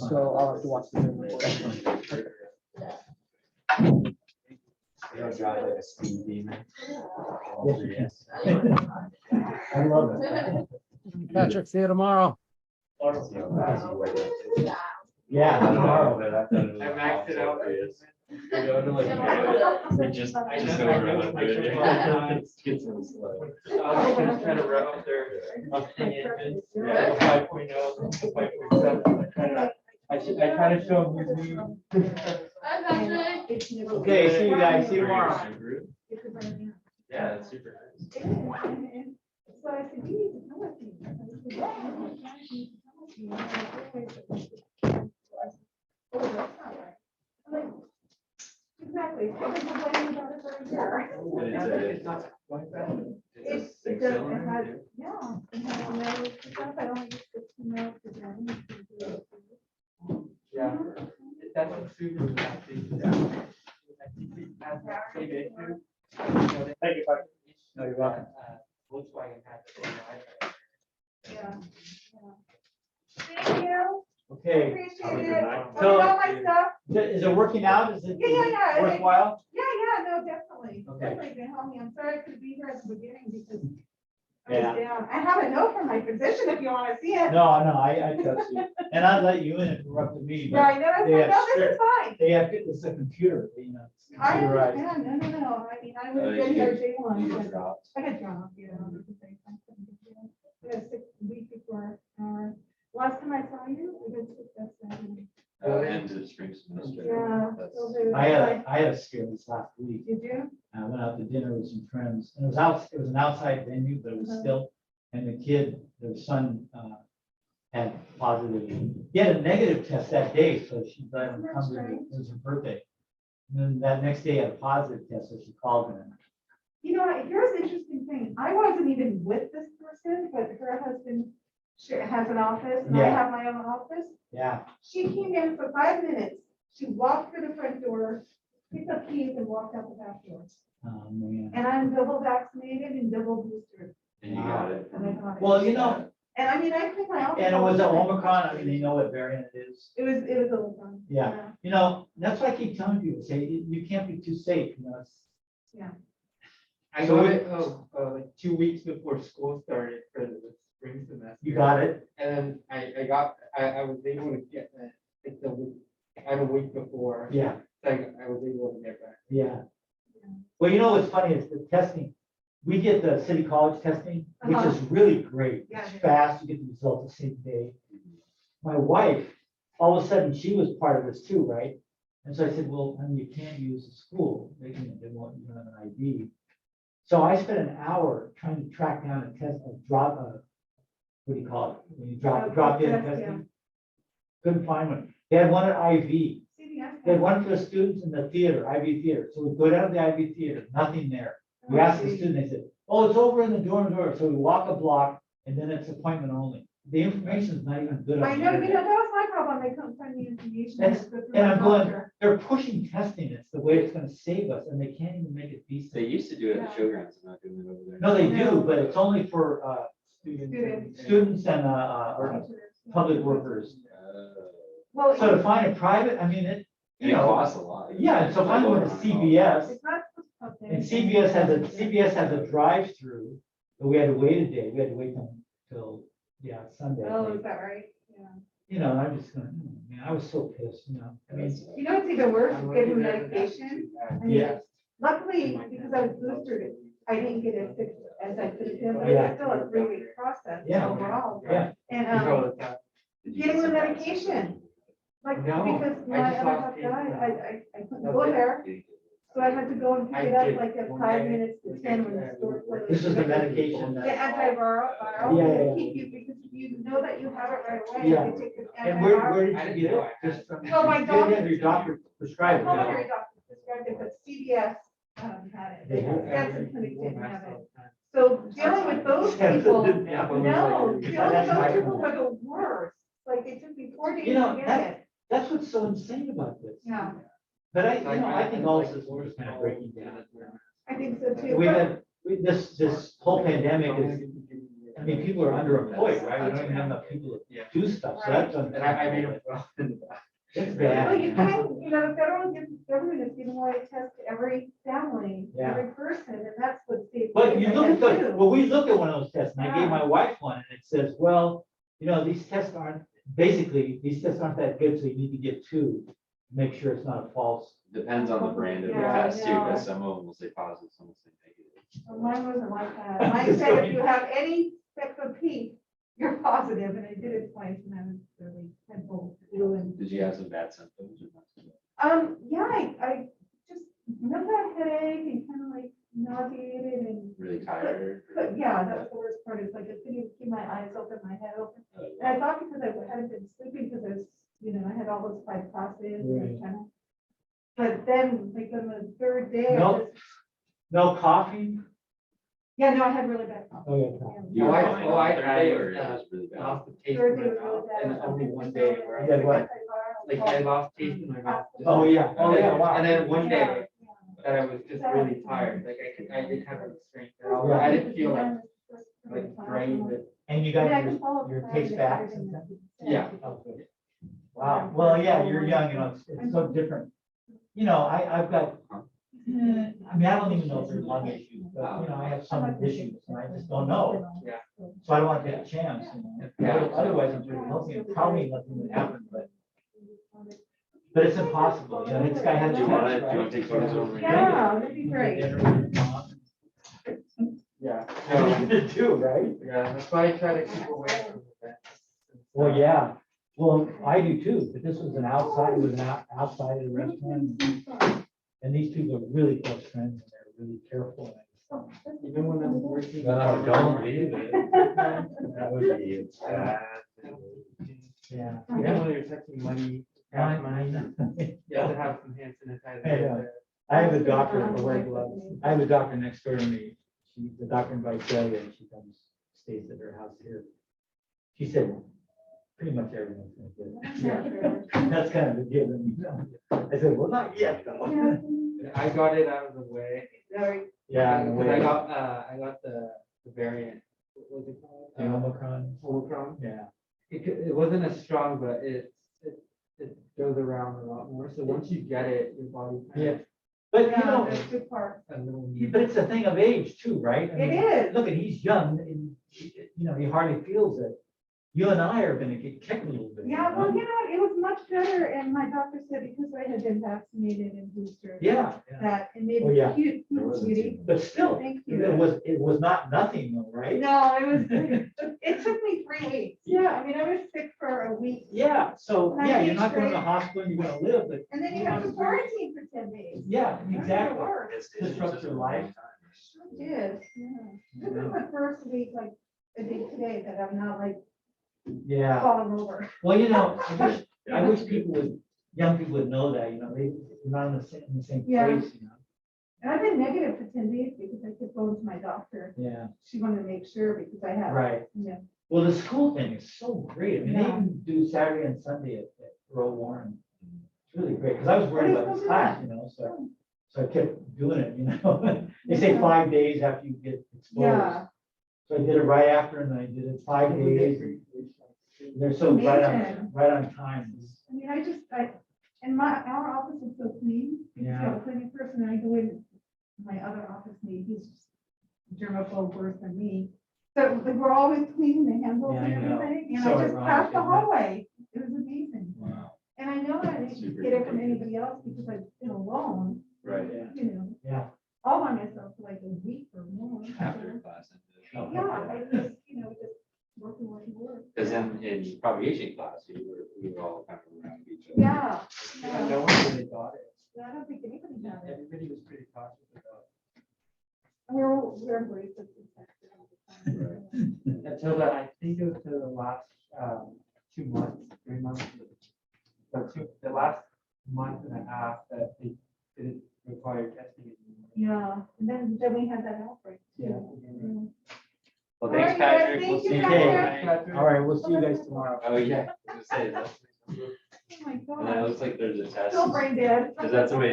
So I'll have to watch the Zoom recording. You don't drive like a speed demon. Yes. I love it. Patrick, see you tomorrow. Yeah, tomorrow. I maxed it out. We just overrun it. Get some slow. I was just trying to rev up their opinion. 5.0, 5.7. I try to show them who's new. Okay, see you guys, see you tomorrow. Yeah, it's super. So I said, you need to come with me. I said, "Yeah, I know, Jack, you need to come with me." And I realized that oh, that's not right. I'm like, exactly. I've been complaining about it for a year. It's not like that. It does, it has, yeah, it has no stuff. I only use 15 minutes a day. Yeah, that's a super bad thing. I think it has that same issue. Thank you, Patrick. No, you're welcome. Volkswagen has the same iPad. Yeah. Thank you. Okay, Appreciate it. I So- got my stuff. is it working out? Is it Yeah. worthwhile? Yeah, no, definitely. Okay. Definitely can help me. I'm sorry I couldn't be here at the beginning because I Yeah. was down. I have a note from my physician if you want to see it. No, I trust you. And I'd let you interrupt me, Yeah, I but know. I they said, have no, this strict- is fine. they have, it's a computer, you know. it's I computerized. understand. No. I mean, I would have Oh, been you here get- day one. You but get dropped. I got dropped, you know. because I couldn't get there. I got sick the week before. Last time I saw you, I got sick that Saturday. Into the spring semester. Yeah. That's- so there- I had a scare this last week. Did you? I went out to dinner with some friends, and it was an outside venue, but it was Uh-huh. still, and the kid, their son, had positive, he had a negative test that day, so she let him come to, it was her birthday. And then that next day had a positive test, so she called him. You know, here's the interesting thing. I wasn't even with this person, but her husband has an office and I Yeah. have my own office. Yeah, She came in for 5 minutes. She walked through the front door, picked up keys and walked out the back door. man. And I'm double vaccinated and double boosted. And you got it. And I got it. Well, you know, And I mean, I think my office. and it all was the an time. Omicron, I mean, they know what variant it is. It was Omicron. Yeah. You know, that's why I keep telling people, say, you can't be too safe, you know, it's. I So got we- it, like 2 weeks before school started for the spring semester. You got it? And then I was able to get that, like the week, a week before. Yeah, Like I was able to get back. yeah. Well, you know what's funny is the testing, we get the city college testing, which is really great. Yeah, It's it is. fast, you get the results the same day. My wife, all of a sudden, she was part of this too, right? And so I said, well, I mean, you can't use the school, they won't, you don't have an ID. So I spent an hour trying to track down a test, what do you call it? When you drop in Test, testing. Couldn't find one. They had one at IV. CVS. They had one for the students in the theater, IV theater. So we go down to the IV theater, nothing there. We asked the student, they said, oh, it's over in the dorm door. So we walk a block and then it's appointment only. The information is not even good. on I the know, internet. that was my problem. They couldn't find the information. That's- Go through And my I'm going, doctor. they're pushing testing. It's the way it's gonna save us and they can't even make it They decent. used to do it at showgrounds, I'm not doing it over there. No, they No. do, but it's only for, Students. students and, public workers. Well, So to find a private, I mean, it, And you it know, costs a lot. yeah, and so if I go to CVS, it's not. okay. and CVS has a drive-through, but we had to wait a day. We had to wait till Sunday. I Oh, think. is that right? Yeah. You know, and I'm just going, man, I was so pissed, you know, I mean, You know what's even worse, is getting medication. I mean, Yeah. luckily, because I was boosted, I didn't get as sick as I could have been, but it was still a 3-week process Yeah. overall. yeah, And, Did you getting get the some medication, like, No, because I my just other lost half faith died, in I couldn't go there, so I had to go and pick I it up did like at one 5 day, minutes to one 10 day, when the yeah, store closed. this is the medication The that, antiviral, Yeah, yeah, to yeah. keep you, because you know that you have it right away, Yeah. you take the and antiviral. where I did didn't you get know it? I had Just from, Well, my you didn't have doctor- your doctor prescribed My it. pulmonary doctor prescribed it, but CVS had it. They have Wisconsin clinic didn't have it. So dealing with those Yeah, people, didn't have it. no, dealing with those That's people my- were the worst. Like, it took me 4 days pay You know, to get that- it. That's what's so insane about this. Yeah, But I think all this is kind of breaking down. I think so too. We But- had, this whole pandemic is, I mean, people are underemployed, right? We don't even have enough people to do stuff, so that's. And I made him well in the back. It's Well, you bad. can, the federal government is giving away a test to every family, Yeah. every person, and that's what states. But you look at too. well, we look at one of those tests, and I gave my wife one, and it says, well, these tests aren't, basically, these tests aren't that good, so you need to get two, to make sure it's not a false. Depends on the brand of the Yeah, I test too, know. because some of them will say positive, some will say negative. Well, mine wasn't like that. Mine said if you have any speck of pee, you're positive, and I did it twice, and I was really thankful to do, and Did you have some bad symptoms or not? so much? yeah, I just, remember that headache and kind of like nauseated and. Really tired? Yeah, that's the worst part, is like I couldn't even keep my eyes open, my head open. And I thought because I hadn't been sleeping, because I was, I had all those 5 classes and Right. kind of. But then, like on the third day, I No. just, No coffee? yeah, no, I had really bad cough. Oh, yeah. You were I- fine oh, on I- the third I- day, or it was really bad? Lost the taste Third in day my was really mouth, bad. and only one day where Yeah, what? like I lost taste in my mouth. Oh, yeah. Oh, yeah, wow. And then one Yeah, day yeah. that I was just really tired, like I didn't have the strength at all. I didn't feel like drained. And you I got can follow your the taste plan back and since then? everything. Yeah. Okay. Wow, well, yeah, you're young, it's so different. I've got, I mean, I don't even know if there's lung issues, but, I have some issues, and I just don't know. Yeah. So I don't want to take a chance, Yeah. Otherwise, I'm pretty healthy, and probably nothing would happen, but it's impossible, this guy had. Do you wanna take photos over? Yeah, that'd be great. Yeah. You did too, right? Yeah, that's why I try to keep away from it. Well, yeah, well, I do too, but this was outside of the restaurant. And these people are really close friends, and they're really careful. Even when I'm working. Don't leave it. That would be bad. Yeah. Even when you're touching money, cash money, I you have to have some hand sanitizer. Yeah. have a doctor, I have a doctor next door to me. She's the doctor in Visalia, and she comes, stays at her house here. She said, pretty much everything's gonna be good. That's kind of a given. I said, well, not yet, though. I got it out of the way. Yeah. Because I got the variant. What was it called? The Omicron. Omicron. Yeah. It wasn't as strong, but it goes around a lot more. So once you get it, your body. kind of- Yeah. But That's good part. A little. but it's a thing of age too, right? I It mean, is. Look, and he's young, and he hardly feels it. You and I are gonna get kicked a little bit. Yeah, well, it was much better, and my doctor said because I had been vaccinated and boosted. Yeah, That it made Oh, me yeah. cute, There wasn't cutie. too but still, Thank it you. was not nothing though, right? No, it took me 3 weeks. Yeah, I mean, I was sick for a week, Yeah, so, And I yeah, you're think not going to the straight- hospital, you're gonna live, but. and then you have to quarantine for 10 days. Yeah, That's exactly. the worst. Disrupts your life. It is, yeah. This is the first week, like, a day today, that I'm not like Yeah, falling over. well, I wish young people would know that, they're not in the same Yeah. place, And I've been negative for 10 days because I kept going to my doctor. Yeah, She wanted to make sure because I have. right. Yeah. Well, the school thing is so great. I mean, they Yeah. even do Saturday and Sunday at Earl Warren. It's really great, because I was worried about this class, so I kept doing it. They say 5 days after you get exposed. Yeah. So I did it right after, and then I did it 5 days. They're so Amazing. right on time. I mean, our office is so clean. Yeah. So a cleaning person, and I go in, my other office mate, he's germaphobe worse than me. So like, we're always cleaning the handles Yeah, and I know. everything, and So I just ironic, passed the isn't it? hallway. It was amazing. Wow. And I know I didn't Super get it from convenient. anybody else because I've been alone, Right, Yeah. all by myself for like a week or more. after class. Oh. Yeah, I just, just working. Because in propagation class, we were all kind of around each other. Yeah. Yeah, no one really got it. I don't think anybody got it. Everybody was pretty cautious about We're embraced with it. Until I think it was the last 2 months, 3 months. The last month and a half that they didn't require testing anymore. Yeah, and then we had that outbreak. Yeah. Well, All right, thanks, Patrick. guys, We'll thank see you, you Patrick. tomorrow night. All right, we'll see you guys tomorrow. Oh, yeah. I was gonna say, that's Oh my And it God. looks like there's a test. Still brain dead. Is that somebody